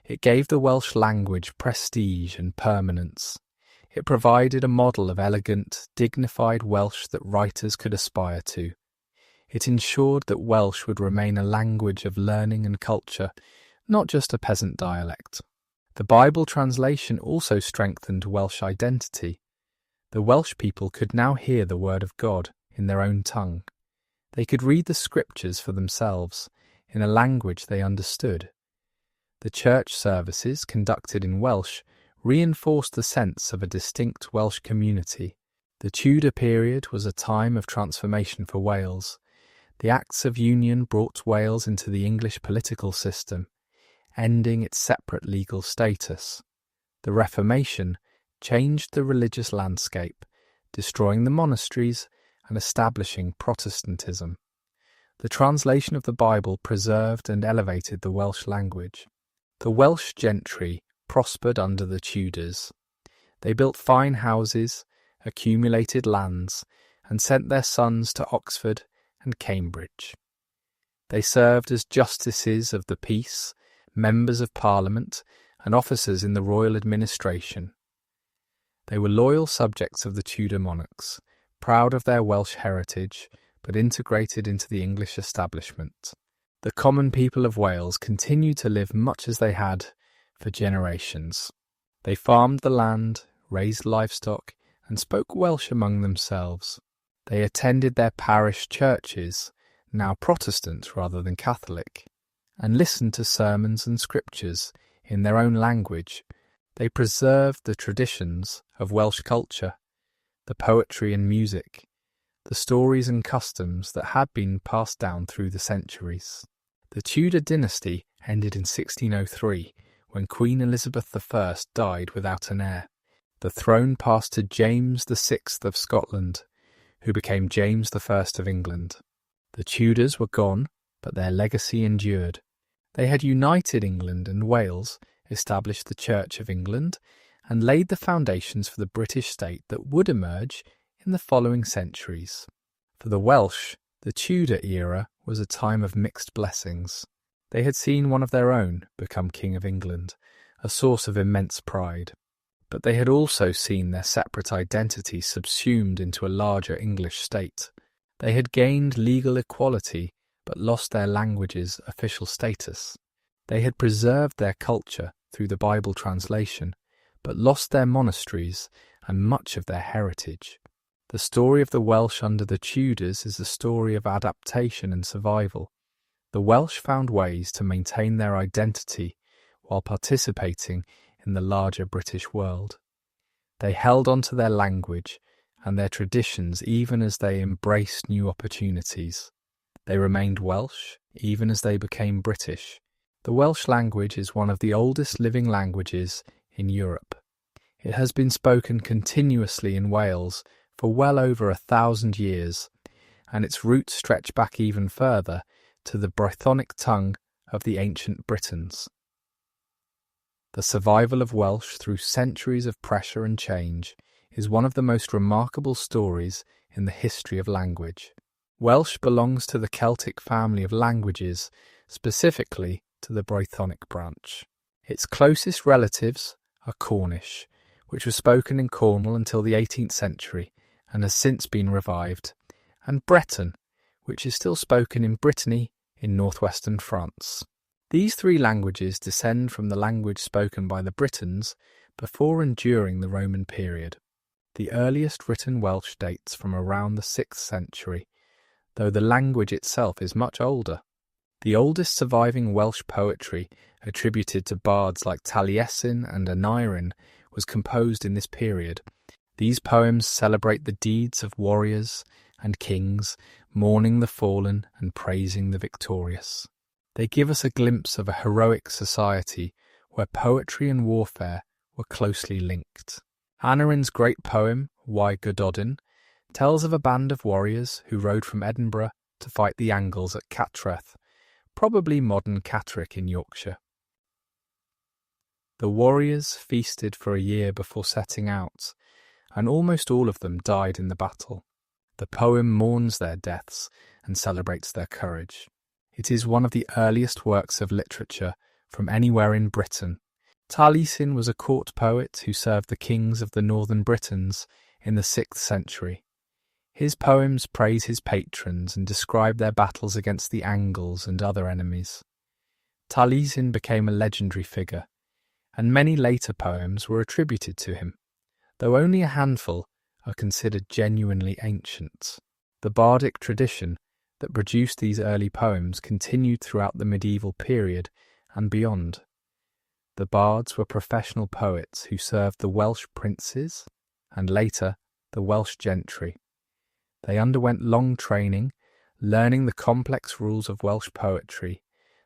It gave the Welsh language prestige and permanence. It provided a model of elegant, dignified Welsh that writers could aspire to. It ensured that Welsh would remain a language of learning and culture, not just a peasant dialect. The Bible translation also strengthened Welsh identity. The Welsh people could now hear the word of God in their own tongue. They could read the scriptures for themselves in a language they understood. The church services conducted in Welsh reinforced the sense of a distinct Welsh community. The Tudor period was a time of transformation for Wales. The Acts of Union brought Wales into the English political system, ending its separate legal status. The Reformation changed the religious landscape, destroying the monasteries and establishing Protestantism. The translation of the Bible preserved and elevated the Welsh language. The Welsh gentry prospered under the Tudors. They built fine houses, accumulated lands, and sent their sons to Oxford and Cambridge. They served as justices of the peace, members of Parliament, and officers in the royal administration. They were loyal subjects of the Tudor monarchs, proud of their Welsh heritage, but integrated into the English establishment. The common people of Wales continued to live much as they had for generations. They farmed the land, raised livestock, and spoke Welsh among themselves. They attended their parish churches, now Protestant rather than Catholic, and listened to sermons and scriptures in their own language. They preserved the traditions of Welsh culture, the poetry and music, the stories and customs that had been passed down through the centuries. The Tudor dynasty ended in 1603, when Queen Elizabeth I died without an heir. The throne passed to James VI of Scotland, who became James I of England. The Tudors were gone, but their legacy endured. They had united England and Wales, established the Church of England, and laid the foundations for the British state that would emerge in the following centuries. For the Welsh, the Tudor era was a time of mixed blessings. They had seen one of their own become King of England, a source of immense pride. But they had also seen their separate identity subsumed into a larger English state. They had gained legal equality, but lost their language's official status. They had preserved their culture through the Bible translation, but lost their monasteries and much of their heritage. The story of the Welsh under the Tudors is a story of adaptation and survival. The Welsh found ways to maintain their identity while participating in the larger British world. They held on to their language and their traditions even as they embraced new opportunities. They remained Welsh even as they became British. The Welsh language is one of the oldest living languages in Europe. It has been spoken continuously in Wales for well over 1,000 years, and its roots stretch back even further to the Brythonic tongue of the ancient Britons. The survival of Welsh through centuries of pressure and change is one of the most remarkable stories in the history of language. Welsh belongs to the Celtic family of languages, specifically to the Brythonic branch. Its closest relatives are Cornish, which was spoken in Cornwall until the 18th century and has since been revived, and Breton, which is still spoken in Brittany in northwestern France. These three languages descend from the language spoken by the Britons before and during the Roman period. The earliest written Welsh dates from around the 6th century, though the language itself is much older. The oldest surviving Welsh poetry attributed to bards like Taliesin and Aneurin was composed in this period. These poems celebrate the deeds of warriors and kings, mourning the fallen and praising the victorious. They give us a glimpse of a heroic society where poetry and warfare were closely linked. Aneurin's great poem, Why Gododin, tells of a band of warriors who rode from Edinburgh to fight the Angles at Cattraeth, probably modern Catterick in Yorkshire. The warriors feasted for a year before setting out, and almost all of them died in the battle. The poem mourns their deaths and celebrates their courage. It is one of the earliest works of literature from anywhere in Britain. Taliesin was a court poet who served the kings of the northern Britons in the 6th century. His poems praise his patrons and describe their battles against the Angles and other enemies. Taliesin became a legendary figure, and many later poems were attributed to him, though only a handful are considered genuinely ancient. The bardic tradition that produced these early poems continued throughout the medieval period and beyond. The bards were professional poets who served the Welsh princes and later the Welsh gentry. They underwent long training, learning the complex rules of Welsh poetry,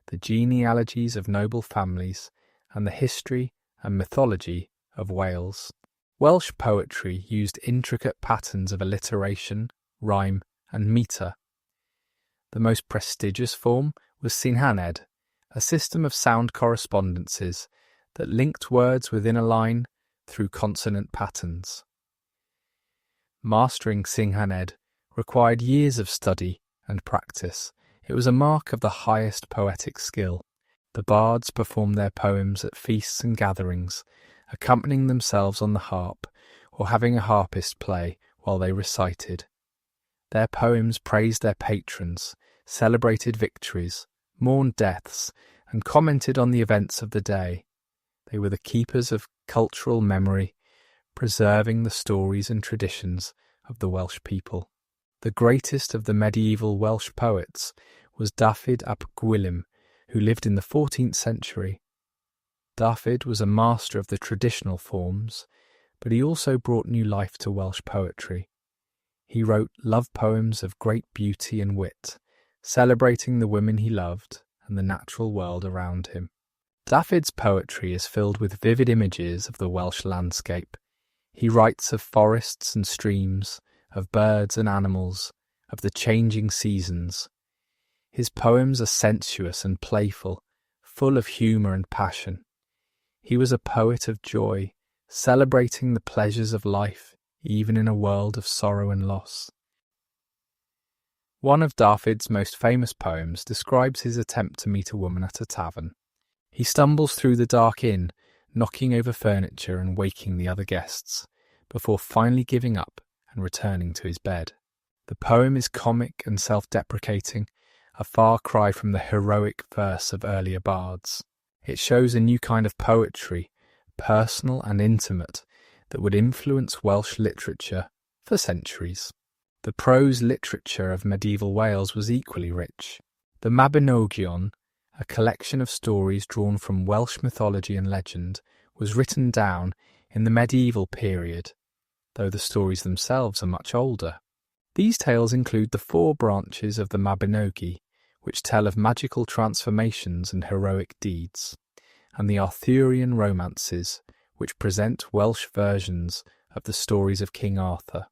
the genealogies of noble families, and the history and mythology of Wales. Welsh poetry used intricate patterns of alliteration, rhyme, and metre. The most prestigious form was Synhaned, a system of sound correspondences that linked words within a line through consonant patterns. Mastering Synhaned required years of study and practice. It was a mark of the highest poetic skill. The bards performed their poems at feasts and gatherings, accompanying themselves on the harp or having a harpist play while they recited. Their poems praised their patrons, celebrated victories, mourned deaths, and commented on the events of the day. They were the keepers of cultural memory, preserving the stories and traditions of the Welsh people. The greatest of the medieval Welsh poets was Dafydd ap Gwilym, who lived in the 14th century. Dafydd was a master of the traditional forms, but he also brought new life to Welsh poetry. He wrote love poems of great beauty and wit, celebrating the women he loved and the natural world around him. Dafydd's poetry is filled with vivid images of the Welsh landscape. He writes of forests and streams, of birds and animals, of the changing seasons. His poems are sensuous and playful, full of humour and passion. He was a poet of joy, celebrating the pleasures of life, even in a world of sorrow and loss. One of Dafydd's most famous poems describes his attempt to meet a woman at a tavern. He stumbles through the dark inn, knocking over furniture and waking the other guests, before finally giving up and returning to his bed. The poem is comic and self-deprecating, a far cry from the heroic verse of earlier bards. It shows a new kind of poetry, personal and intimate, that would influence Welsh literature for centuries. The prose literature of medieval Wales was equally rich. The Mabinogion, a collection of stories drawn from Welsh mythology and legend, was written down in the medieval period, though the stories themselves are much older. These tales include the 4 branches of the Mabinogi, which tell of magical transformations and heroic deeds, and the Arthurian romances, which present Welsh versions of the stories of King Arthur.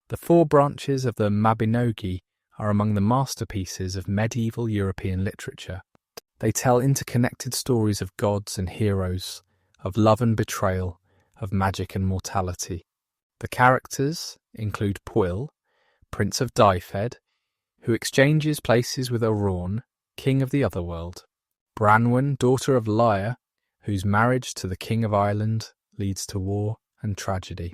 The 4 branches of the Mabinogi are among the masterpieces of medieval European literature. They tell interconnected stories of gods and heroes, of love and betrayal, of magic and mortality. The characters include Pwyll, Prince of Dyfed, who exchanges places with Arawn, King of the Otherworld; Branwen, daughter of Lyre, whose marriage to the King of Ireland leads to war and tragedy;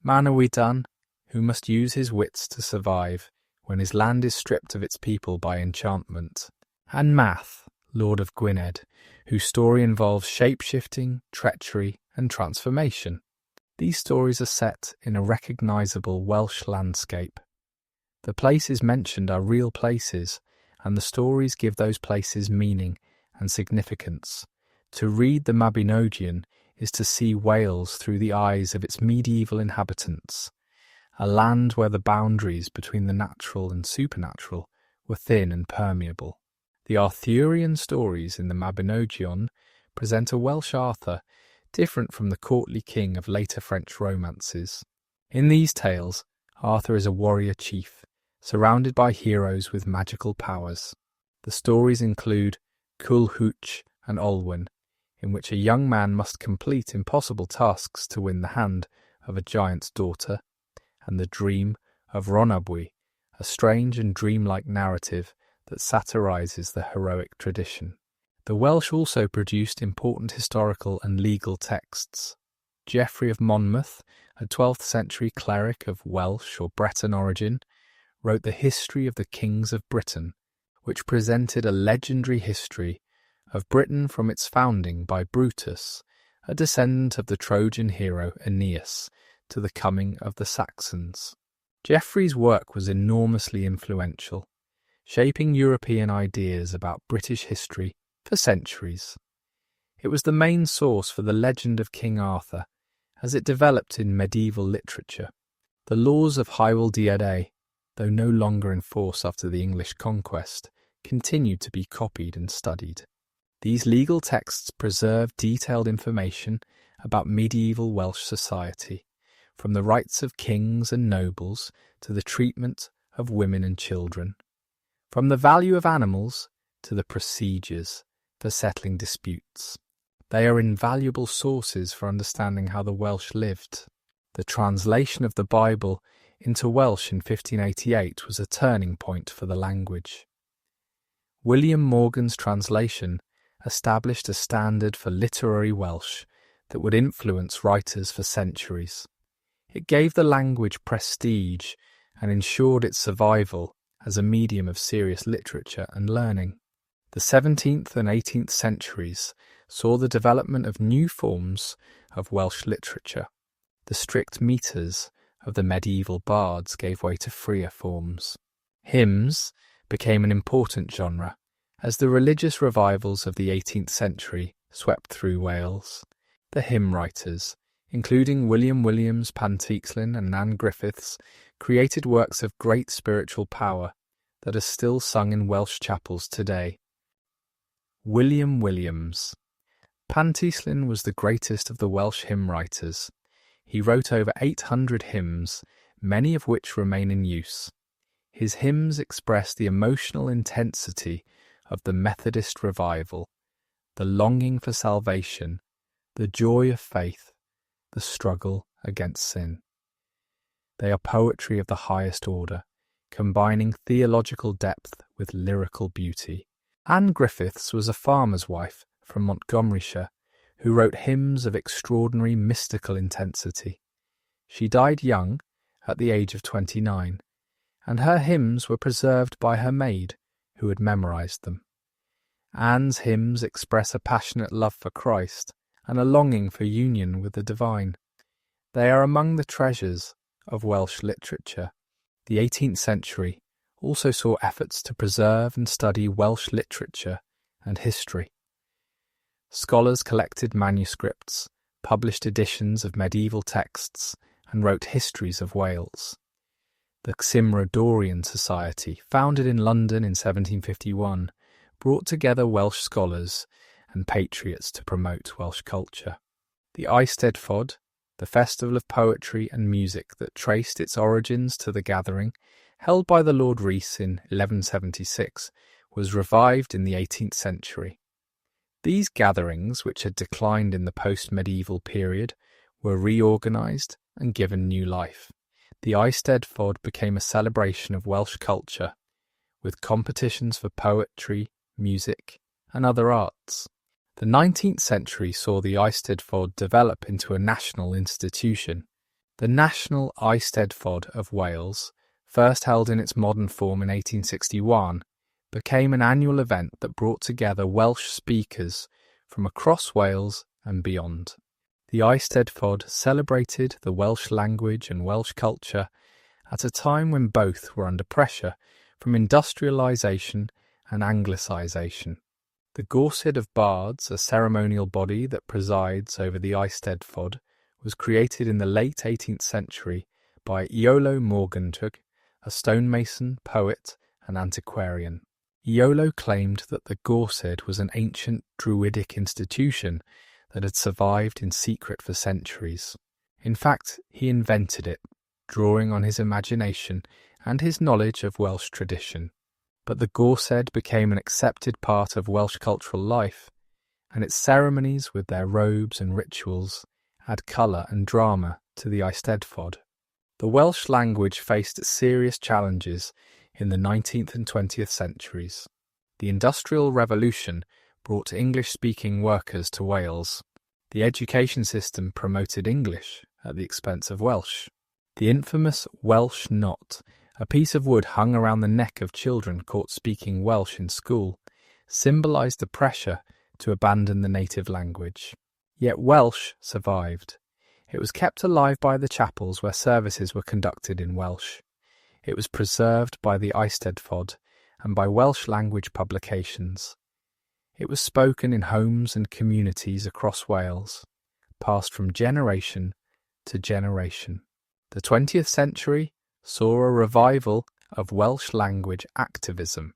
Manawydan, who must use his wits to survive when his land is stripped of its people by enchantment; and Math, Lord of Gwynedd, whose story involves shape-shifting, treachery, and transformation. These stories are set in a recognisable Welsh landscape. The places mentioned are real places, and the stories give those places meaning and significance. To read the Mabinogion is to see Wales through the eyes of its medieval inhabitants, a land where the boundaries between the natural and supernatural were thin and permeable. The Arthurian stories in the Mabinogion present a Welsh Arthur different from the courtly king of later French romances. In these tales, Arthur is a warrior chief, surrounded by heroes with magical powers. The stories include Culhwch and Olwen, in which a young man must complete impossible tasks to win the hand of a giant's daughter, and the Dream of Rhonabwy, a strange and dreamlike narrative that satirises the heroic tradition. The Welsh also produced important historical and legal texts. Geoffrey of Monmouth, a 12th century cleric of Welsh or Breton origin, wrote the History of the Kings of Britain, which presented a legendary history of Britain from its founding by Brutus, a descendant of the Trojan hero Aeneas, to the coming of the Saxons. Geoffrey's work was enormously influential, shaping European ideas about British history for centuries. It was the main source for the legend of King Arthur, as it developed in medieval literature. The laws of Hywel Dda, though no longer in force after the English conquest, continued to be copied and studied. These legal texts preserve detailed information about medieval Welsh society, from the rights of kings and nobles to the treatment of women and children, from the value of animals to the procedures for settling disputes. They are invaluable sources for understanding how the Welsh lived. The translation of the Bible into Welsh in 1588 was a turning point for the language. William Morgan's translation established a standard for literary Welsh that would influence writers for centuries. It gave the language prestige and ensured its survival as a medium of serious literature and learning. The 17th and 18th centuries saw the development of new forms of Welsh literature. The strict metres of the medieval bards gave way to freer forms. Hymns became an important genre as the religious revivals of the 18th century swept through Wales. The hymn writers, including William Williams, Panteixlyn and Nan Griffiths, created works of great spiritual power that are still sung in Welsh chapels today. William Williams. Panteixlyn was the greatest of the Welsh hymn writers. He wrote over 800 hymns, many of which remain in use. His hymns express the emotional intensity of the Methodist revival, the longing for salvation, the joy of faith, the struggle against sin. They are poetry of the highest order, combining theological depth with lyrical beauty. Anne Griffiths was a farmer's wife from Montgomeryshire who wrote hymns of extraordinary mystical intensity. She died young, at the age of 29, and her hymns were preserved by her maid, who had memorised them. Anne's hymns express a passionate love for Christ and a longing for union with the divine. They are among the treasures of Welsh literature. The 18th century also saw efforts to preserve and study Welsh literature and history. Scholars collected manuscripts, published editions of medieval texts, and wrote histories of Wales. The Cymrodorian Society, founded in London in 1751, brought together Welsh scholars and patriots to promote Welsh culture. The Eisteddfod, the festival of poetry and music that traced its origins to the gathering, held by the Lord Rhys in 1176, was revived in the 18th century. These gatherings, which had declined in the post-medieval period, were reorganised and given new life. The Eisteddfod became a celebration of Welsh culture, with competitions for poetry, music, and other arts. The 19th century saw the Eisteddfod develop into a national institution. The National Eisteddfod of Wales, first held in its modern form in 1861, became an annual event that brought together Welsh speakers from across Wales and beyond. The Eisteddfod celebrated the Welsh language and Welsh culture at a time when both were under pressure from industrialisation and Anglicisation. The Gorsid of Bards, a ceremonial body that presides over the Eisteddfod, was created in the late 18th century by Iolo Morgantug, a stonemason, poet and antiquarian. Iolo claimed that the Gorsid was an ancient druidic institution that had survived in secret for centuries. In fact, he invented it, drawing on his imagination and his knowledge of Welsh tradition. But the Gorsid became an accepted part of Welsh cultural life, and its ceremonies with their robes and rituals add colour and drama to the Eisteddfod. The Welsh language faced serious challenges in the 19th and 20th centuries. The Industrial Revolution brought English-speaking workers to Wales. The education system promoted English at the expense of Welsh. The infamous Welsh knot, a piece of wood hung around the neck of children caught speaking Welsh in school, symbolised the pressure to abandon the native language. Yet Welsh survived. It was kept alive by the chapels where services were conducted in Welsh. It was preserved by the Eisteddfod and by Welsh language publications. It was spoken in homes and communities across Wales, passed from generation to generation. The 20th century saw a revival of Welsh language activism.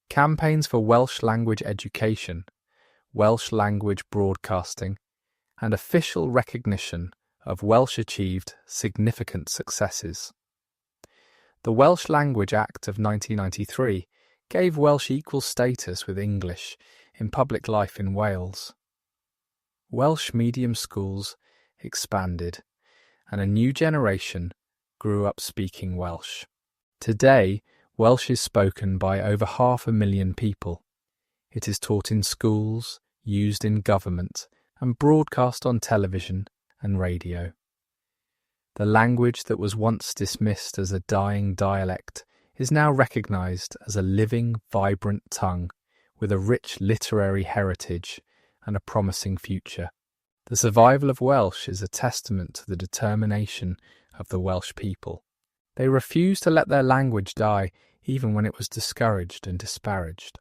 Campaigns for Welsh language education, Welsh language broadcasting, and official recognition of Welsh achieved significant successes. The Welsh Language Act of 1993 gave Welsh equal status with English in public life in Wales. Welsh medium schools expanded, and a new generation grew up speaking Welsh. Today, Welsh is spoken by over 500,000 people. It is taught in schools, used in government, and broadcast on television and radio. The language that was once dismissed as a dying dialect is now recognised as a living, vibrant tongue with a rich literary heritage and a promising future. The survival of Welsh is a testament to the determination of the Welsh people. They refused to let their language die even when it was discouraged and disparaged.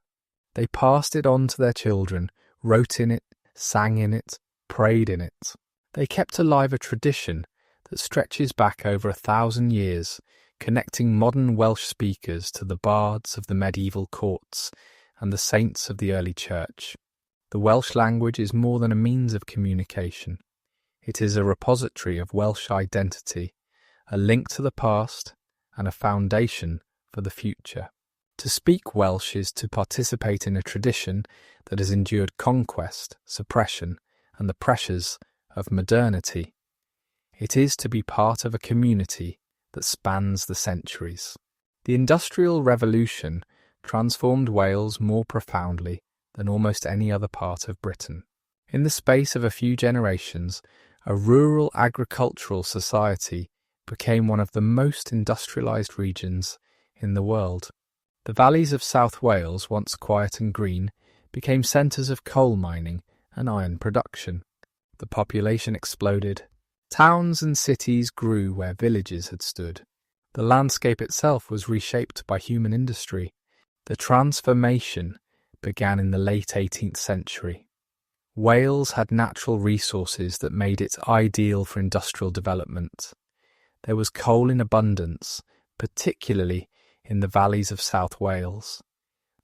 They passed it on to their children, wrote in it, sang in it, prayed in it. They kept alive a tradition that stretches back over 1,000 years, connecting modern Welsh speakers to the bards of the medieval courts and the saints of the early church. The Welsh language is more than a means of communication. It is a repository of Welsh identity, a link to the past, and a foundation for the future. To speak Welsh is to participate in a tradition that has endured conquest, suppression, and the pressures of modernity. It is to be part of a community that spans the centuries. The Industrial Revolution transformed Wales more profoundly than almost any other part of Britain. In the space of a few generations, a rural agricultural society became one of the most industrialised regions in the world. The valleys of South Wales, once quiet and green, became centres of coal mining and iron production. The population exploded. Towns and cities grew where villages had stood. The landscape itself was reshaped by human industry. The transformation began in the late 18th century. Wales had natural resources that made it ideal for industrial development. There was coal in abundance, particularly in the valleys of South Wales.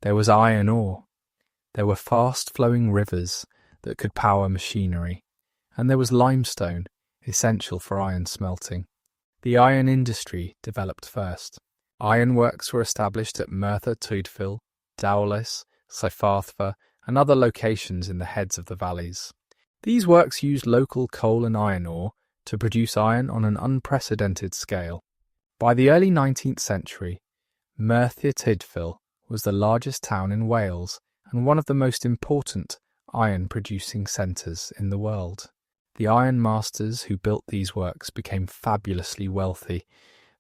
There was iron ore. There were fast-flowing rivers that could power machinery. And there was limestone, essential for iron smelting. The iron industry developed first. Ironworks were established at Merthyr Tydfil, Dowlais, Cyfarthfa, and other locations in the heads of the valleys. These works used local coal and iron ore to produce iron on an unprecedented scale. By the early 19th century, Merthyr Tydfil was the largest town in Wales and one of the most important iron-producing centres in the world. The iron masters who built these works became fabulously wealthy.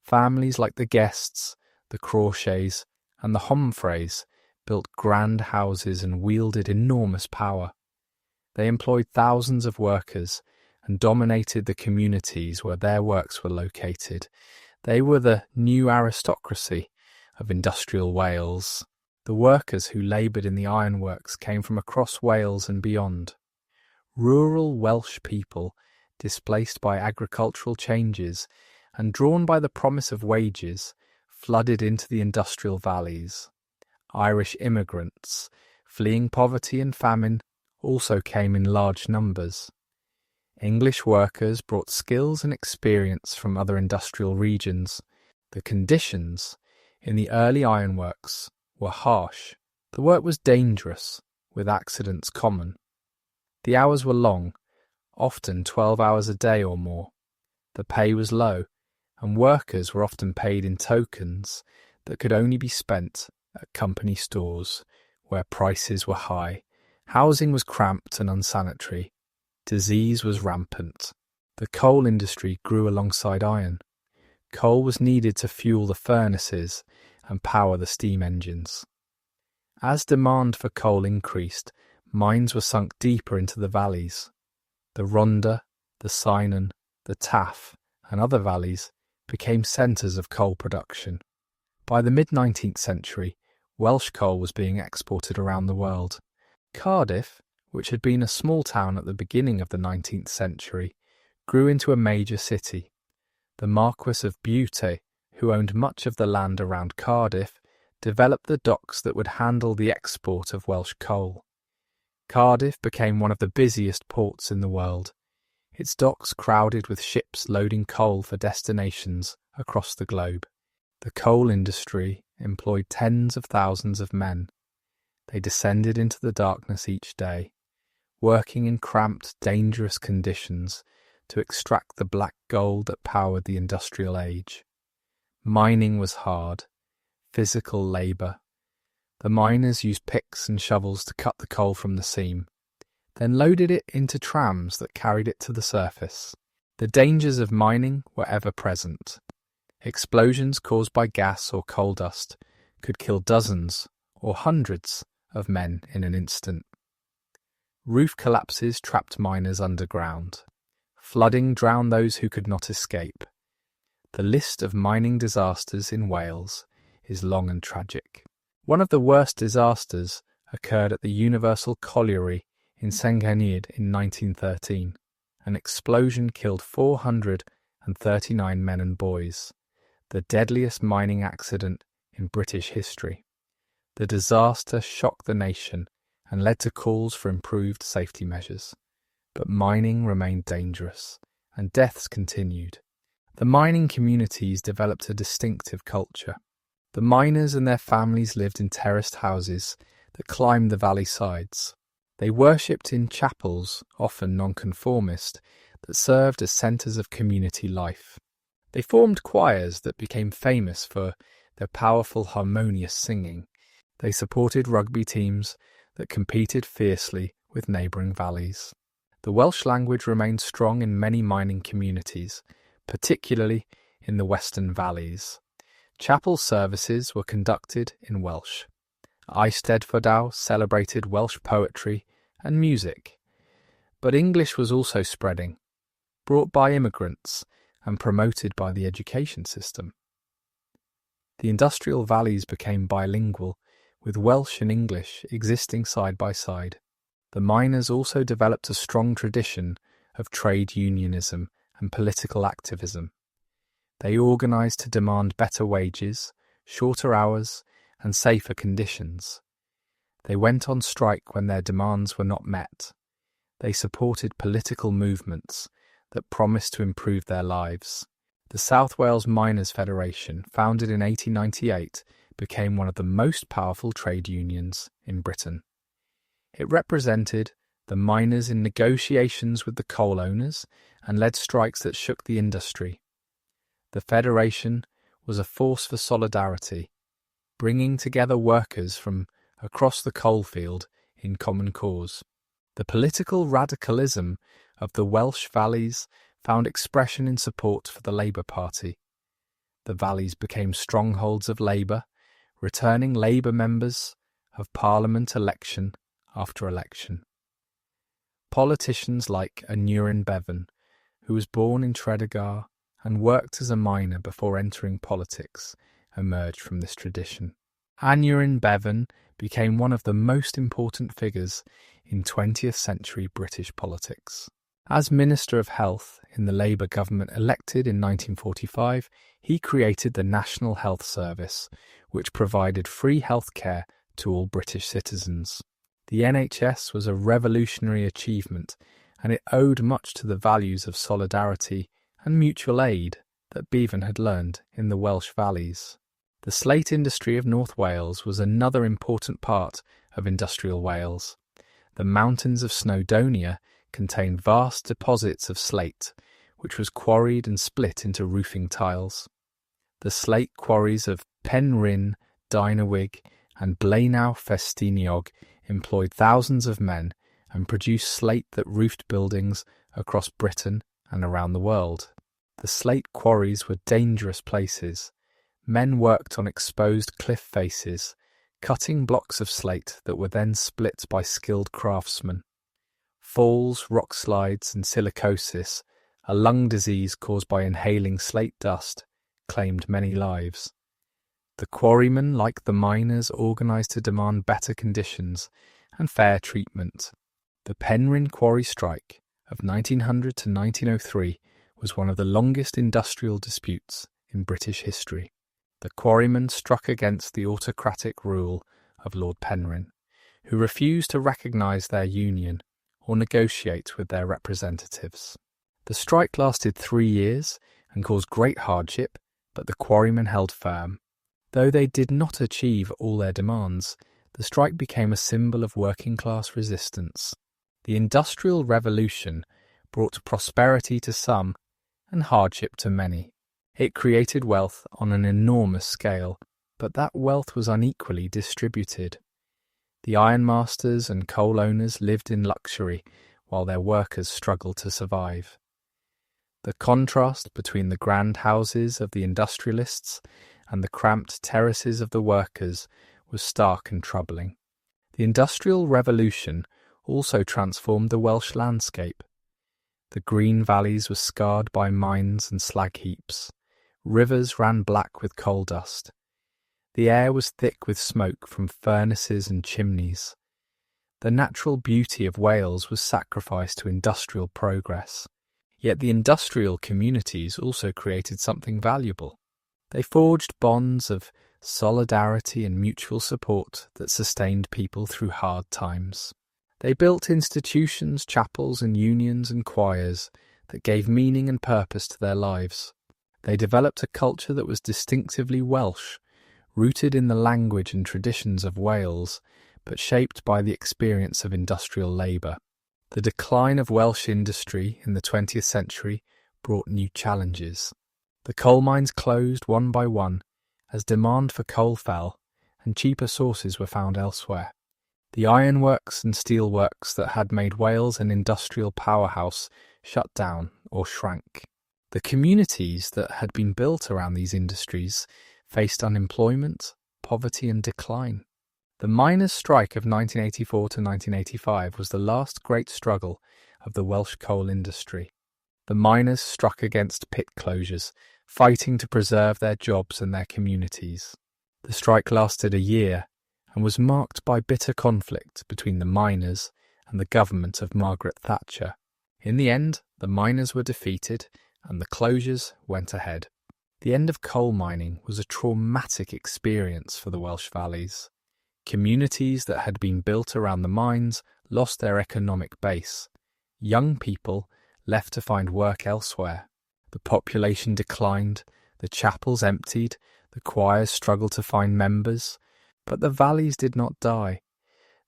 Families like the Guests, the Crawshays, and the Homfrays built grand houses and wielded enormous power. They employed thousands of workers and dominated the communities where their works were located. They were the new aristocracy of industrial Wales. The workers who laboured in the ironworks came from across Wales and beyond. Rural Welsh people, displaced by agricultural changes and drawn by the promise of wages, flooded into the industrial valleys. Irish immigrants, fleeing poverty and famine, also came in large numbers. English workers brought skills and experience from other industrial regions. The conditions in the early ironworks were harsh. The work was dangerous, with accidents common. The hours were long, often 12 hours a day or more. The pay was low, and workers were often paid in tokens that could only be spent at company stores, where prices were high. Housing was cramped and unsanitary. Disease was rampant. The coal industry grew alongside iron. Coal was needed to fuel the furnaces and power the steam engines. As demand for coal increased, mines were sunk deeper into the valleys. The Rhondda, the Cynon, the Taff, and other valleys became centres of coal production. By the mid-19th century, Welsh coal was being exported around the world. Cardiff, which had been a small town at the beginning of the 19th century, grew into a major city. The Marquess of Bute, who owned much of the land around Cardiff, developed the docks that would handle the export of Welsh coal. Cardiff became one of the busiest ports in the world, its docks crowded with ships loading coal for destinations across the globe. The coal industry employed tens of thousands of men. They descended into the darkness each day, working in cramped, dangerous conditions to extract the black gold that powered the industrial age. Mining was hard, physical labour. The miners used picks and shovels to cut the coal from the seam, then loaded it into trams that carried it to the surface. The dangers of mining were ever present. Explosions caused by gas or coal dust could kill dozens or hundreds of men in an instant. Roof collapses trapped miners underground. Flooding drowned those who could not escape. The list of mining disasters in Wales is long and tragic. One of the worst disasters occurred at the Universal Colliery in Senghenydd in 1913. An explosion killed 439 men and boys, the deadliest mining accident in British history. The disaster shocked the nation and led to calls for improved safety measures. But mining remained dangerous, and deaths continued. The mining communities developed a distinctive culture. The miners and their families lived in terraced houses that climbed the valley sides. They worshipped in chapels, often nonconformist, that served as centres of community life. They formed choirs that became famous for their powerful, harmonious singing. They supported rugby teams that competed fiercely with neighbouring valleys. The Welsh language remained strong in many mining communities, particularly in the western valleys. Chapel services were conducted in Welsh. Eisteddfodau celebrated Welsh poetry and music. But English was also spreading, brought by immigrants and promoted by the education system. The industrial valleys became bilingual, with Welsh and English existing side by side. The miners also developed a strong tradition of trade unionism and political activism. They organised to demand better wages, shorter hours, and safer conditions. They went on strike when their demands were not met. They supported political movements that promised to improve their lives. The South Wales Miners' Federation, founded in 1898, became one of the most powerful trade unions in Britain. It represented the miners in negotiations with the coal owners and led strikes that shook the industry. The Federation was a force for solidarity, bringing together workers from across the coalfield in common cause. The political radicalism of the Welsh valleys found expression in support for the Labour Party. The valleys became strongholds of Labour, returning Labour members of Parliament election after election. Politicians like Owain Glyndŵr, who was born in Tredegar and worked as a miner before entering politics, emerged from this tradition. Owain Glyndŵr became one of the most important figures in 20th century British politics. As Minister of Health in the Labour government elected in 1945, he created the National Health Service, which provided free health care to all British citizens. The NHS was a revolutionary achievement, and it owed much to the values of solidarity and mutual aid that Bevan had learned in the Welsh valleys. The slate industry of North Wales was another important part of industrial Wales. The mountains of Snowdonia contained vast deposits of slate, which was quarried and split into roofing tiles. The slate quarries of Penrhyn, Dynawig, and Blaenau Festiniog employed thousands of men and produced slate that roofed buildings across Britain and around the world. The slate quarries were dangerous places. Men worked on exposed cliff faces, cutting blocks of slate that were then split by skilled craftsmen. Falls, rock slides, and silicosis, a lung disease caused by inhaling slate dust, claimed many lives. The quarrymen, like the miners, organised to demand better conditions and fair treatment. The Penrhyn quarry strike of 1900 to 1903 was one of the longest industrial disputes in British history. The quarrymen struck against the autocratic rule of Lord Penrhyn, who refused to recognise their union or negotiate with their representatives. The strike lasted 3 years and caused great hardship, but the quarrymen held firm. Though they did not achieve all their demands, the strike became a symbol of working-class resistance. The Industrial Revolution brought prosperity to some and hardship to many. It created wealth on an enormous scale, but that wealth was unequally distributed. The ironmasters and coal owners lived in luxury while their workers struggled to survive. The contrast between the grand houses of the industrialists and the cramped terraces of the workers was stark and troubling. The Industrial Revolution also transformed the Welsh landscape. The green valleys were scarred by mines and slag heaps. Rivers ran black with coal dust. The air was thick with smoke from furnaces and chimneys. The natural beauty of Wales was sacrificed to industrial progress. Yet the industrial communities also created something valuable. They forged bonds of solidarity and mutual support that sustained people through hard times. They built institutions, chapels and unions and choirs that gave meaning and purpose to their lives. They developed a culture that was distinctively Welsh, rooted in the language and traditions of Wales, but shaped by the experience of industrial labour. The decline of Welsh industry in the 20th century brought new challenges. The coal mines closed one by one as demand for coal fell and cheaper sources were found elsewhere. The ironworks and steelworks that had made Wales an industrial powerhouse shut down or shrank. The communities that had been built around these industries faced unemployment, poverty and decline. The miners' strike of 1984 to 1985 was the last great struggle of the Welsh coal industry. The miners struck against pit closures, fighting to preserve their jobs and their communities. The strike lasted a year and was marked by bitter conflict between the miners and the government of Margaret Thatcher. In the end, the miners were defeated and the closures went ahead. The end of coal mining was a traumatic experience for the Welsh valleys. Communities that had been built around the mines lost their economic base. Young people left to find work elsewhere. The population declined, the chapels emptied, the choirs struggled to find members. But the valleys did not die.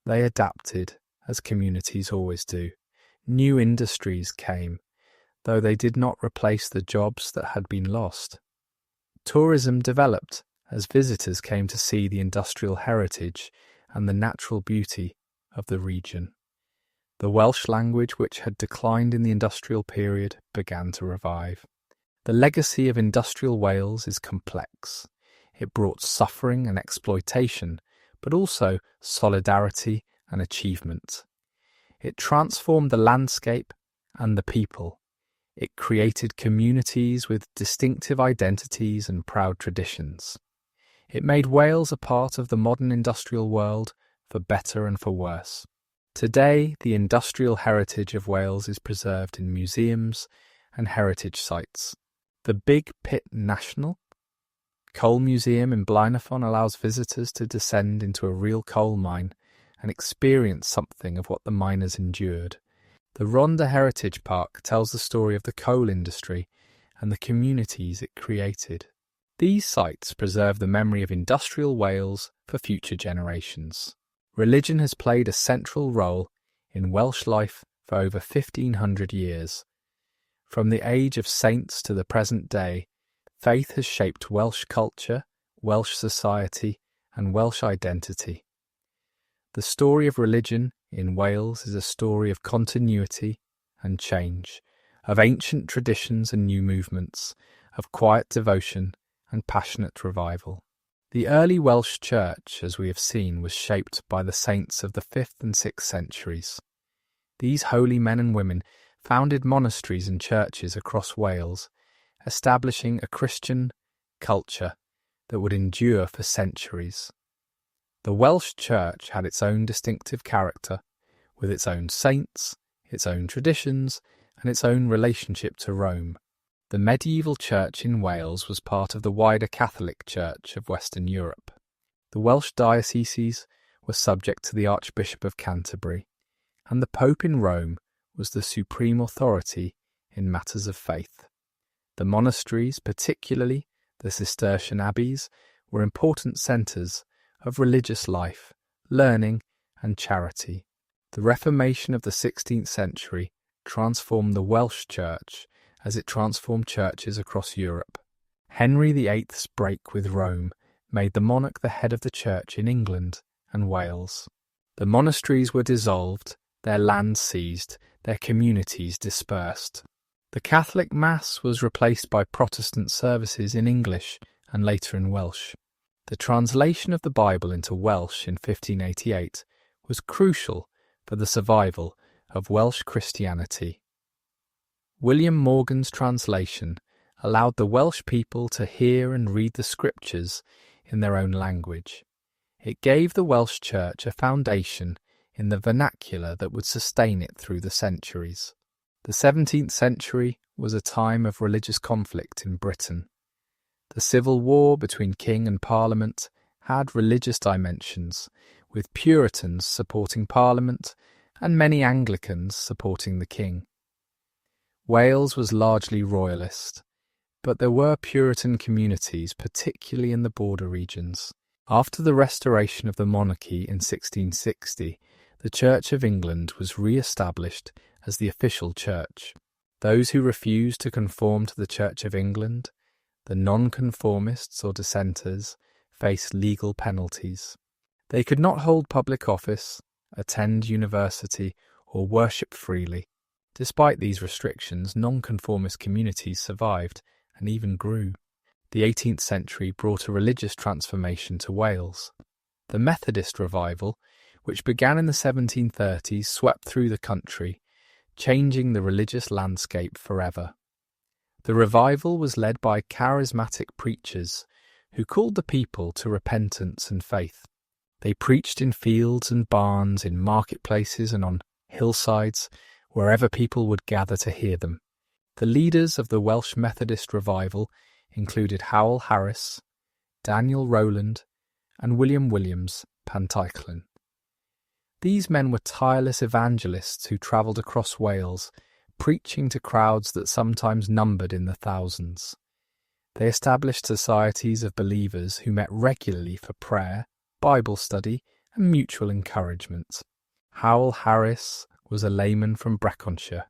They adapted, as communities always do. New industries came, though they did not replace the jobs that had been lost. Tourism developed as visitors came to see the industrial heritage and the natural beauty of the region. The Welsh language, which had declined in the industrial period, began to revive. The legacy of industrial Wales is complex. It brought suffering and exploitation, but also solidarity and achievement. It transformed the landscape and the people. It created communities with distinctive identities and proud traditions. It made Wales a part of the modern industrial world, for better and for worse. Today, the industrial heritage of Wales is preserved in museums and heritage sites. The Big Pit National Coal Museum in Blaenau allows visitors to descend into a real coal mine and experience something of what the miners endured. The Rhondda Heritage Park tells the story of the coal industry and the communities it created. These sites preserve the memory of industrial Wales for future generations. Religion has played a central role in Welsh life for over 1,500 years. From the age of saints to the present day, faith has shaped Welsh culture, Welsh society, and Welsh identity. The story of religion in Wales is a story of continuity and change, of ancient traditions and new movements, of quiet devotion and passionate revival. The early Welsh church, as we have seen, was shaped by the saints of the 5th and 6th centuries. These holy men and women founded monasteries and churches across Wales, establishing a Christian culture that would endure for centuries. The Welsh church had its own distinctive character, with its own saints, its own traditions, and its own relationship to Rome. The medieval church in Wales was part of the wider Catholic Church of Western Europe. The Welsh dioceses were subject to the Archbishop of Canterbury, and the Pope in Rome was the supreme authority in matters of faith. The monasteries, particularly the Cistercian abbeys, were important centres of religious life, learning, and charity. The Reformation of the 16th century transformed the Welsh church as it transformed churches across Europe. Henry VIII's break with Rome made the monarch the head of the church in England and Wales. The monasteries were dissolved, their lands seized, their communities dispersed. The Catholic Mass was replaced by Protestant services in English and later in Welsh. The translation of the Bible into Welsh in 1588 was crucial for the survival of Welsh Christianity. William Morgan's translation allowed the Welsh people to hear and read the scriptures in their own language. It gave the Welsh Church a foundation in the vernacular that would sustain it through the centuries. The 17th century was a time of religious conflict in Britain. The civil war between king and parliament had religious dimensions, with Puritans supporting Parliament and many Anglicans supporting the king. Wales was largely royalist, but there were Puritan communities, particularly in the border regions. After the restoration of the monarchy in 1660, the Church of England was re-established as the official church. Those who refused to conform to the Church of England, the nonconformists or dissenters, faced legal penalties. They could not hold public office, attend university, or worship freely. Despite these restrictions, nonconformist communities survived and even grew. The 18th century brought a religious transformation to Wales. The Methodist revival, which began in the 1730s, swept through the country, changing the religious landscape forever. The revival was led by charismatic preachers who called the people to repentance and faith. They preached in fields and barns, in marketplaces and on hillsides, wherever people would gather to hear them. The leaders of the Welsh Methodist revival included Howell Harris, Daniel Rowland, and William Williams Pantyclin. These men were tireless evangelists who travelled across Wales, preaching to crowds that sometimes numbered in the thousands. They established societies of believers who met regularly for prayer, Bible study, and mutual encouragement. Howell Harris was a layman from Breconshire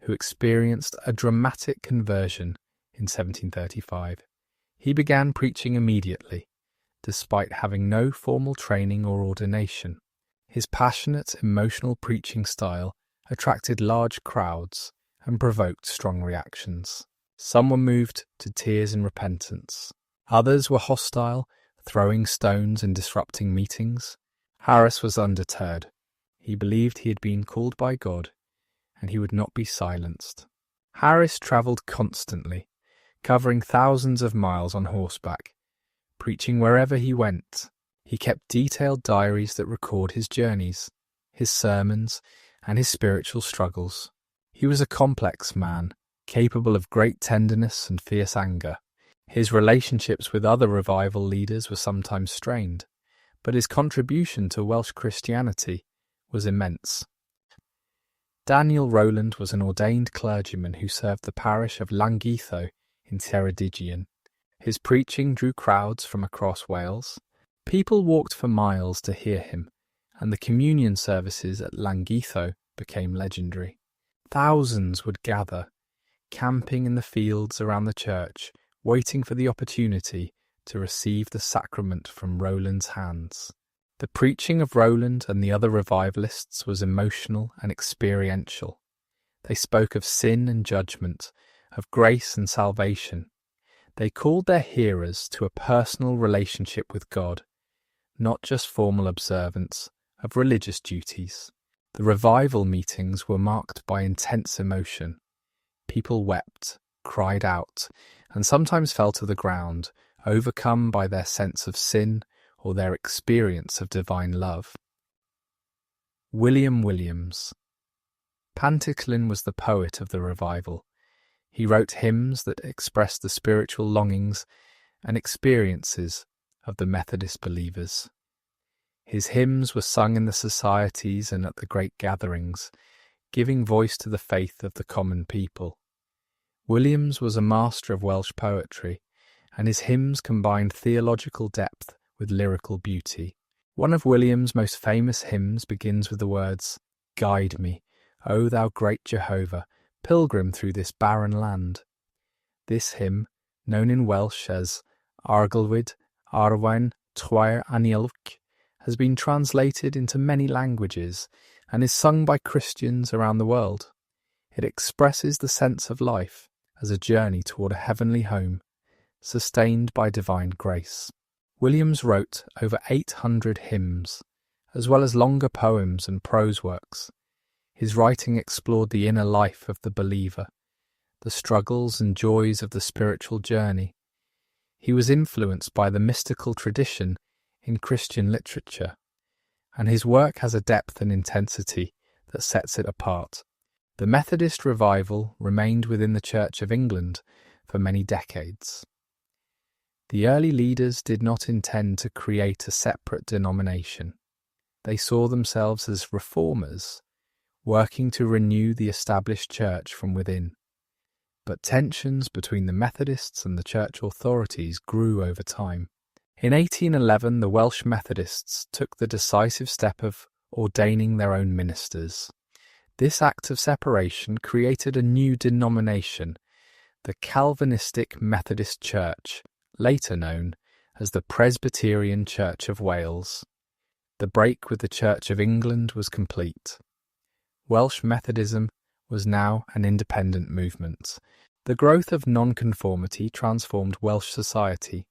who experienced a dramatic conversion in 1735. He began preaching immediately, despite having no formal training or ordination. His passionate, emotional preaching style attracted large crowds and provoked strong reactions. Some were moved to tears and repentance. Others were hostile, throwing stones and disrupting meetings. Harris was undeterred. He believed he had been called by God, and he would not be silenced. Harris travelled constantly, covering thousands of miles on horseback, preaching wherever he went. He kept detailed diaries that record his journeys, his sermons, and his spiritual struggles. He was a complex man, capable of great tenderness and fierce anger. His relationships with other revival leaders were sometimes strained, but his contribution to Welsh Christianity was immense. Daniel Rowland was an ordained clergyman who served the parish of Llangitho in Ceredigion. His preaching drew crowds from across Wales. People walked for miles to hear him, and the communion services at Llangitho became legendary. Thousands would gather, camping in the fields around the church, waiting for the opportunity to receive the sacrament from Rowland's hands. The preaching of Rowland and the other revivalists was emotional and experiential. They spoke of sin and judgment, of grace and salvation. They called their hearers to a personal relationship with God, not just formal observance of religious duties. The revival meetings were marked by intense emotion. People wept, cried out, and sometimes fell to the ground, overcome by their sense of sin or their experience of divine love. William Williams. Pantyclyn was the poet of the revival. He wrote hymns that expressed the spiritual longings and experiences of the Methodist believers. His hymns were sung in the societies and at the great gatherings, giving voice to the faith of the common people. Williams was a master of Welsh poetry, and his hymns combined theological depth with lyrical beauty. One of Williams' most famous hymns begins with the words, "Guide me, O thou great Jehovah, pilgrim through this barren land." This hymn, known in Welsh as Arglwyd Arwain Twair Anialwch, has been translated into many languages and is sung by Christians around the world. It expresses the sense of life as a journey toward a heavenly home, sustained by divine grace. Williams wrote over 800 hymns, as well as longer poems and prose works. His writing explored the inner life of the believer, the struggles and joys of the spiritual journey. He was influenced by the mystical tradition in Christian literature, and his work has a depth and intensity that sets it apart. The Methodist revival remained within the Church of England for many decades. The early leaders did not intend to create a separate denomination. They saw themselves as reformers, working to renew the established church from within. But tensions between the Methodists and the church authorities grew over time. In 1811, the Welsh Methodists took the decisive step of ordaining their own ministers. This act of separation created a new denomination, the Calvinistic Methodist Church, later known as the Presbyterian Church of Wales. The break with the Church of England was complete. Welsh Methodism was now an independent movement. The growth of nonconformity transformed Welsh society.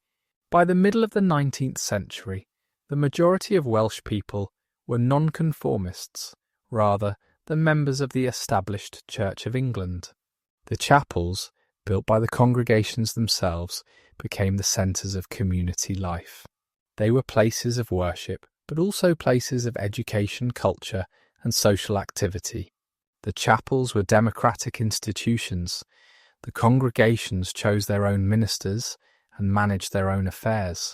By the middle of the 19th century, the majority of Welsh people were nonconformists rather than members of the established Church of England. The chapels, built by the congregations themselves, became the centres of community life. They were places of worship, but also places of education, culture, and social activity. The chapels were democratic institutions. The congregations chose their own ministers and managed their own affairs.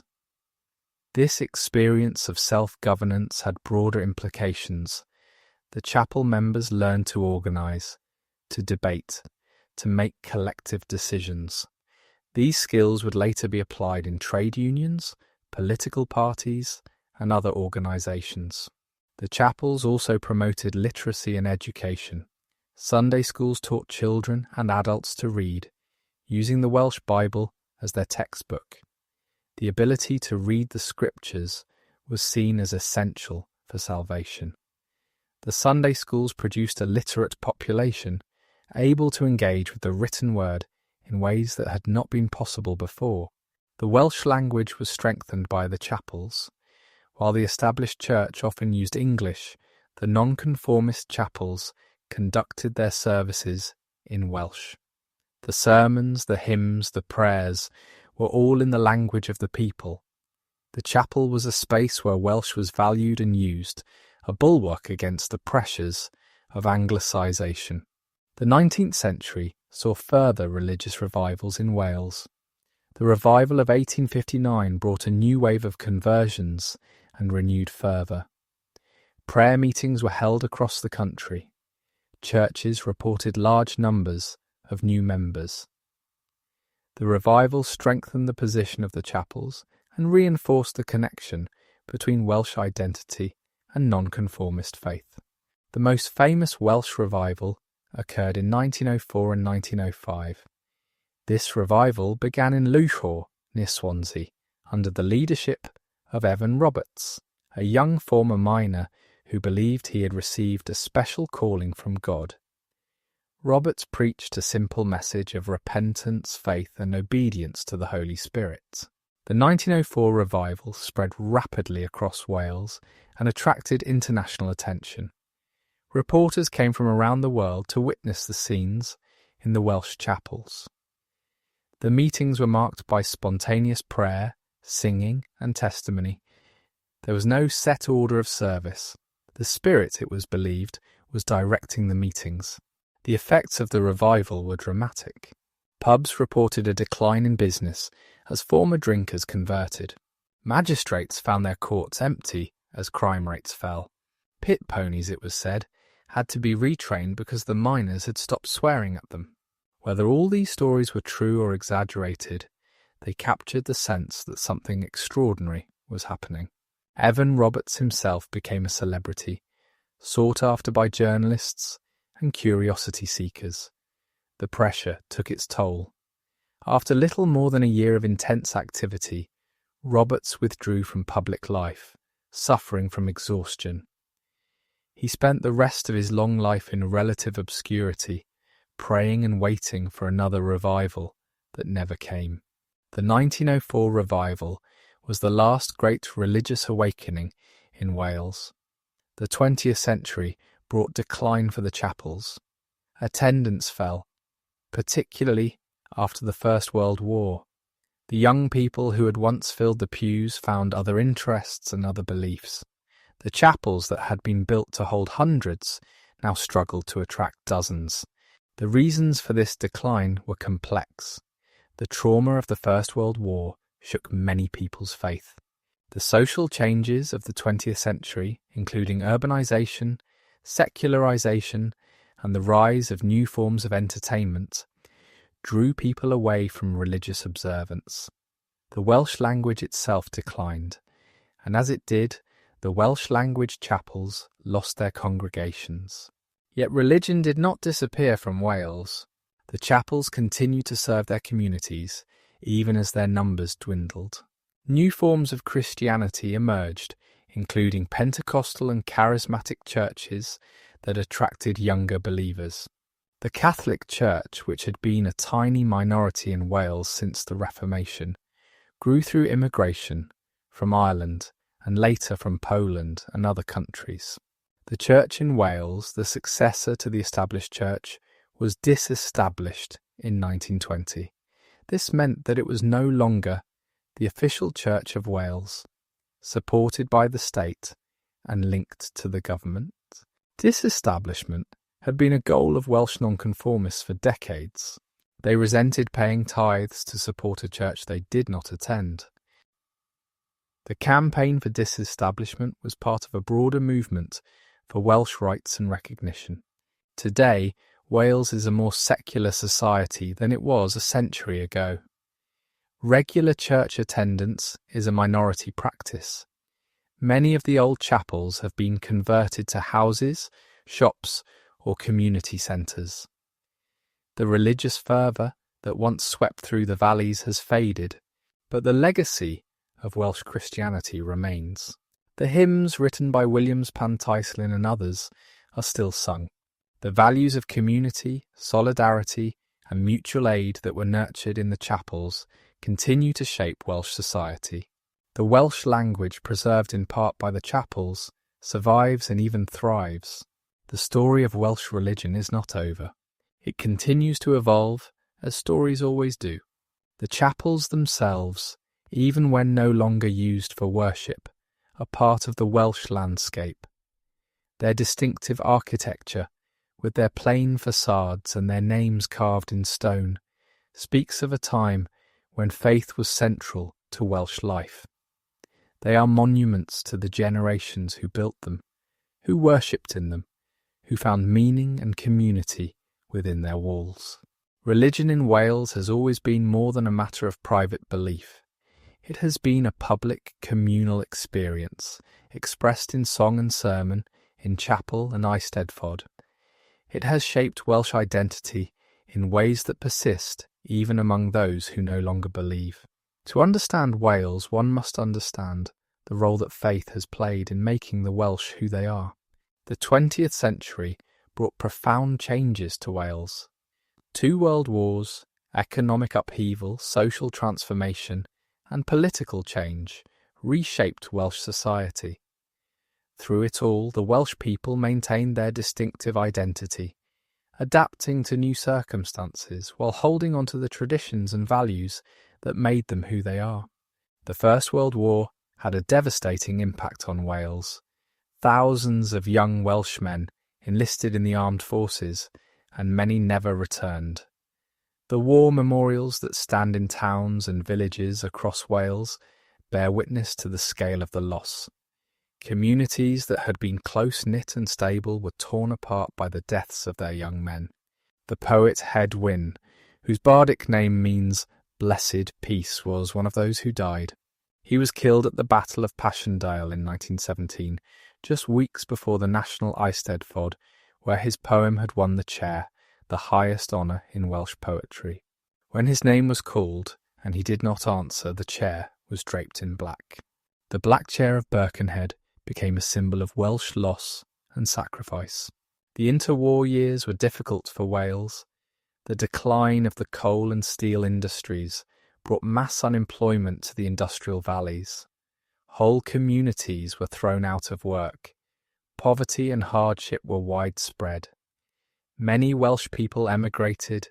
This experience of self-governance had broader implications. The chapel members learned to organise, to debate, to make collective decisions. These skills would later be applied in trade unions, political parties, and other organisations. The chapels also promoted literacy and education. Sunday schools taught children and adults to read, using the Welsh Bible as their textbook. The ability to read the scriptures was seen as essential for salvation. The Sunday schools produced a literate population, able to engage with the written word in ways that had not been possible before. The Welsh language was strengthened by the chapels. While the established church often used English, the nonconformist chapels conducted their services in Welsh. The sermons, the hymns, the prayers were all in the language of the people. The chapel was a space where Welsh was valued and used, a bulwark against the pressures of Anglicisation. The 19th century saw further religious revivals in Wales. The revival of 1859 brought a new wave of conversions and renewed fervour. Prayer meetings were held across the country. Churches reported large numbers of new members. The revival strengthened the position of the chapels and reinforced the connection between Welsh identity and nonconformist faith. The most famous Welsh revival occurred in 1904 and 1905. This revival began in Llywelyn, near Swansea, under the leadership of Evan Roberts, a young former miner who believed he had received a special calling from God. Roberts preached a simple message of repentance, faith, and obedience to the Holy Spirit. The 1904 revival spread rapidly across Wales and attracted international attention. Reporters came from around the world to witness the scenes in the Welsh chapels. The meetings were marked by spontaneous prayer, singing, and testimony. There was no set order of service. The Spirit, it was believed, was directing the meetings. The effects of the revival were dramatic. Pubs reported a decline in business as former drinkers converted. Magistrates found their courts empty as crime rates fell. Pit ponies, it was said, had to be retrained because the miners had stopped swearing at them. Whether all these stories were true or exaggerated, they captured the sense that something extraordinary was happening. Evan Roberts himself became a celebrity, sought after by journalists and curiosity seekers. The pressure took its toll. After little more than a year of intense activity, Roberts withdrew from public life, suffering from exhaustion. He spent the rest of his long life in relative obscurity, praying and waiting for another revival that never came. The 1904 revival was the last great religious awakening in Wales. The 20th century brought decline for the chapels. Attendance fell, particularly after the First World War. The young people who had once filled the pews found other interests and other beliefs. The chapels that had been built to hold hundreds now struggled to attract dozens. The reasons for this decline were complex. The trauma of the First World War shook many people's faith. The social changes of the 20th century, including urbanisation, secularisation, and the rise of new forms of entertainment, drew people away from religious observance. The Welsh language itself declined, and as it did, the Welsh language chapels lost their congregations. Yet religion did not disappear from Wales. The chapels continued to serve their communities, even as their numbers dwindled. New forms of Christianity emerged, including Pentecostal and charismatic churches that attracted younger believers. The Catholic Church, which had been a tiny minority in Wales since the Reformation, grew through immigration from Ireland and later from Poland and other countries. The church in Wales, the successor to the established church, was disestablished in 1920. This meant that it was no longer the official Church of Wales, supported by the state and linked to the government. Disestablishment had been a goal of Welsh nonconformists for decades. They resented paying tithes to support a church they did not attend. The campaign for disestablishment was part of a broader movement for Welsh rights and recognition. Today, Wales is a more secular society than it was a century ago. Regular church attendance is a minority practice. Many of the old chapels have been converted to houses, shops, or community centres. The religious fervour that once swept through the valleys has faded, but the legacy of Welsh Christianity remains. The hymns written by Williams Pantycelyn and others are still sung. The values of community, solidarity, and mutual aid that were nurtured in the chapels continue to shape Welsh society. The Welsh language, preserved in part by the chapels, survives and even thrives. The story of Welsh religion is not over. It continues to evolve, as stories always do. The chapels themselves, even when no longer used for worship, are part of the Welsh landscape. Their distinctive architecture, with their plain facades and their names carved in stone, speaks of a time when faith was central to Welsh life. They are monuments to the generations who built them, who worshipped in them, who found meaning and community within their walls. Religion in Wales has always been more than a matter of private belief. It has been a public, communal experience, expressed in song and sermon, in chapel and Eisteddfod. It has shaped Welsh identity in ways that persist even among those who no longer believe. To understand Wales, one must understand the role that faith has played in making the Welsh who they are. The 20th century brought profound changes to Wales. 2 world wars, economic upheaval, social transformation, and political change reshaped Welsh society. Through it all, the Welsh people maintained their distinctive identity, adapting to new circumstances while holding on to the traditions and values that made them who they are. The First World War had a devastating impact on Wales. Thousands of young Welshmen enlisted in the armed forces, and many never returned. The war memorials that stand in towns and villages across Wales bear witness to the scale of the loss. Communities that had been close-knit and stable were torn apart by the deaths of their young men. The poet Head Wyn, whose bardic name means blessed peace, was one of those who died. He was killed at the Battle of Passchendaele in 1917, just weeks before the National Eisteddfod, where his poem had won the chair, the highest honour in Welsh poetry. When his name was called, and he did not answer, the chair was draped in black. The Black Chair of Birkenhead became a symbol of Welsh loss and sacrifice. The interwar years were difficult for Wales. The decline of the coal and steel industries brought mass unemployment to the industrial valleys. Whole communities were thrown out of work. Poverty and hardship were widespread. Many Welsh people emigrated,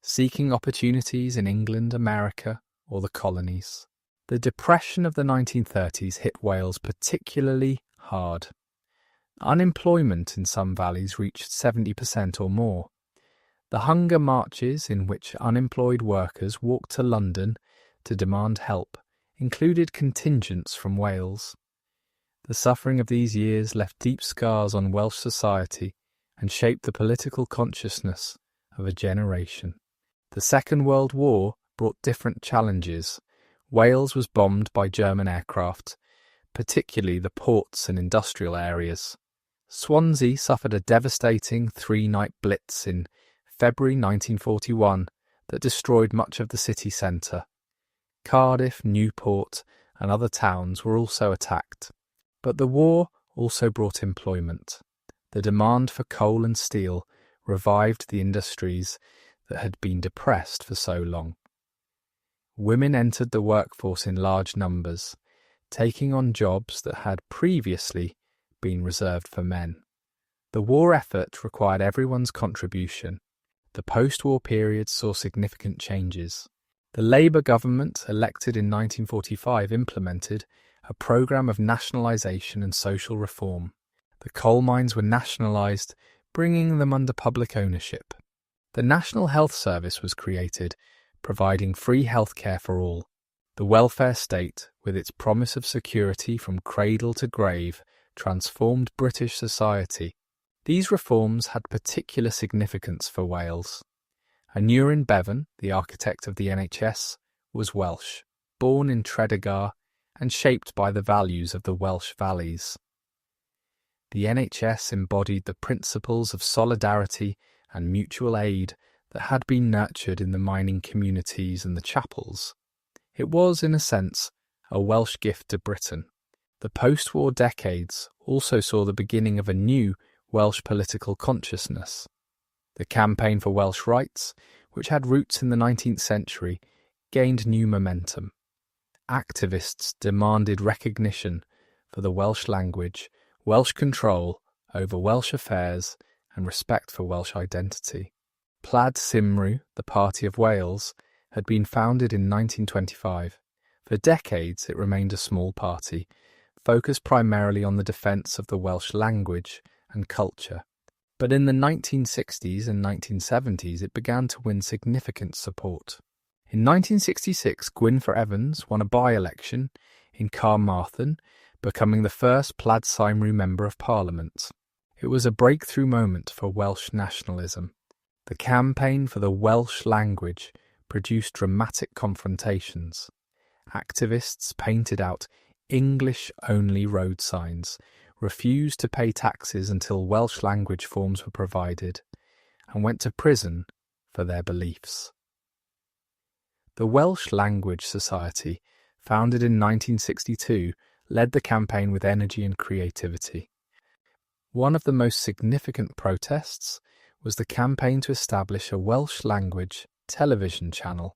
seeking opportunities in England, America, or the colonies. The depression of the 1930s hit Wales particularly hard. Unemployment in some valleys reached 70% or more. The hunger marches in which unemployed workers walked to London to demand help included contingents from Wales. The suffering of these years left deep scars on Welsh society and shaped the political consciousness of a generation. The Second World War brought different challenges. Wales was bombed by German aircraft, particularly the ports and industrial areas. Swansea suffered a devastating 3-night blitz in February 1941 that destroyed much of the city centre. Cardiff, Newport, and other towns were also attacked. But the war also brought employment. The demand for coal and steel revived the industries that had been depressed for so long. Women entered the workforce in large numbers, taking on jobs that had previously been reserved for men. The war effort required everyone's contribution. The post-war period saw significant changes. The Labour government, elected in 1945, implemented a programme of nationalisation and social reform. The coal mines were nationalised, bringing them under public ownership. The National Health Service was created, providing free healthcare for all. The welfare state, with its promise of security from cradle to grave, transformed British society. These reforms had particular significance for Wales. Aneurin Bevan, the architect of the NHS, was Welsh, born in Tredegar and shaped by the values of the Welsh valleys. The NHS embodied the principles of solidarity and mutual aid that had been nurtured in the mining communities and the chapels. It was, in a sense, a Welsh gift to Britain. The post-war decades also saw the beginning of a new Welsh political consciousness. The campaign for Welsh rights, which had roots in the 19th century, gained new momentum. Activists demanded recognition for the Welsh language, Welsh control over Welsh affairs and respect for Welsh identity. Plaid Cymru, the Party of Wales, had been founded in 1925. For decades it remained a small party, focused primarily on the defence of the Welsh language and culture. But in the 1960s and 1970s it began to win significant support. In 1966, Gwynfor Evans won a by-election in Carmarthen, becoming the first Plaid Cymru Member of Parliament. It was a breakthrough moment for Welsh nationalism. The campaign for the Welsh language produced dramatic confrontations. Activists painted out English-only road signs, refused to pay taxes until Welsh language forms were provided, and went to prison for their beliefs. The Welsh Language Society, founded in 1962, led the campaign with energy and creativity. One of the most significant protests was the campaign to establish a Welsh language television channel.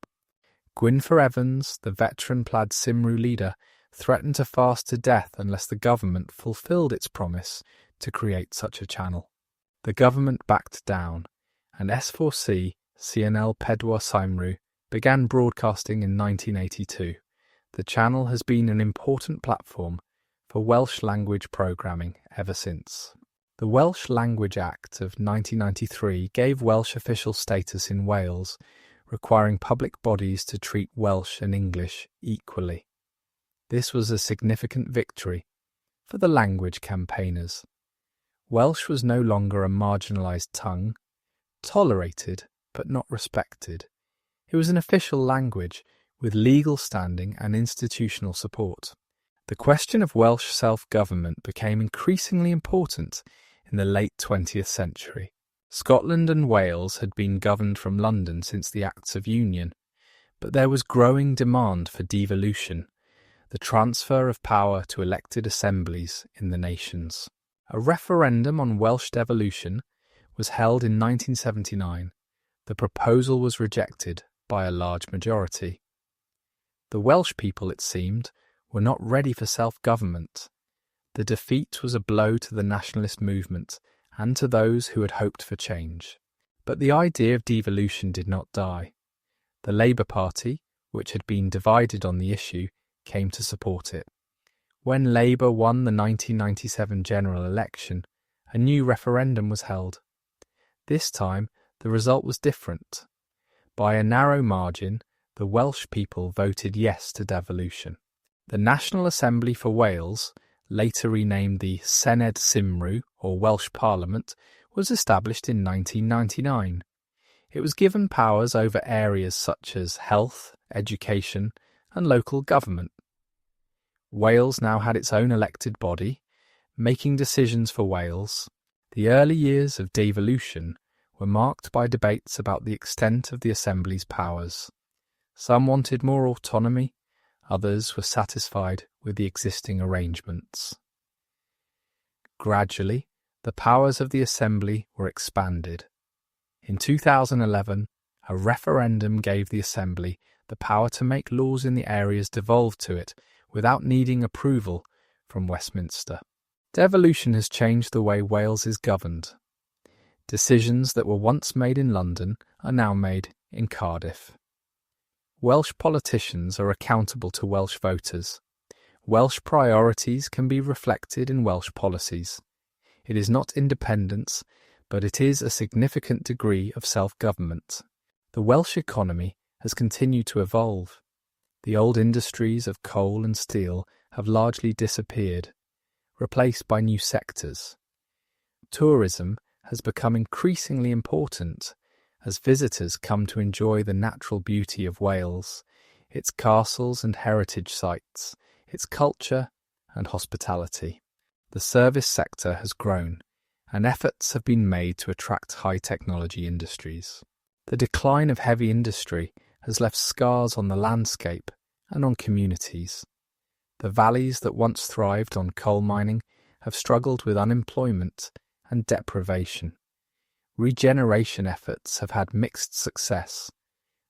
Gwynfor Evans, the veteran Plaid Cymru leader, threatened to fast to death unless the government fulfilled its promise to create such a channel. The government backed down, and S4C CNL Pedwar Cymru began broadcasting in 1982. The channel has been an important platform for Welsh language programming ever since. The Welsh Language Act of 1993 gave Welsh official status in Wales, requiring public bodies to treat Welsh and English equally. This was a significant victory for the language campaigners. Welsh was no longer a marginalised tongue, tolerated but not respected. It was an official language with legal standing and institutional support. The question of Welsh self-government became increasingly important in the late 20th century. Scotland and Wales had been governed from London since the Acts of Union, but there was growing demand for devolution, the transfer of power to elected assemblies in the nations. A referendum on Welsh devolution was held in 1979. The proposal was rejected by a large majority. The Welsh people, it seemed, were not ready for self-government. The defeat was a blow to the nationalist movement and to those who had hoped for change. But the idea of devolution did not die. The Labour Party, which had been divided on the issue, came to support it. When Labour won the 1997 general election, a new referendum was held. This time, the result was different. By a narrow margin, the Welsh people voted yes to devolution. The National Assembly for Wales, later renamed the Senedd Cymru, or Welsh Parliament, was established in 1999. It was given powers over areas such as health, education, and local government. Wales now had its own elected body, making decisions for Wales. The early years of devolution were marked by debates about the extent of the Assembly's powers. Some wanted more autonomy, others were satisfied with the existing arrangements. Gradually, the powers of the Assembly were expanded. In 2011, a referendum gave the Assembly the power to make laws in the areas devolved to it without needing approval from Westminster. Devolution has changed the way Wales is governed. Decisions that were once made in London are now made in Cardiff. Welsh politicians are accountable to Welsh voters. Welsh priorities can be reflected in Welsh policies. It is not independence, but it is a significant degree of self-government. The Welsh economy has continued to evolve. The old industries of coal and steel have largely disappeared, replaced by new sectors. Tourism has become increasingly important as visitors come to enjoy the natural beauty of Wales, its castles and heritage sites, its culture and hospitality. The service sector has grown, and efforts have been made to attract high-technology industries. The decline of heavy industry has left scars on the landscape and on communities. The valleys that once thrived on coal mining have struggled with unemployment and deprivation. Regeneration efforts have had mixed success.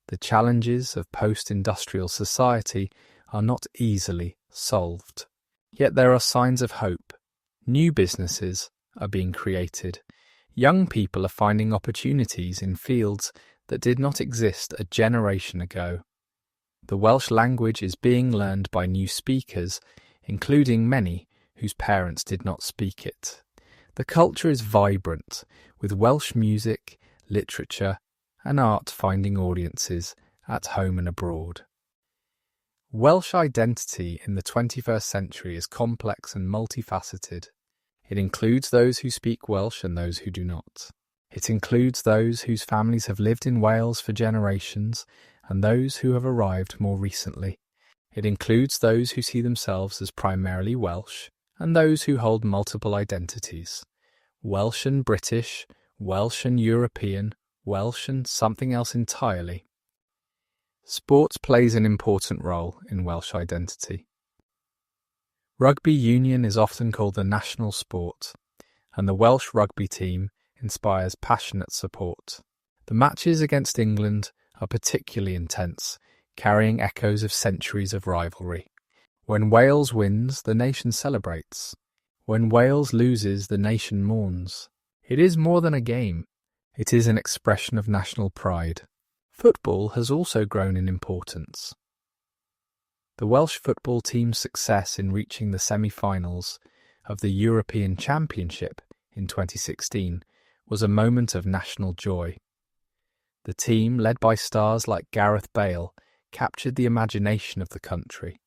The challenges of post-industrial society are not easily solved. Yet there are signs of hope. New businesses are being created. Young people are finding opportunities in fields that did not exist a generation ago. The Welsh language is being learned by new speakers, including many whose parents did not speak it. The culture is vibrant, with Welsh music, literature, and art finding audiences at home and abroad. Welsh identity in the 21st century is complex and multifaceted. It includes those who speak Welsh and those who do not. It includes those whose families have lived in Wales for generations and those who have arrived more recently. It includes those who see themselves as primarily Welsh and those who hold multiple identities. Welsh and British, Welsh and European, Welsh and something else entirely. Sport plays an important role in Welsh identity. Rugby union is often called the national sport, and the Welsh rugby team inspires passionate support. The matches against England are particularly intense, carrying echoes of centuries of rivalry. When Wales wins, the nation celebrates. When Wales loses, the nation mourns. It is more than a game. It is an expression of national pride. Football has also grown in importance. The Welsh football team's success in reaching the semi-finals of the European Championship in 2016 was a moment of national joy. The team, led by stars like Gareth Bale, captured the imagination of the country.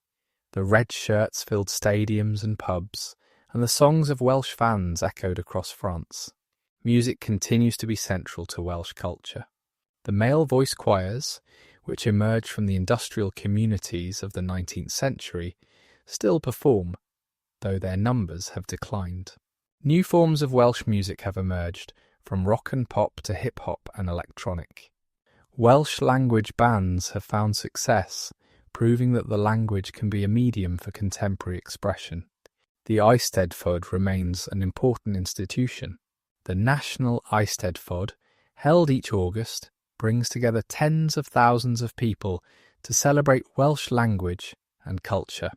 The red shirts filled stadiums and pubs, and the songs of Welsh fans echoed across France. Music continues to be central to Welsh culture. The male voice choirs, which emerged from the industrial communities of the 19th century, still perform, though their numbers have declined. New forms of Welsh music have emerged, from rock and pop to hip-hop and electronic. Welsh language bands have found success, proving that the language can be a medium for contemporary expression. The Eisteddfod remains an important institution. The National Eisteddfod, held each August, brings together tens of thousands of people to celebrate Welsh language and culture.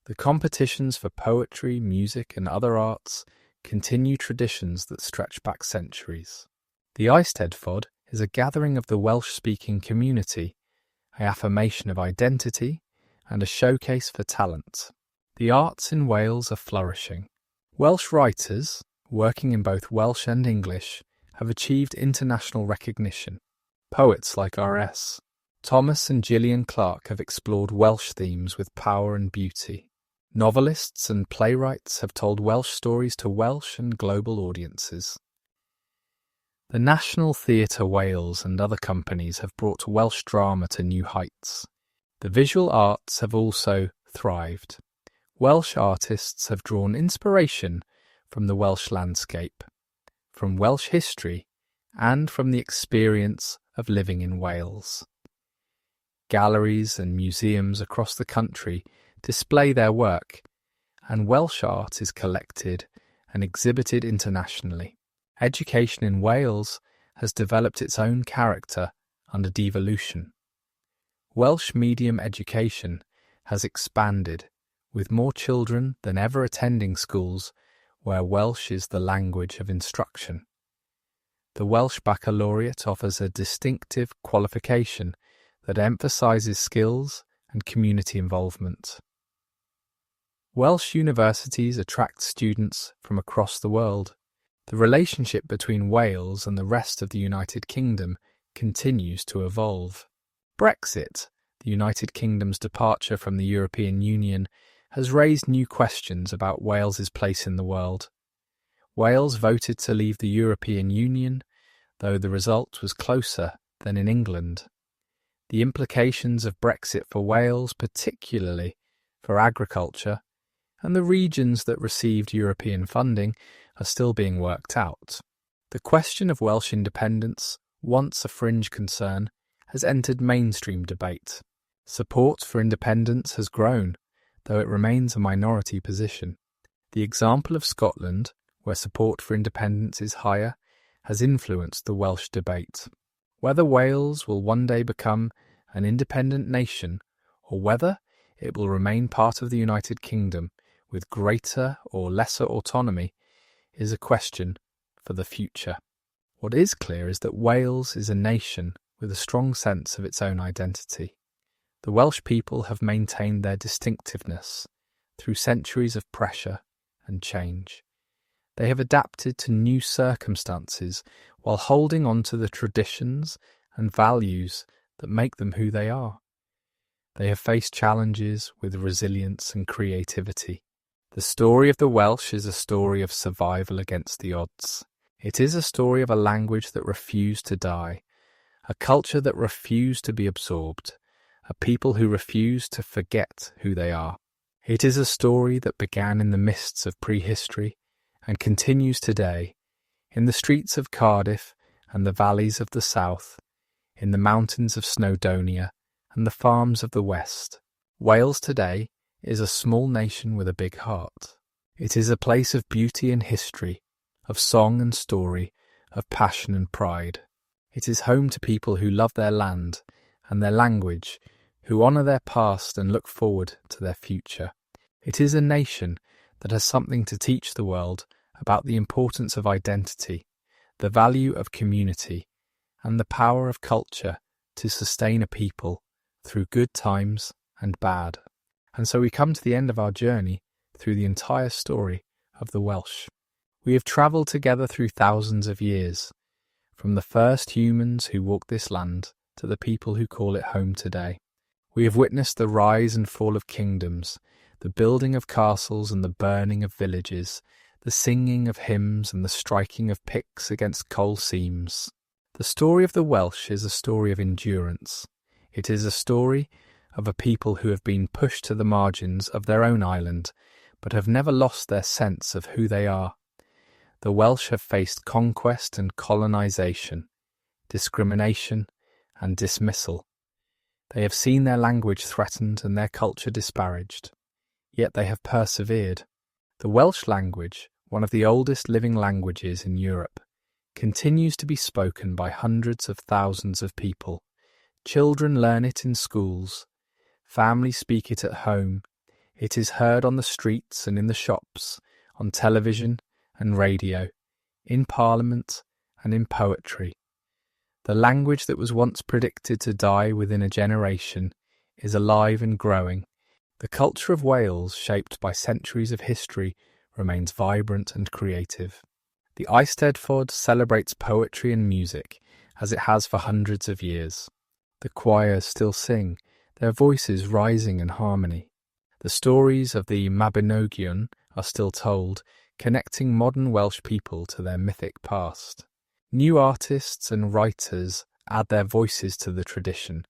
The competitions for poetry, music and other arts continue traditions that stretch back centuries. The Eisteddfod is a gathering of the Welsh-speaking community, an affirmation of identity and a showcase for talent. The arts in Wales are flourishing. Welsh writers, working in both Welsh and English, have achieved international recognition. Poets like R.S. Thomas and Gillian Clarke have explored Welsh themes with power and beauty. Novelists and playwrights have told Welsh stories to Welsh and global audiences. The National Theatre Wales and other companies have brought Welsh drama to new heights. The visual arts have also thrived. Welsh artists have drawn inspiration from the Welsh landscape, from Welsh history, and from the experience of living in Wales. Galleries and museums across the country display their work, and Welsh art is collected and exhibited internationally. Education in Wales has developed its own character under devolution. Welsh medium education has expanded, with more children than ever attending schools where Welsh is the language of instruction. The Welsh Baccalaureate offers a distinctive qualification that emphasises skills and community involvement. Welsh universities attract students from across the world. The relationship between Wales and the rest of the United Kingdom continues to evolve. Brexit, the United Kingdom's departure from the European Union, has raised new questions about Wales's place in the world. Wales voted to leave the European Union, though the result was closer than in England. The implications of Brexit for Wales, particularly for agriculture, and the regions that received European funding, are still being worked out. The question of Welsh independence, once a fringe concern, has entered mainstream debate. Support for independence has grown, though it remains a minority position. The example of Scotland, where support for independence is higher, has influenced the Welsh debate. Whether Wales will one day become an independent nation, or whether it will remain part of the United Kingdom, with greater or lesser autonomy is a question for the future. What is clear is that Wales is a nation with a strong sense of its own identity. The Welsh people have maintained their distinctiveness through centuries of pressure and change. They have adapted to new circumstances while holding on to the traditions and values that make them who they are. They have faced challenges with resilience and creativity. The story of the Welsh is a story of survival against the odds. It is a story of a language that refused to die, a culture that refused to be absorbed, a people who refuse to forget who they are. It is a story that began in the mists of prehistory and continues today, in the streets of Cardiff and the valleys of the south, in the mountains of Snowdonia and the farms of the west. Wales today is a small nation with a big heart. It is a place of beauty and history, of song and story, of passion and pride. It is home to people who love their land and their language, who honour their past and look forward to their future. It is a nation that has something to teach the world about the importance of identity, the value of community, and the power of culture to sustain a people through good times and bad. And so we come to the end of our journey through the entire story of the Welsh. We have travelled together through thousands of years, from the first humans who walked this land to the people who call it home today. We have witnessed the rise and fall of kingdoms, the building of castles and the burning of villages, the singing of hymns and the striking of picks against coal seams. The story of the Welsh is a story of endurance. It is a story of a people who have been pushed to the margins of their own island, but have never lost their sense of who they are. The Welsh have faced conquest and colonisation, discrimination and dismissal. They have seen their language threatened and their culture disparaged. Yet they have persevered. The Welsh language, one of the oldest living languages in Europe, continues to be spoken by hundreds of thousands of people. Children learn it in schools. Families speak it at home. It is heard on the streets and in the shops, on television and radio, in Parliament and in poetry. The language that was once predicted to die within a generation is alive and growing. The culture of Wales, shaped by centuries of history, remains vibrant and creative. The Eisteddfod celebrates poetry and music, as it has for hundreds of years. The choirs still sing, their voices rising in harmony. The stories of the Mabinogion are still told, connecting modern Welsh people to their mythic past. New artists and writers add their voices to the tradition,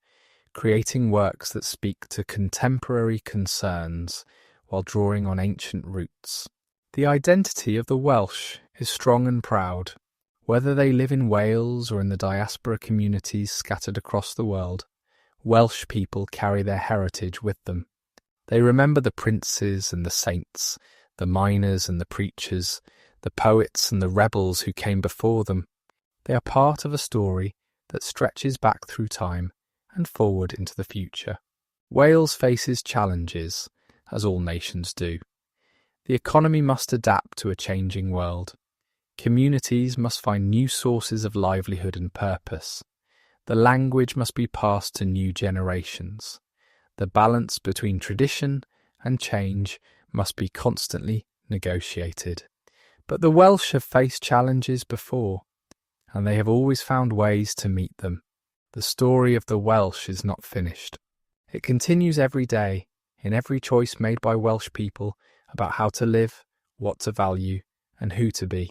creating works that speak to contemporary concerns while drawing on ancient roots. The identity of the Welsh is strong and proud. Whether they live in Wales or in the diaspora communities scattered across the world, Welsh people carry their heritage with them. They remember the princes and the saints, the miners and the preachers, the poets and the rebels who came before them. They are part of a story that stretches back through time and forward into the future. Wales faces challenges, as all nations do. The economy must adapt to a changing world. Communities must find new sources of livelihood and purpose. The language must be passed to new generations. The balance between tradition and change must be constantly negotiated. But the Welsh have faced challenges before, and they have always found ways to meet them. The story of the Welsh is not finished. It continues every day, in every choice made by Welsh people about how to live, what to value, and who to be.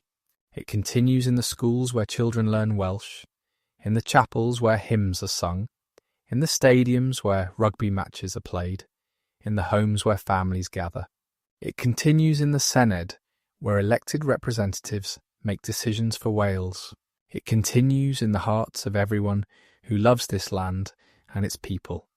It continues in the schools where children learn Welsh, in the chapels where hymns are sung, in the stadiums where rugby matches are played, in the homes where families gather. It continues in the Senedd, where elected representatives make decisions for Wales. It continues in the hearts of everyone who loves this land and its people.